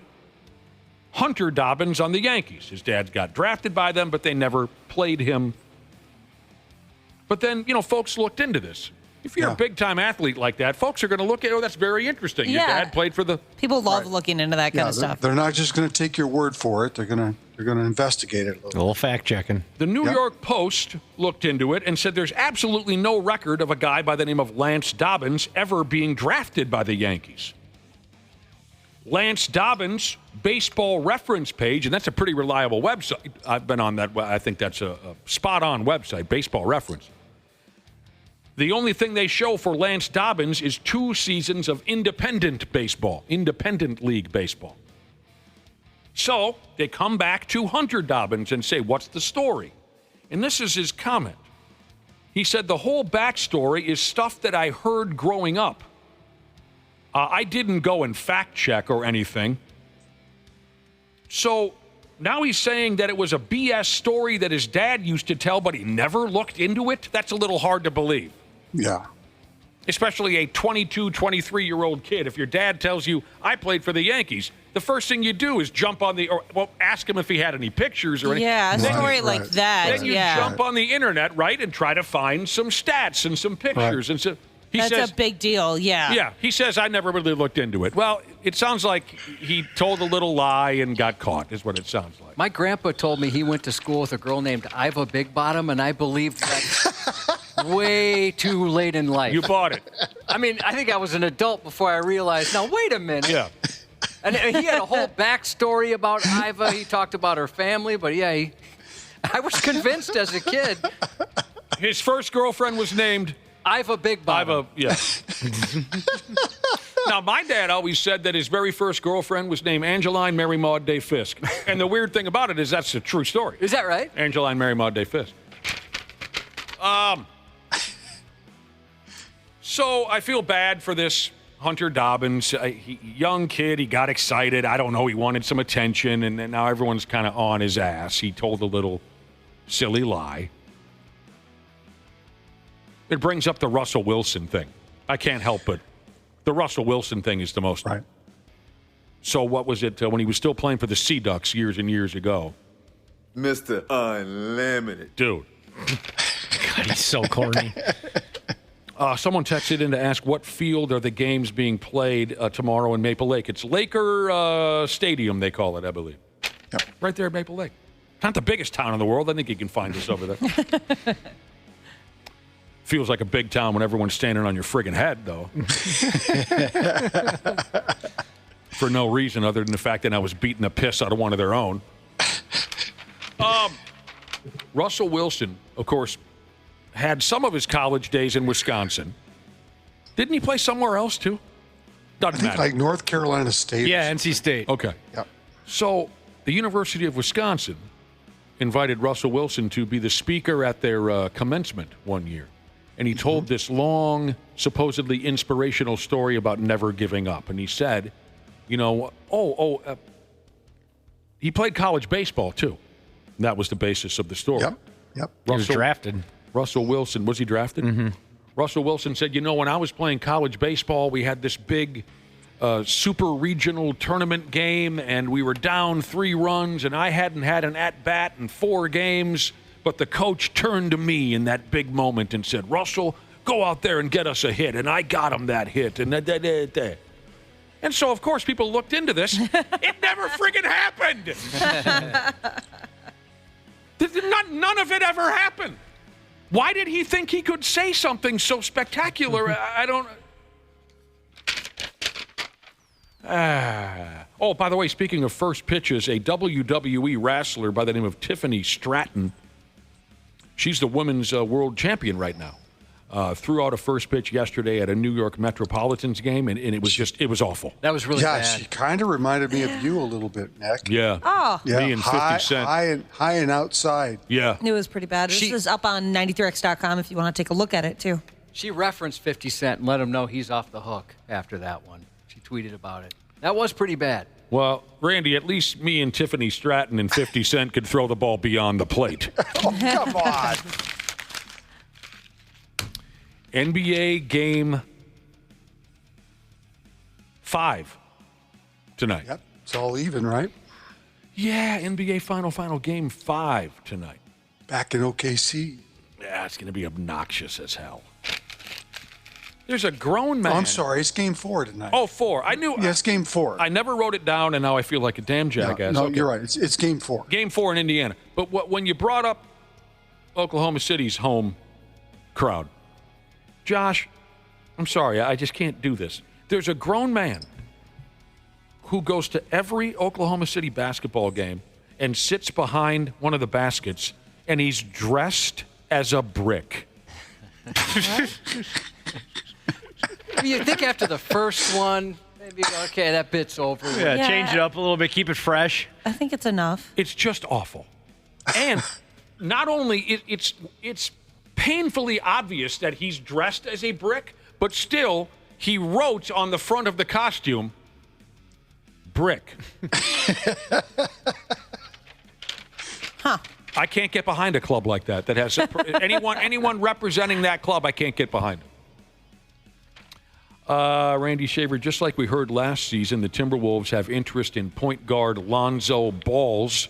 Hunter Dobbins on the Yankees. His dad got drafted by them, but they never played him. But then, folks looked into this. If you're a big-time athlete like that, folks are going to look at, that's very interesting. Your dad played for the... People love looking into that kind of stuff. They're not just going to take your word for it. They're going to investigate it a little fact-checking. The New York Post looked into it and said there's absolutely no record of a guy by the name of Lance Dobbins ever being drafted by the Yankees. Lance Dobbins' baseball reference page, and that's a pretty reliable website. I've been on that. I think that's a spot-on website, Baseball Reference. The only thing they show for Lance Dobbins is 2 seasons of independent baseball, independent league baseball. So they come back to Hunter Dobbins and say, what's the story? And this is his comment. He said, the whole backstory is stuff that I heard growing up. I didn't go and fact check or anything. So now he's saying that it was a BS story that his dad used to tell, but he never looked into it? That's a little hard to believe. Yeah. Especially a 22, 23-year-old kid. If your dad tells you, I played for the Yankees, the first thing you do is jump on ask him if he had any pictures or anything. Yeah, a story like that. Then you jump on the internet, right, and try to find some stats and some pictures. And so That's a big deal, yeah. Yeah, he says, I never really looked into it. Well, it sounds like he told a little lie and got caught, is what it sounds like. My grandpa told me he went to school with a girl named Iva Big Bottom, and I believed that way too late in life. You bought it. I mean, I think I was an adult before I realized, now, wait a minute. Yeah. And he had a whole backstory about Iva. He talked about her family, but I was convinced as a kid. His first girlfriend was named... Iva Big Bottom. Yeah. Now, my dad always said that his very first girlfriend was named Angeline Mary Maud Day Fisk. And the weird thing about it is that's a true story. Is that right? Angeline Mary Maud Day Fisk. So I feel bad for this Hunter Dobbins. Young kid, he got excited. I don't know, he wanted some attention, and now everyone's kind of on his ass. He told a little silly lie. It brings up the Russell Wilson thing. I can't help but. The Russell Wilson thing is the most. Right. So what was it when he was still playing for the Sea Ducks years and years ago? Mr. Unlimited. Dude. God, he's so corny. Someone texted in to ask what field are the games being played tomorrow in Maple Lake. It's Laker Stadium, they call it, I believe. Yep. Right there at Maple Lake. Not the biggest town in the world. I think you can find us over there. Feels like a big town when everyone's standing on your friggin' head, though. For no reason other than the fact that I was beating the piss out of one of their own. Russell Wilson, of course, had some of his college days in Wisconsin. Didn't he play somewhere else, too? Doesn't matter. Like North Carolina State. Yeah, NC State. Okay. Yep. So the University of Wisconsin invited Russell Wilson to be the speaker at their commencement one year. And he told this long, supposedly inspirational story about never giving up. And he said, he played college baseball, too. And that was the basis of the story. Yep. He was drafted. Russell Wilson, was he drafted? Mm-hmm. Russell Wilson said, when I was playing college baseball, we had this big super regional tournament game, and we were down 3 runs, and I hadn't had an at-bat in 4 games. But the coach turned to me in that big moment and said, Russell, go out there and get us a hit. And I got him that hit. And so, of course, people looked into this. It never friggin' happened. None of it ever happened. Why did he think he could say something so spectacular? I don't... Oh, by the way, speaking of first pitches, a WWE wrestler by the name of Tiffany Stratton, she's the women's world champion right now, threw out a first pitch yesterday at a New York Metropolitans game, and it was awful. That was really bad. Yeah, she kind of reminded me of you a little bit, Nick. Yeah. Oh. Yeah, Me and 50 Cent. High and outside. Yeah. It was pretty bad. This is up on 93x.com if you want to take a look at it, too. She referenced 50 Cent and let him know he's off the hook after that one. She tweeted about it. That was pretty bad. Well, Randy, at least me and Tiffany Stratton and 50 Cent could throw the ball beyond the plate. Oh, come on. NBA Game 5 tonight. Yep, it's all even, right? Yeah, NBA Final Game 5 tonight. Back in OKC. Yeah, it's going to be obnoxious as hell. There's a grown man. Oh, I'm sorry, it's Game 4 tonight. Oh, 4. I knew. Yeah, it's Game 4. I never wrote it down, and now I feel like a damn jackass. No, Okay. you're right. It's Game 4. Game 4 in Indiana. But when you brought up Oklahoma City's home crowd, Josh, I'm sorry, I just can't do this. There's a grown man who goes to every Oklahoma City basketball game and sits behind one of the baskets, and he's dressed as a brick. You think after the first one, maybe, okay, that bit's over. Yeah, change it up a little bit, keep it fresh. I think it's enough. It's just awful. And not only it's painfully obvious that he's dressed as a brick, but still he wrote on the front of the costume, brick. Huh. I can't get behind a club like that has anyone representing that club. I can't get behind. Randy Shaver, just like we heard last season, the Timberwolves have interest in point guard Lonzo Balls.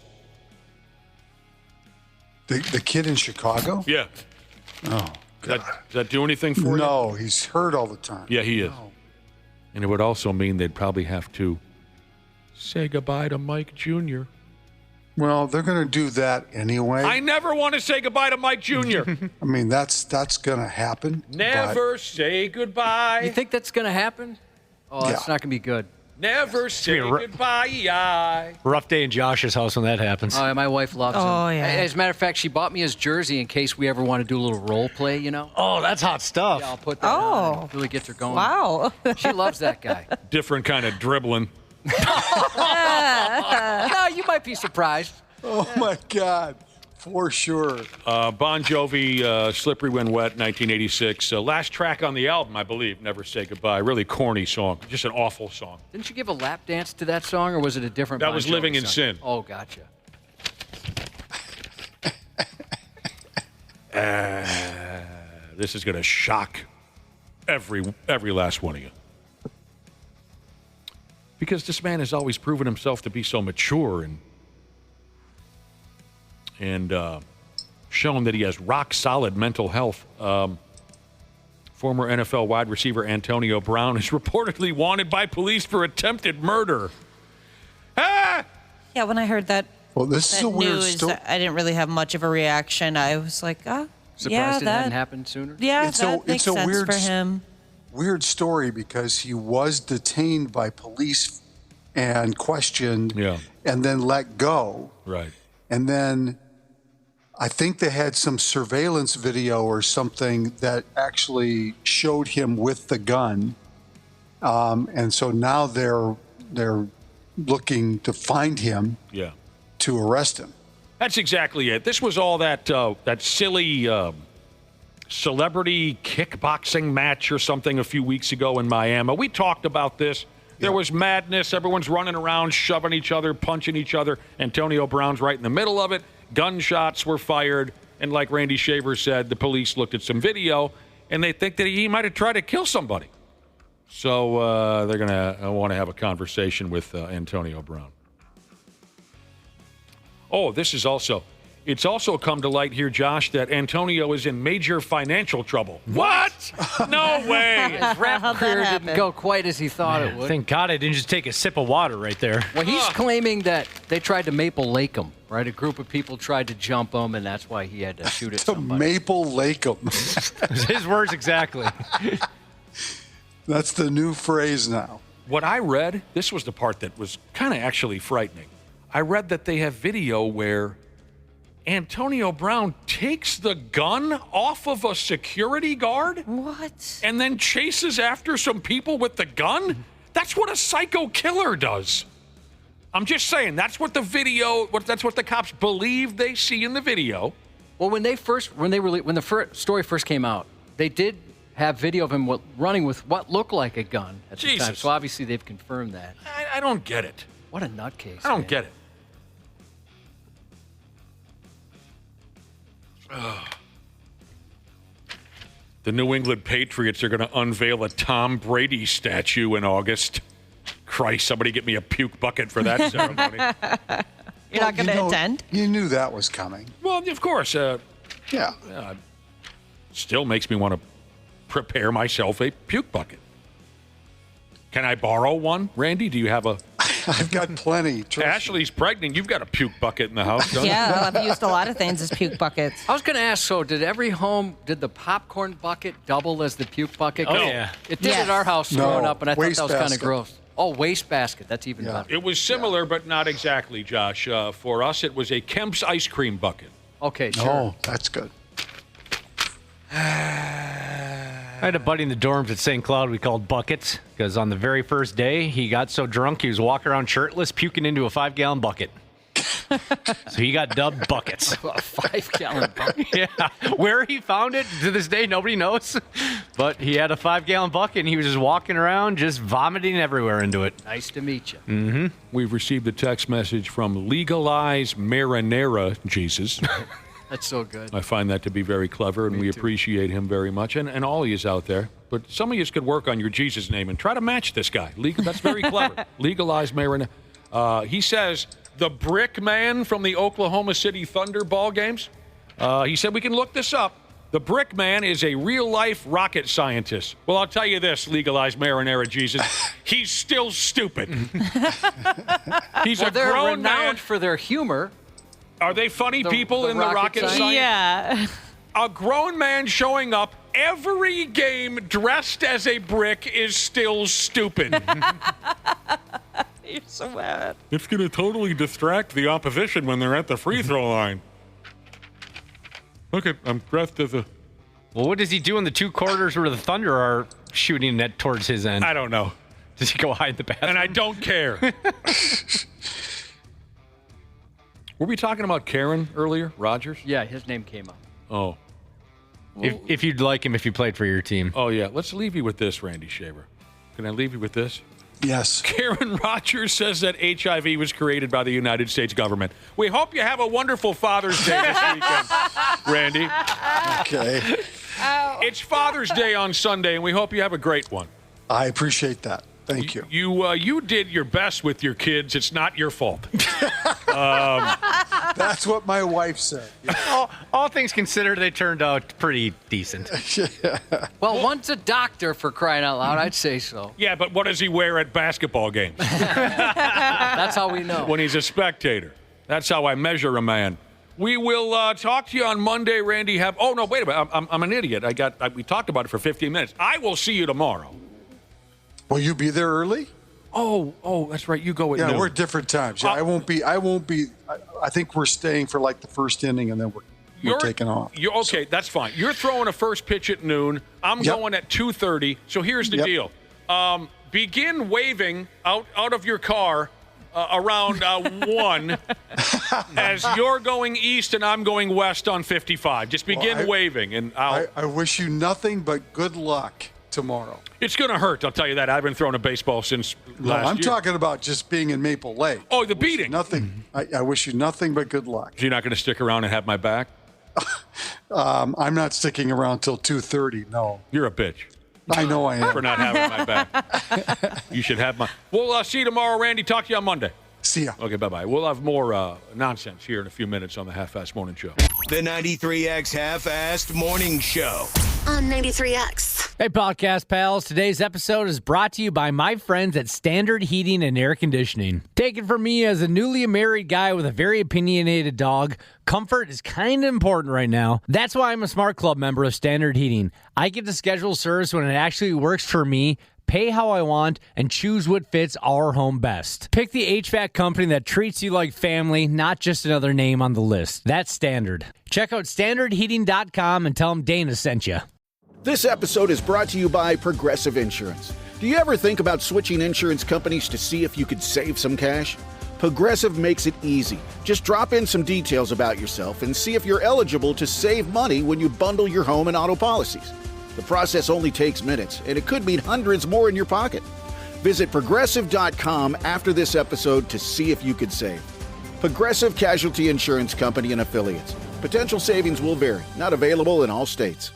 The kid in Chicago? Yeah. Oh, does that do anything for you? No, he's hurt all the time. Yeah, he is. No. And it would also mean they'd probably have to say goodbye to Mike Jr. Well, they're going to do that anyway. I never want to say goodbye to Mike Jr. I mean, that's going to happen. Never say goodbye. You think that's going to happen? Oh, it's not going to be good. Never say goodbye. Rough day in Josh's house when that happens. Oh, my wife loves him. Oh, yeah. As a matter of fact, she bought me his jersey in case we ever want to do a little role play, you know? Oh, that's hot stuff. Yeah, I'll put that on. It really gets her going. Wow. She loves that guy. Different kind of dribbling. No, you might be surprised. Oh, my God. For sure. Bon Jovi, Slippery When Wet, 1986. Last track on the album, I believe, Never Say Goodbye. Really corny song. Just an awful song. Didn't you give a lap dance to that song, or was it a different That Bon was Jovi Living in song? Sin. Oh, gotcha. This is going to shock every last one of you. Because this man has always proven himself to be so mature and shown that he has rock-solid mental health. Former NFL wide receiver Antonio Brown is reportedly wanted by police for attempted murder. Ah! Yeah, when I heard that, well, this is a weird story. I didn't really have much of a reaction. I was like, Surprised it hadn't happened sooner? Yeah, that makes sense for him. Weird story because he was detained by police and questioned and then let go. Right. And then I think they had some surveillance video or something that actually showed him with the gun. And so now they're looking to find him to arrest him. That's exactly it. This was all that silly celebrity kickboxing match or something a few weeks ago in Miami. We talked about this. There was madness. Everyone's running around, shoving each other, punching each other. Antonio Brown's right in the middle of it. Gunshots were fired. And like Randy Shaver said, the police looked at some video, and they think that he might have tried to kill somebody. So they're going to want to have a conversation with Antonio Brown. Oh, it's also come to light here, Josh, that Antonio is in major financial trouble. What? No way. His rap career didn't go quite as he thought it would. Thank God I didn't just take a sip of water right there. Well, he's claiming that they tried to Maple Lake him. Right, a group of people tried to jump him, and that's why he had to shoot at somebody. Maple Lake him. His words exactly. That's the new phrase now. What I read, this was the part that was kind of actually frightening. I read that they have video where Antonio Brown takes the gun off of a security guard. What? And then chases after some people with the gun? That's what a psycho killer does. I'm just saying, that's what that's what the cops believe they see in the video. Well, when the story first came out, they did have video of him running with what looked like a gun at the time. So obviously they've confirmed that. I don't get it. What a nutcase. I don't get it. The New England Patriots are going to unveil a Tom Brady statue in August. Christ, somebody get me a puke bucket for that ceremony. You're not going to attend? You knew that was coming. Well, of course. Yeah. Still makes me want to prepare myself a puke bucket. Can I borrow one? Randy, do you have a... I've got plenty. Ashley's pregnant. You've got a puke bucket in the house, don't you? Yeah, I've used a lot of things as puke buckets. I was going to ask, so did the popcorn bucket double as the puke bucket? Oh, yeah. It did at our house growing up, and I thought that was kind of gross. Oh, wastebasket. That's even better. It was similar, but not exactly, Josh. For us, it was a Kemp's ice cream bucket. Okay, sure. Oh, that's good. I had a buddy in the dorms at St. Cloud we called Buckets because on the very first day, he got so drunk he was walking around shirtless, puking into a 5-gallon bucket. So he got dubbed Buckets. A 5-gallon bucket? Yeah. Where he found it, to this day, nobody knows. But he had a 5-gallon bucket, and he was just walking around, just vomiting everywhere into it. Nice to meet you. Mm-hmm. We've received a text message from Legalize Marinara Jesus. That's so good. I find that to be very clever, and we appreciate him very much, and all of you out there. But some of you could work on your Jesus name and try to match this guy. That's very clever. Legalize Marinara. He says, the Brick Man from the Oklahoma City Thunder ball games. He said we can look this up. The Brick Man is a real-life rocket scientist. Well, I'll tell you this, Legalize Marinara Jesus. He's still stupid. He's a they're grown man. renowned for their humor. Are they funny people in the rocket science? Yeah. A grown man showing up every game dressed as a brick is still stupid. You're so bad. It's going to totally distract the opposition when they're at the free throw line. Okay, I'm dressed as a... Well, what does he do in the 2 quarters where the Thunder are shooting net towards his end? I don't know. Does he go hide in the bathroom? And I don't care. Were we talking about Karen earlier, Rogers? Yeah, his name came up. Oh. If you'd like him if you played for your team. Oh, yeah. Let's leave you with this, Randy Shaver. Can I leave you with this? Yes. Karen Rogers says that HIV was created by the United States government. We hope you have a wonderful Father's Day this weekend, Randy. Okay. It's Father's Day on Sunday, and we hope you have a great one. I appreciate that. Thank you. You did your best with your kids. It's not your fault. That's what my wife said. Yeah. All things considered, they turned out pretty decent. Yeah. Well, one's a doctor, for crying out loud. I'd say so. Yeah, but what does he wear at basketball games? That's how we know. When he's a spectator. That's how I measure a man. We will talk to you on Monday, Randy. Oh, no, wait a minute. I'm an idiot. We talked about it for 15 minutes. I will see you tomorrow. Will you be there early? Oh, that's right. You go at noon. We're at different times. Yeah, I won't be. I think we're staying for like the first inning, and then we're taking off. Okay, that's fine. You're throwing a first pitch at noon. I'm going at 2:30. So here's the deal. Begin waving out of your car around 1 as you're going east and I'm going west on 55. Just begin waving, and I wish you nothing but good luck tomorrow. It's going to hurt, I'll tell you that. I haven't thrown a baseball since last year. I'm talking about just being in Maple Lake. Oh, the beating. Nothing. I wish you nothing but good luck. So you're not going to stick around and have my back? I'm not sticking around till 2:30, no. You're a bitch. I know I am. For not having my back. You should have my... We'll see you tomorrow, Randy. Talk to you on Monday. See ya. Okay, bye-bye. We'll have more nonsense here in a few minutes on the Half-Assed Morning Show. The 93X Half-Assed Morning Show. On 93X. Hey, podcast pals. Today's episode is brought to you by my friends at Standard Heating and Air Conditioning. Take it from me as a newly married guy with a very opinionated dog, comfort is kind of important right now. That's why I'm a Smart Club member of Standard Heating. I get to schedule service when it actually works for me, pay how I want, and choose what fits our home best. Pick the HVAC company that treats you like family, not just another name on the list. That's Standard. Check out standardheating.com and tell them Dana sent you. This episode is brought to you by Progressive Insurance. Do you ever think about switching insurance companies to see if you could save some cash? Progressive makes it easy. Just drop in some details about yourself and see if you're eligible to save money when you bundle your home and auto policies. The process only takes minutes, and it could mean hundreds more in your pocket. Visit Progressive.com after this episode to see if you could save. Progressive Casualty Insurance Company and Affiliates. Potential savings will vary. Not available in all states.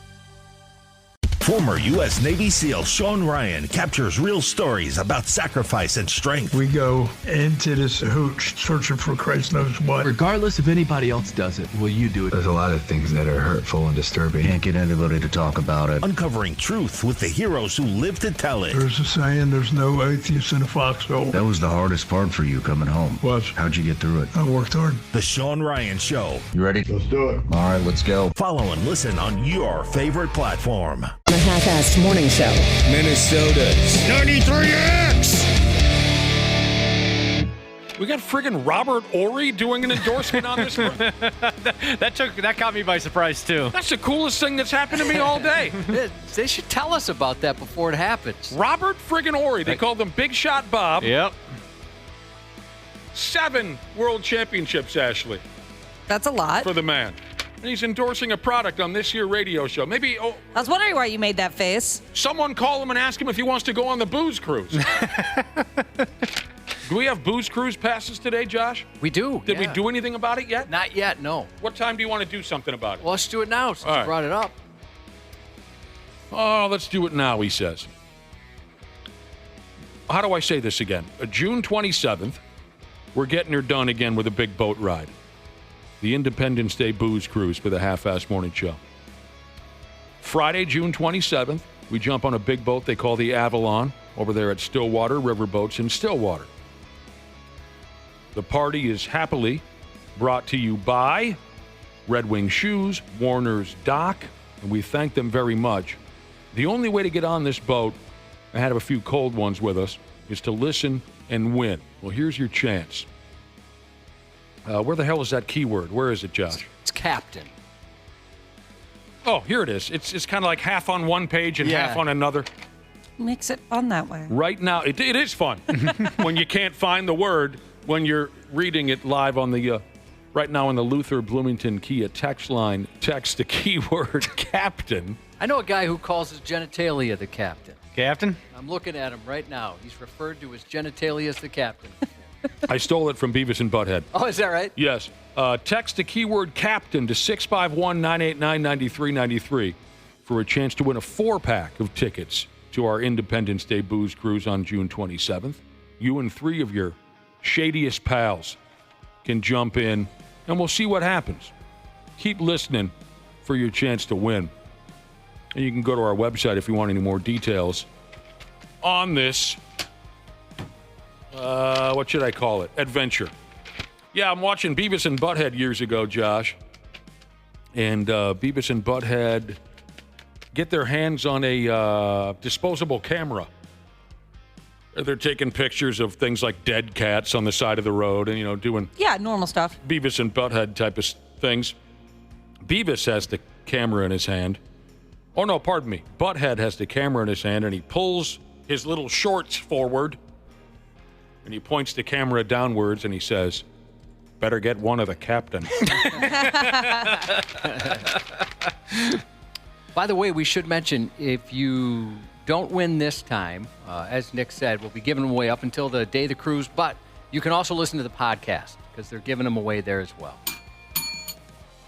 Former U.S. Navy SEAL Sean Ryan captures real stories about sacrifice and strength. We go into this hooch searching for Christ knows what. Regardless if anybody else does it, will you do it? There's a lot of things that are hurtful and disturbing. Can't get anybody to talk about it. Uncovering truth with the heroes who live to tell it. There's a saying, there's no atheist in a foxhole. That was the hardest part for you coming home. What? How'd you get through it? I worked hard. The Sean Ryan Show. You ready? Let's do it. All right, let's go. Follow and listen on your favorite platform. The Half-Assed Morning Show. Minnesota's 93X. We got friggin' Robert Ory doing an endorsement on this. That caught me by surprise, too. That's the coolest thing that's happened to me all day. They should tell us about that before it happens. Robert friggin' Ory. They called him Big Shot Bob. Yep. 7 world championships, Ashley. That's a lot. For the man. And he's endorsing a product on this here radio show. Maybe. I was wondering why you made that face. Someone call him and ask him if he wants to go on the booze cruise. Do we have booze cruise passes today, Josh? We do. Did we do anything about it yet? Not yet, no. What time do you want to do something about it? Well, let's do it now since you brought it up. Oh, let's do it now, he says. How do I say this again? June 27th, we're getting her done again with a big boat ride. The Independence Day Booze Cruise for the Half-Assed Morning Show. Friday, June 27th, we jump on a big boat they call the Avalon over there at Stillwater Riverboats in Stillwater. The party is happily brought to you by Red Wing Shoes, Warner's Dock, and we thank them very much. The only way to get on this boat, I had a few cold ones with us, is to listen and win. Well, here's your chance. Where the hell is that keyword? Where is it, Josh? It's captain. Oh, here it is. It's kind of like half on one page and half on another. Makes it fun that way. Right now, it is fun when you can't find the word when you're reading it live on the, right now on the Luther Bloomington Kia text line. Text the keyword captain. I know a guy who calls his genitalia the captain. Captain? I'm looking at him right now. He's referred to his genitalia as the captain. I stole it from Beavis and Butthead. Oh, is that right? Yes. Text the keyword captain to 651-989-9393 for a chance to win a 4-pack of tickets to our Independence Day Booze Cruise on June 27th. You and 3 of your shadiest pals can jump in, and we'll see what happens. Keep listening for your chance to win. And you can go to our website if you want any more details on this. What should I call it? Adventure. Yeah, I'm watching Beavis and Butthead years ago, Josh. And Beavis and Butthead get their hands on a disposable camera. They're taking pictures of things like dead cats on the side of the road and, doing... Yeah, normal stuff. Beavis and Butthead type of things. Beavis has the camera in his hand. Oh, no, pardon me. Butthead has the camera in his hand, and he pulls his little shorts forward. And he points the camera downwards and he says, better get one of the captain. By the way, we should mention, if you don't win this time, as Nick said, we'll be giving them away up until the day of the cruise, but you can also listen to the podcast because they're giving them away there as well.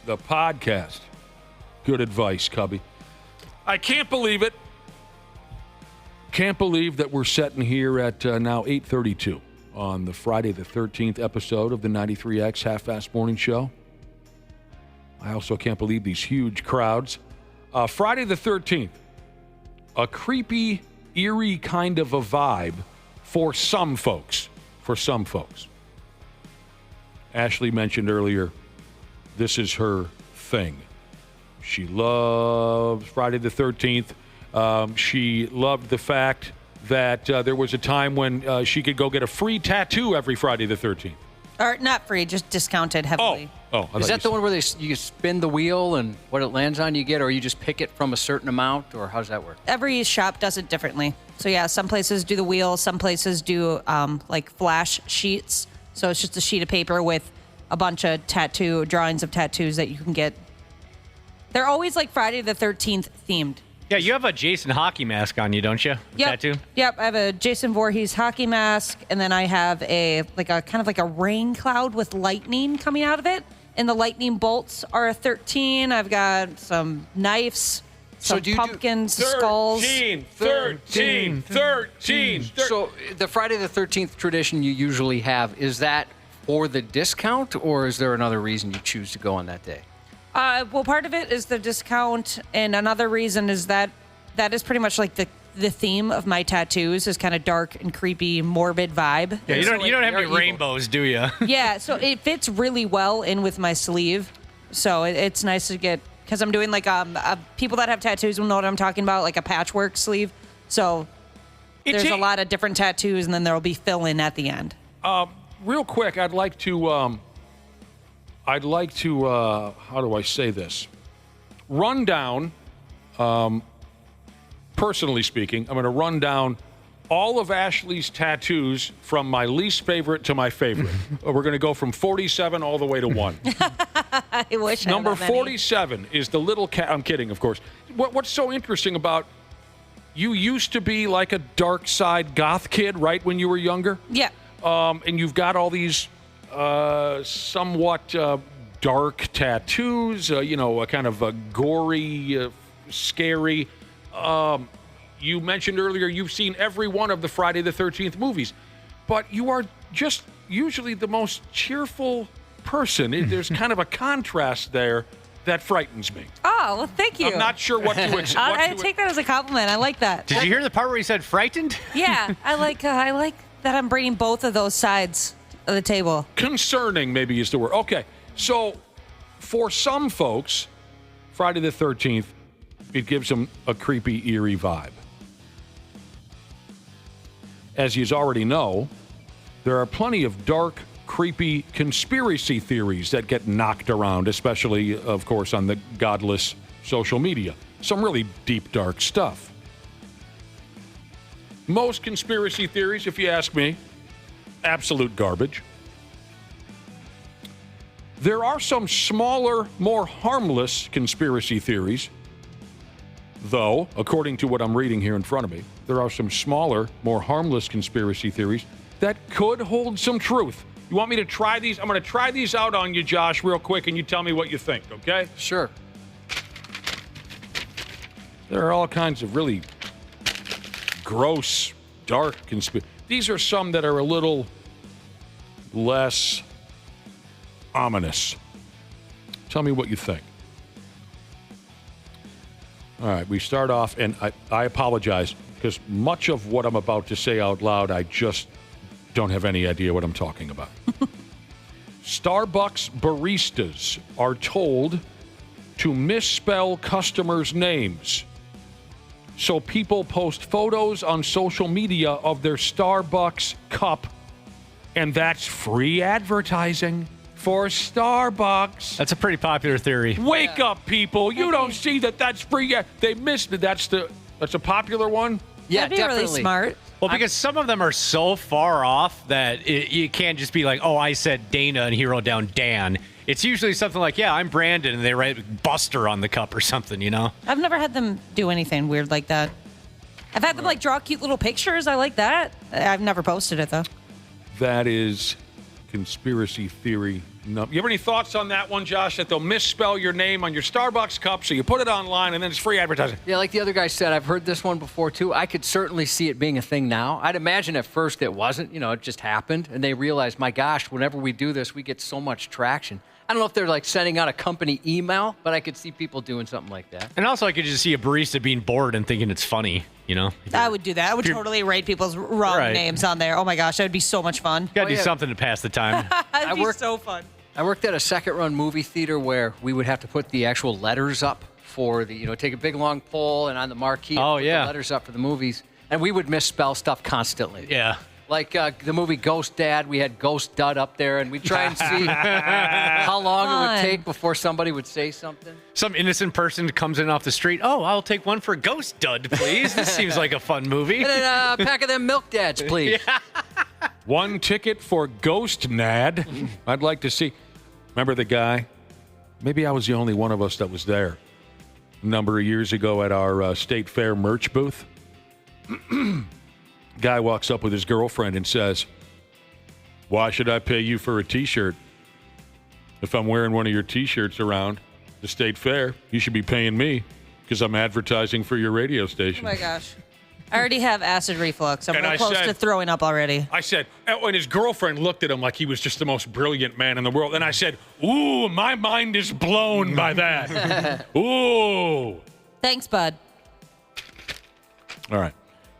The podcast. Good advice, Cubby. I can't believe it. Can't believe that we're sitting here at now 8:32 on the Friday the 13th episode of the 93X Half-Assed Morning Show. I also can't believe these huge crowds. Friday the 13th, a creepy, eerie kind of a vibe for some folks. Ashley mentioned earlier, this is her thing. She loves Friday the 13th. She loved the fact that there was a time when she could go get a free tattoo every Friday the 13th. Or not free, just discounted heavily. Is that the one where you spin the wheel and what it lands on you get, or you just pick it from a certain amount, or how does that work? Every shop does it differently. So yeah, some places do the wheel, some places do like flash sheets. So it's just a sheet of paper with a bunch of drawings of tattoos that you can get. They're always like Friday the 13th themed. Yeah, you have a Jason hockey mask on you, don't you? Yep. Tattoo? Yep, I have a Jason Voorhees hockey mask, and then I have a kind of like a rain cloud with lightning coming out of it. And the lightning bolts are a 13. I've got some knives, some pumpkins, skulls. 13. So the Friday the 13th tradition you usually have, is that for the discount, or is there another reason you choose to go on that day? Well, part of it is the discount, and another reason is that is pretty much like the theme of my tattoos is kind of dark and creepy, morbid vibe. Yeah, you don't have any rainbows, do you? Yeah, so it fits really well in with my sleeve. So it's nice to get, because I'm doing like people that have tattoos will know what I'm talking about, like a patchwork sleeve. So there's a lot of different tattoos, and then there'll be fill-in at the end. Real quick, I'd like to, how do I say this? Run down, personally speaking, I'm going to run down all of Ashley's tattoos from my least favorite to my favorite. We're going to go from 47 all the way to 1. I wish Number I had that many. 47 is the little cat. I'm kidding, of course. What's so interesting about you used to be like a dark side goth kid, right, when you were younger? Yeah. And you've got all these somewhat dark tattoos, a kind of a gory, scary. You mentioned earlier you've seen every one of the Friday the 13th movies, but you are just usually the most cheerful person. There's kind of a contrast there that frightens me. Oh, well, thank you. I'm not sure what to expect. I take that as a compliment. I like that. Did you hear the part where he said frightened? Yeah, I like that I'm bringing both of those sides of the table. Concerning, maybe is the word. Okay, so for some folks, Friday the 13th, it gives them a creepy, eerie vibe. As you already know, there are plenty of dark, creepy conspiracy theories that get knocked around, especially, of course, on the godless social media. Some really deep, dark stuff. Most conspiracy theories, if you ask me, absolute garbage. There are some smaller, more harmless conspiracy theories, though, according to what I'm reading here in front of me, there are some smaller, more harmless conspiracy theories that could hold some truth. You want me to try these? I'm going to try these out on you, Josh, real quick, and you tell me what you think, okay? Sure. There are all kinds of really gross, dark conspiracy. These are some that are a little less ominous. Tell me what you think. All right, we start off, and I apologize, because much of what I'm about to say out loud, I just don't have any idea what I'm talking about. Starbucks baristas are told to misspell customers' names. So people post photos on social media of their Starbucks cup, and that's free advertising for Starbucks. That's a pretty popular theory. Wake up, people. You don't see that that's free. They missed it. That's a popular one? Yeah, That'd be definitely. really smart. Well, because some of them are so far off that you can't just be like, oh, I said Dana and he wrote down Dan. It's usually something like, yeah, I'm Brandon, and they write Buster on the cup or something, you know? I've never had them do anything weird like that. I've had them like draw cute little pictures. I like that. I've never posted it though. That is conspiracy theory No. You have any thoughts on that one, Josh, that they'll misspell your name on your Starbucks cup, so you put it online, and then it's free advertising? Yeah, like the other guy said, I've heard this one before, too. I could certainly see it being a thing now. I'd imagine at first it wasn't. It just happened, and they realized, my gosh, whenever we do this, we get so much traction. I don't know if they're, like, sending out a company email, but I could see people doing something like that. And also, I could just see a barista being bored and thinking it's funny, I would do that. I would totally write people's wrong names on there. Oh, my gosh, that would be so much fun. Got to do something to pass the time. That'd be so fun. I worked at a second-run movie theater where we would have to put the actual letters up for the, take a big, long pole and on the marquee, put the letters up for the movies. And we would misspell stuff constantly. Yeah. Like the movie Ghost Dad, we had Ghost Dud up there, and we'd try and see how long it would take before somebody would say something. Some innocent person comes in off the street. Oh, I'll take one for Ghost Dud, please. This seems like a fun movie. And then a pack of them Milk Dads, please. One ticket for Ghost Nad. I'd like to see. Remember the guy? Maybe I was the only one of us that was there a number of years ago at our State Fair merch booth. Guy walks up with his girlfriend and says, "Why should I pay you for a T-shirt? If I'm wearing one of your T-shirts around the State Fair, you should be paying me because I'm advertising for your radio station." Oh, my gosh. I already have acid reflux. I'm And real I close said- to throwing up already. I said, and his girlfriend looked at him like he was just the most brilliant man in the world. And I said, "Ooh, my mind is blown by that." Ooh. Thanks, bud. All right.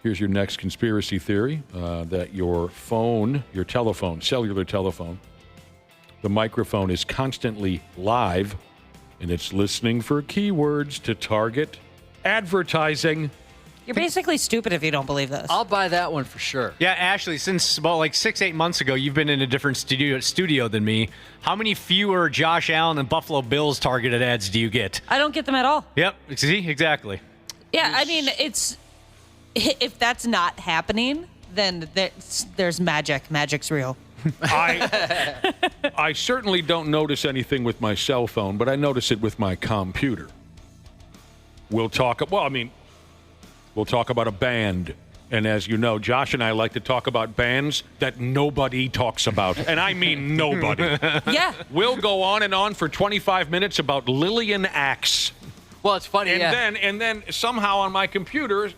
Here's your next conspiracy theory, that your phone, your telephone, cellular telephone, the microphone is constantly live, and it's listening for keywords to target advertising. You're basically stupid if you don't believe this. I'll buy that one for sure. Yeah, Ashley, since about 6-8 months ago, you've been in a different studio than me. How many fewer Josh Allen and Buffalo Bills targeted ads do you get? I don't get them at all. Yep, see, exactly. Yeah, I mean, if that's not happening, then there's magic. Magic's real. I certainly don't notice anything with my cell phone, but I notice it with my computer. We'll talk about a band. And as you know, Josh and I like to talk about bands that nobody talks about. And I mean nobody. Yeah. We'll go on and on for 25 minutes about Lillian Axe. Well, it's funny, And then somehow on my computer,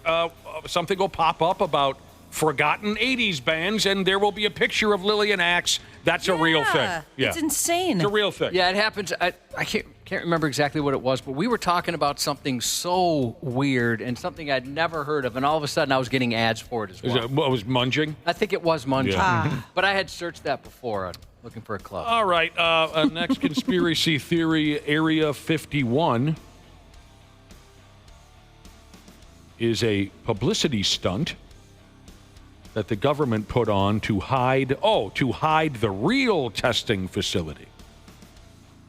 something will pop up about forgotten 80s bands, and there will be a picture of Lillian Axe. That's a real thing. Yeah. It's insane. It's a real thing. Yeah, it happens. I can't remember exactly what it was, but we were talking about something so weird and something I'd never heard of, and all of a sudden I was getting ads for it as well. It was munging? I think it was munging. Yeah. But I had searched that before, looking for a club. All right. Next conspiracy theory, Area 51 is a publicity stunt that the government put on to hide the real testing facility.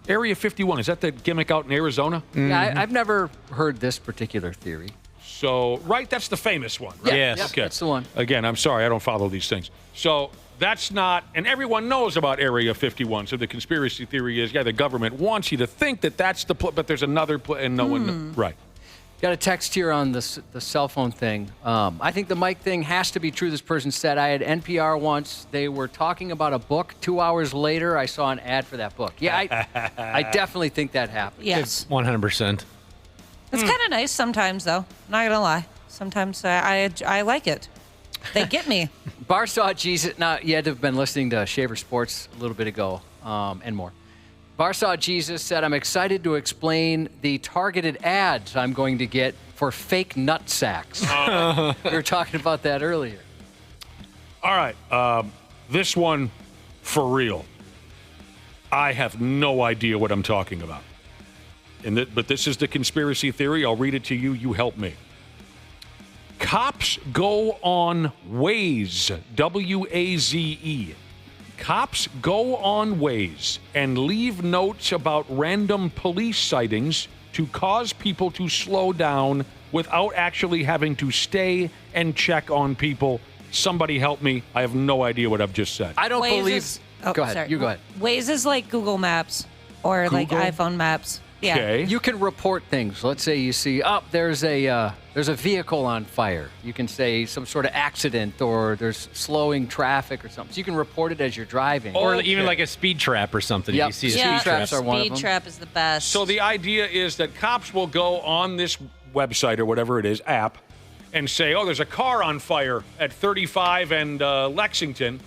Area 51, is that the gimmick out in Arizona? Yeah, I've never heard this particular theory. So, right, that's the famous one, right? Yes. Okay. That's the one. Again, I'm sorry, I don't follow these things. So, that's not, and everyone knows about Area 51. So the conspiracy theory is, the government wants you to think that that's the, but there's another, and no one, right. Got a text here on the cell phone thing. I think the mic thing has to be true. This person said, I had NPR once. They were talking about a book. 2 hours later, I saw an ad for that book. Yeah, I definitely think that happened. Yes. 100%. It's kind of nice sometimes, though. Not going to lie. Sometimes I like it. They get me. Bar saw Jesus. Now, you had to have been listening to Shaver Sports a little bit ago and more. Barsaw Jesus said, I'm excited to explain the targeted ads I'm going to get for fake nut sacks. We were talking about that earlier. All right. This one, for real. I have no idea what I'm talking about. But this is the conspiracy theory. I'll read it to you. You help me. Cops go on Waze, W-A-Z-E. Cops go on Waze and leave notes about random police sightings to cause people to slow down without actually having to stay and check on people. Somebody help me. I have no idea what I've just said. I don't Waze believe... is- go ahead. sorry. You go ahead. Waze is like Google Maps or like Google? iPhone Maps. Yeah. Okay. You can report things. Let's say you see, there's a there's a vehicle on fire. You can say some sort of accident or there's slowing traffic or something. So you can report it as you're driving. Or even like a speed trap or something. Yep. If you see a Speed speed trap. traps are one of them. Speed trap is the best. So the idea is that cops will go on this website or whatever it is, app, and say, oh, there's a car on fire at 35 and Lexington.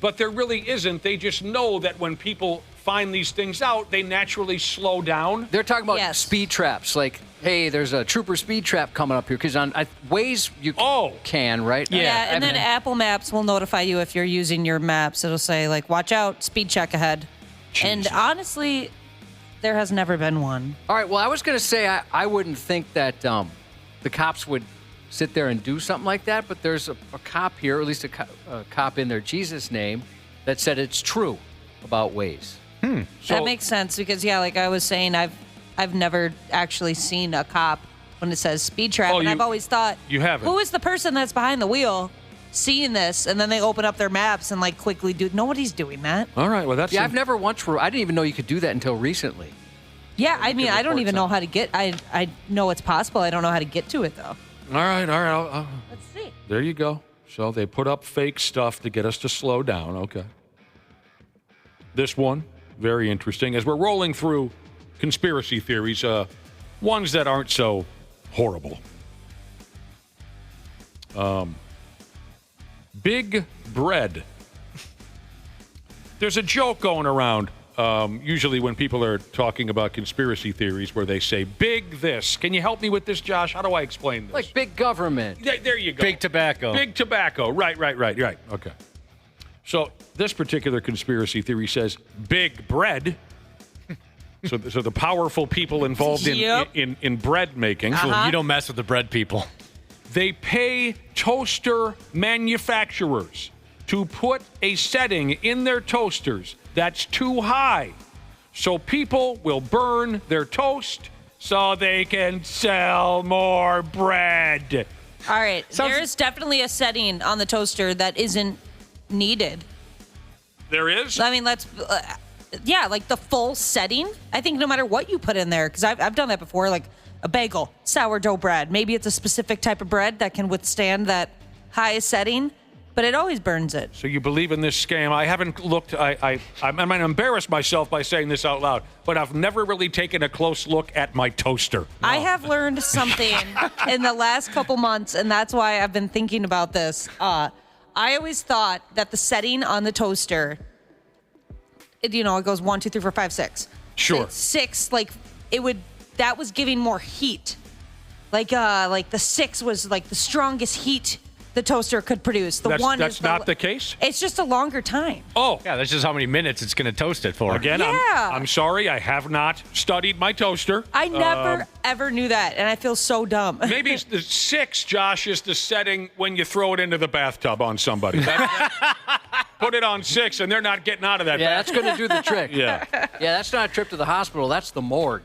But there really isn't. They just know that when people find these things out, they naturally slow down. They're talking about speed traps. Like, hey, there's a trooper speed trap coming up here. Because on Waze, you can, right? Yeah, and then Apple Maps will notify you if you're using your maps. It'll say, like, watch out, speed check ahead. Jesus. And honestly, there has never been one. All right, well, I was going to say I wouldn't think that the cops would sit there and do something like that, but there's a cop here, or at least a cop in their Jesus name, that said it's true about Waze. That makes sense because, like I was saying, I've never actually seen a cop when it says speed trap, and I've always thought, you haven't. Who is the person that's behind the wheel seeing this, and then they open up their maps and like quickly do? Nobody's doing that. All right, well that's I've never once. I didn't even know you could do that until recently. Yeah, I mean, I don't even know how to get. I know it's possible. I don't know how to get to it though. All right. Let's see. There you go. So they put up fake stuff to get us to slow down. Okay. This one, very interesting. As we're rolling through conspiracy theories, ones that aren't so horrible. Big bread. There's a joke going around. Usually when people are talking about conspiracy theories where they say, big this. Can you help me with this, Josh? How do I explain this? Like big government. There you go. Big tobacco. Big tobacco. Right. Okay. So this particular conspiracy theory says big bread. So the powerful people involved in bread making. So you don't mess with the bread people. They pay toaster manufacturers to put a setting in their toasters that's too high, so people will burn their toast so they can sell more bread. All right, there is definitely a setting on the toaster that isn't needed. There is? I mean, like the full setting. I think no matter what you put in there, because I've done that before, like a bagel, sourdough bread. Maybe it's a specific type of bread that can withstand that high setting, but it always burns it. So you believe in this scam? I haven't looked. I might embarrass myself by saying this out loud, but I've never really taken a close look at my toaster. No. I have learned something in the last couple months, and that's why I've been thinking about this. I always thought that the setting on the toaster, it goes 1, 2, 3, 4, 5, 6. Sure. So 6, like it would. That was giving more heat. Like the 6 was like the strongest heat the toaster could produce. That's not the case? It's just a longer time. Oh. Yeah, that's just how many minutes it's going to toast it for. Again, yeah. I'm sorry. I have not studied my toaster. I never, ever knew that, and I feel so dumb. Maybe it's the 6, Josh, is the setting when you throw it into the bathtub on somebody. Put it on 6, and they're not getting out of that. Yeah, that's going to do the trick. Yeah, that's not a trip to the hospital. That's the morgue.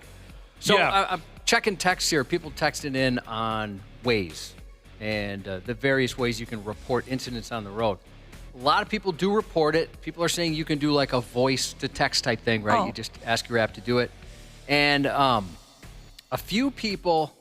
So yeah. I'm checking texts here. People texting in on Waze and the various ways you can report incidents on the road. A lot of people do report it. People are saying you can do like a voice to text type thing, right? Oh. You just ask your app to do it. And a few people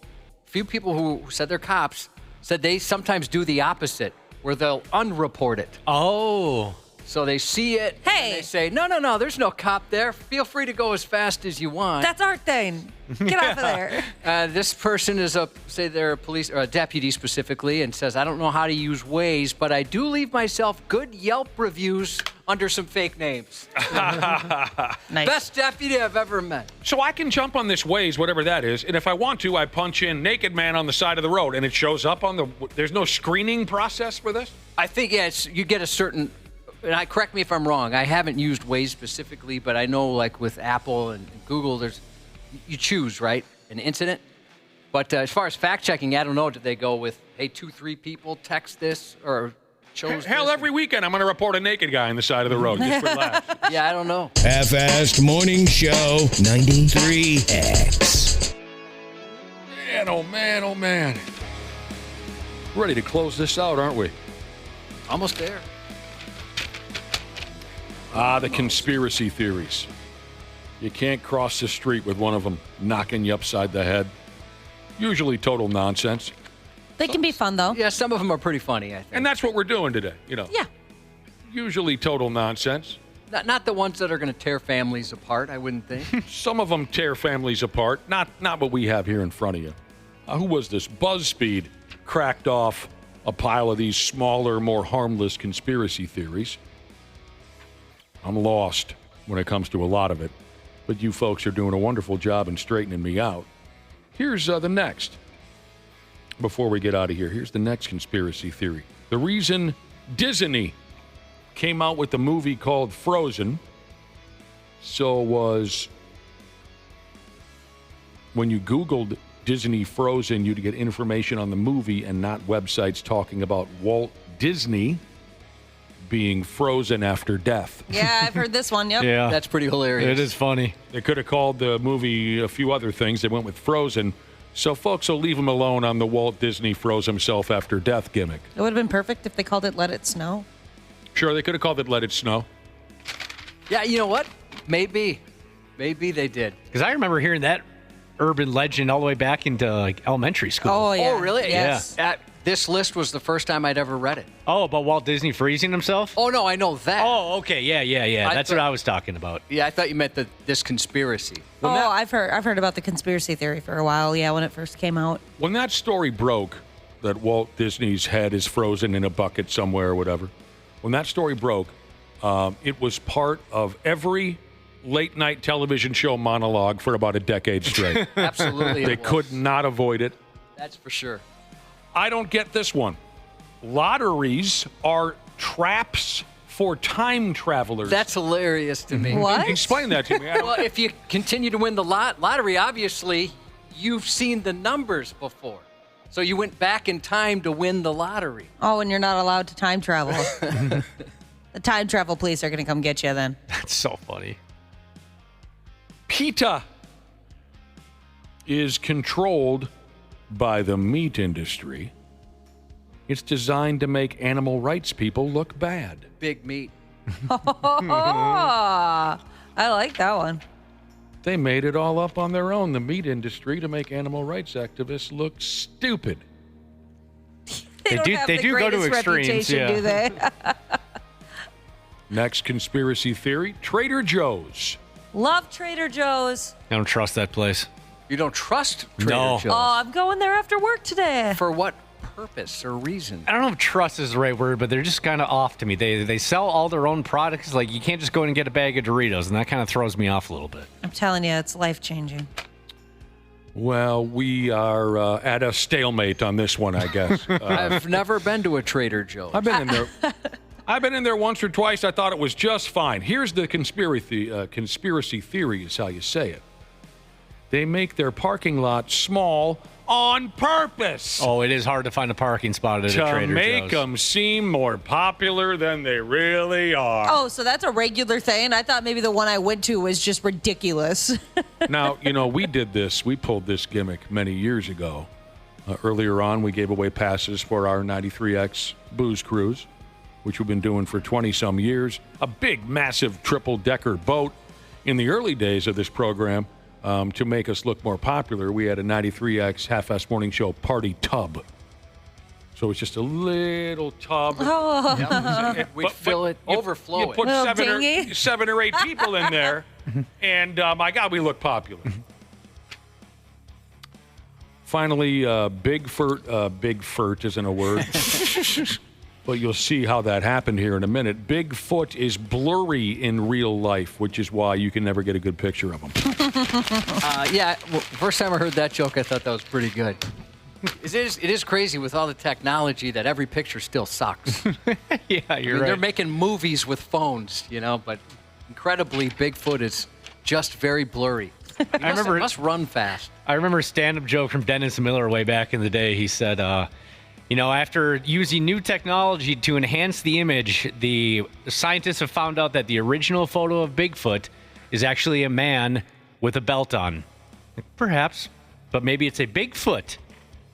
who said they're cops said they sometimes do the opposite, where they'll unreport it. Oh. So they see it, and they say, no, there's no cop there. Feel free to go as fast as you want. That's our thing. Get off of there. This person is say they're a police or a deputy specifically, and says, I don't know how to use Waze, but I do leave myself good Yelp reviews under some fake names. Nice. Best deputy I've ever met. So I can jump on this Waze, whatever that is, and if I want to, I punch in naked man on the side of the road, and it shows up on there's no screening process for this? I think, you get a certain, and correct me if I'm wrong, I haven't used Waze specifically, but I know like with Apple and Google, you choose, right, an incident. But as far as fact-checking, I don't know, did they go with, hey, 2, 3 people text this or chose Hell, this? every weekend I'm going to report a naked guy on the side of the road. Just relax. Yeah, I don't know. Half-assed Morning Show 93X. Man, oh man, oh man. We're ready to close this out, aren't we? Almost there. The conspiracy theories. You can't cross the street with one of them knocking you upside the head. Usually total nonsense. They can be fun, though. Yeah, some of them are pretty funny, I think. And that's what we're doing today, Yeah. Usually total nonsense. Not the ones that are going to tear families apart, I wouldn't think. Some of them tear families apart. Not what we have here in front of you. Who was this? BuzzFeed cracked off a pile of these smaller, more harmless conspiracy theories. I'm lost when it comes to a lot of it, but you folks are doing a wonderful job in straightening me out. Here's the next. Before we get out of here, here's the next conspiracy theory. The reason Disney came out with a movie called Frozen was when you Googled Disney Frozen, you'd get information on the movie and not websites talking about Walt Disney being frozen after death. Yeah, I've heard this one. Yep. Yeah. That's pretty hilarious. It is funny. They could have called the movie a few other things. They went with Frozen. So folks will leave him alone on the Walt Disney froze himself after death gimmick. It would have been perfect if they called it Let It Snow. Sure, they could have called it Let It Snow. Yeah, you know what? Maybe they did. Because I remember hearing that urban legend all the way back into like elementary school. Oh, yeah. Oh, really? Yes. This list was the first time I'd ever read it. Oh, about Walt Disney freezing himself? Oh, no, I know that. Oh, okay. Yeah. That's what I was talking about. Yeah, I thought you meant this conspiracy. I've heard about the conspiracy theory for a while, when it first came out. When that story broke, that Walt Disney's head is frozen in a bucket somewhere or whatever, when that story broke, it was part of every late-night television show monologue for about a decade straight. Absolutely. They could not avoid it. That's for sure. I don't get this one. Lotteries are traps for time travelers. That's hilarious to me. What? Explain that to me. Well, if you continue to win the lottery, obviously, you've seen the numbers before. So you went back in time to win the lottery. Oh, and you're not allowed to time travel. The time travel police are going to come get you then. That's so funny. PETA is controlled by the meat industry. It's designed to make animal rights people look bad. Big meat. I like that one. They made it all up on their own, the meat industry, to make animal rights activists look stupid. They do go to extremes, do they? Next conspiracy theory, Trader Joe's. Love Trader Joe's. I don't trust that place. You don't trust Trader Joe's? Oh, I'm going there after work today. For what purpose or reason? I don't know if trust is the right word, but they're just kind of off to me. They sell all their own products. Like, you can't just go in and get a bag of Doritos, and that kind of throws me off a little bit. I'm telling you, it's life-changing. Well, we are at a stalemate on this one, I guess. I've never been to a Trader Joe's. I've been in there. I've been in there once or twice. I thought it was just fine. Here's the conspiracy theory is how you say it. They make their parking lot small on purpose. Oh, it is hard to find a parking spot at a Trader Joe's. To make them seem more popular than they really are. Oh, so that's a regular thing? I thought maybe the one I went to was just ridiculous. Now, we did this. We pulled this gimmick many years ago. Earlier on, we gave away passes for our 93X booze cruise, which we've been doing for 20-some years. A big, massive triple-decker boat. In the early days of this program, to make us look more popular, we had a 93X Half-Ass Morning Show party tub. So it's just a little tub. Oh. We'd fill it, overflow you put it. seven or eight people in there, and my God, we look popular. Finally, Bigfoot isn't a word. But you'll see how that happened here in a minute. Bigfoot is blurry in real life, which is why you can never get a good picture of him. First time I heard that joke, I thought that was pretty good. It is crazy with all the technology that every picture still sucks. Yeah, you're right. They're making movies with phones, but incredibly, Bigfoot is just very blurry. It must run fast. I remember a stand-up joke from Dennis Miller way back in the day. He said, after using new technology to enhance the image, the scientists have found out that the original photo of Bigfoot is actually a man with a belt on. Perhaps, but maybe it's a Bigfoot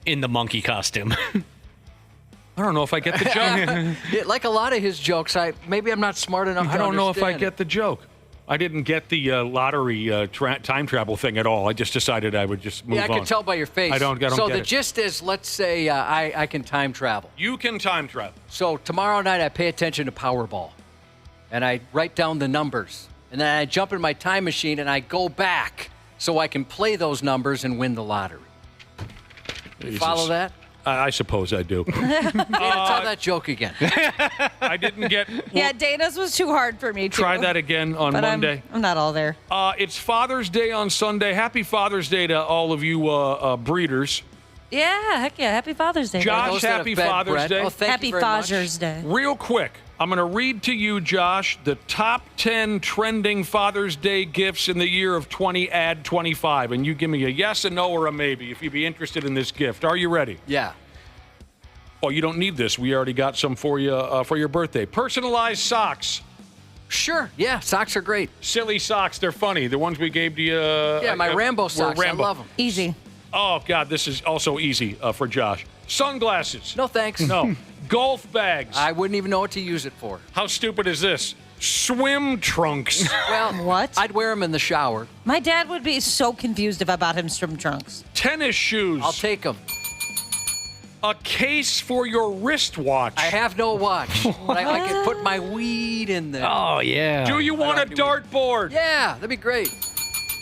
in the monkey costume. I don't know if I get the joke. Like a lot of his jokes, maybe I'm not smart enough to I don't know if I understand get the joke. I didn't get the lottery time travel thing at all. I just decided I would just move on. Yeah, I can tell by your face. I don't so get the it. gist is, let's say I can time travel. You can time travel. So tomorrow night I pay attention to Powerball, and I write down the numbers, and then I jump in my time machine and I go back so I can play those numbers and win the lottery. You follow that? I suppose I do. Dana, tell that joke again. I didn't get... Yeah, Dana's was too hard for me, too. Try that again on but Monday. I'm not all there. It's Father's Day on Sunday. Happy Father's Day to all of you breeders. Yeah, heck yeah. Happy Father's Day. Josh, happy Father's Day. Oh, Happy Father's Day. Real quick, I'm going to read to you, Josh, the top 10 trending Father's Day gifts in the year of 2025. And you give me a yes, a no, or a maybe if you'd be interested in this gift. Are you ready? Yeah. Oh, you don't need this. We already got some for you for your birthday. Personalized socks. Sure. Yeah, socks are great. Silly socks. They're funny. The ones we gave to you. Yeah, my Rambo socks. Rambo. I love them. Easy. Oh, God, this is also easy for Josh. Sunglasses. No, thanks. No. Golf bags. I wouldn't even know what to use it for. How stupid is this? Swim trunks. Well, what? I'd wear them in the shower. My dad would be so confused if I bought him swim trunks. Tennis shoes. I'll take them. A case for your wristwatch. I have no watch, but I could put my weed in there. Oh, yeah. Do you want a dartboard? Yeah, that'd be great.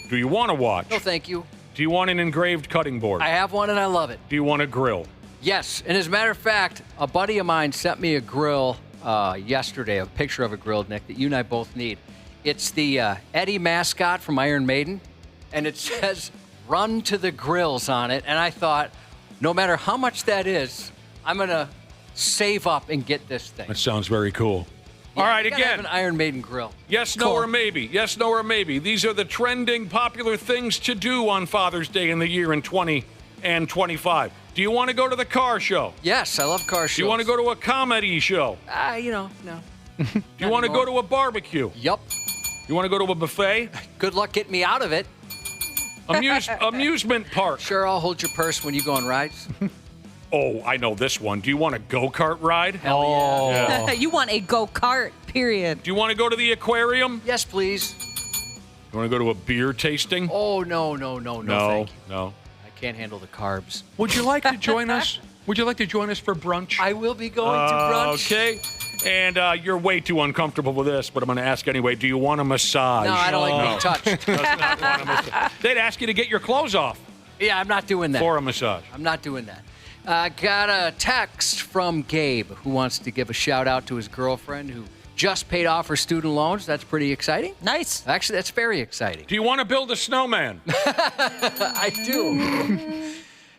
Do you want a watch? No, thank you. Do you want an engraved cutting board? I have one and I love it. Do you want a grill? Yes, and as a matter of fact, a buddy of mine sent me a grill yesterday, a picture of a grill, Nick, that you and I both need. It's the Eddie mascot from Iron Maiden, and it says, "Run to the grills" on it, and I thought, no matter how much that is, I'm going to save up and get this thing. That sounds very cool. Yeah, all right, you gotta again. have an Iron Maiden grill. Yes, no, or maybe. Yes, no, or maybe. These are the trending popular things to do on Father's Day in the year in 2025. Do you want to go to the car show? Yes, I love car shows. Do you want to go to a comedy show? No. Do you want to go to a barbecue? Yup. You want to go to a buffet? Good luck getting me out of it. Amusement park. Sure, I'll hold your purse when you go on rides. Oh, I know this one. Do you want a go-kart ride? Hell yeah. You want a go-kart, period. Do you want to go to the aquarium? Yes, please. You want to go to a beer tasting? Oh, no, thank you. No. I can't handle the carbs. Would you like to join us? Would you like to join us for brunch? I will be going to brunch. Okay. And you're way too uncomfortable with this, but I'm going to ask anyway. Do you want a massage? No, I don't like being touched. Does not want a massage. They'd ask you to get your clothes off. Yeah, I'm not doing that. For a massage. I'm not doing that. Got a text from Gabe who wants to give a shout out to his girlfriend who just paid off her student loans. That's pretty exciting. Nice. Actually, that's very exciting. Do you want to build a snowman? I do.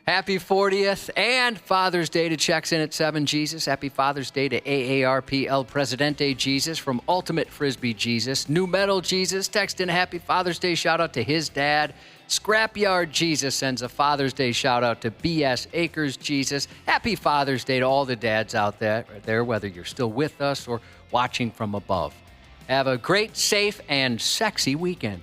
Happy 40th and Father's Day to Checks In at 7 Jesus. Happy Father's Day to AARP El Presidente Jesus from Ultimate Frisbee Jesus. New Metal Jesus text in a Happy Father's Day shout out to his dad. Scrapyard Jesus sends a Father's Day shout out to BS Acres Jesus. Happy Father's Day to all the dads out there, whether you're still with us or watching from above. Have a great, safe, and sexy weekend.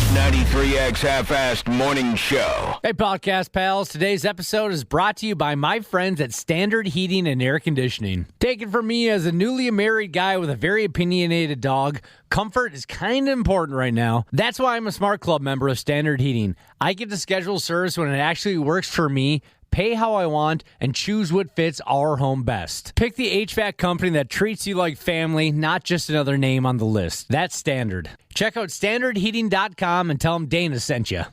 93X Half-Assed Morning Show. Hey, podcast pals. Today's episode is brought to you by my friends at Standard Heating and Air Conditioning. Take it from me, as a newly married guy with a very opinionated dog, comfort is kind of important right now. That's why I'm a Smart Club member of Standard Heating. I get to schedule service when it actually works for me, pay how I want, and choose what fits our home best. Pick the HVAC company that treats you like family, not just another name on the list. That's Standard. Check out standardheating.com and tell them Dana sent you.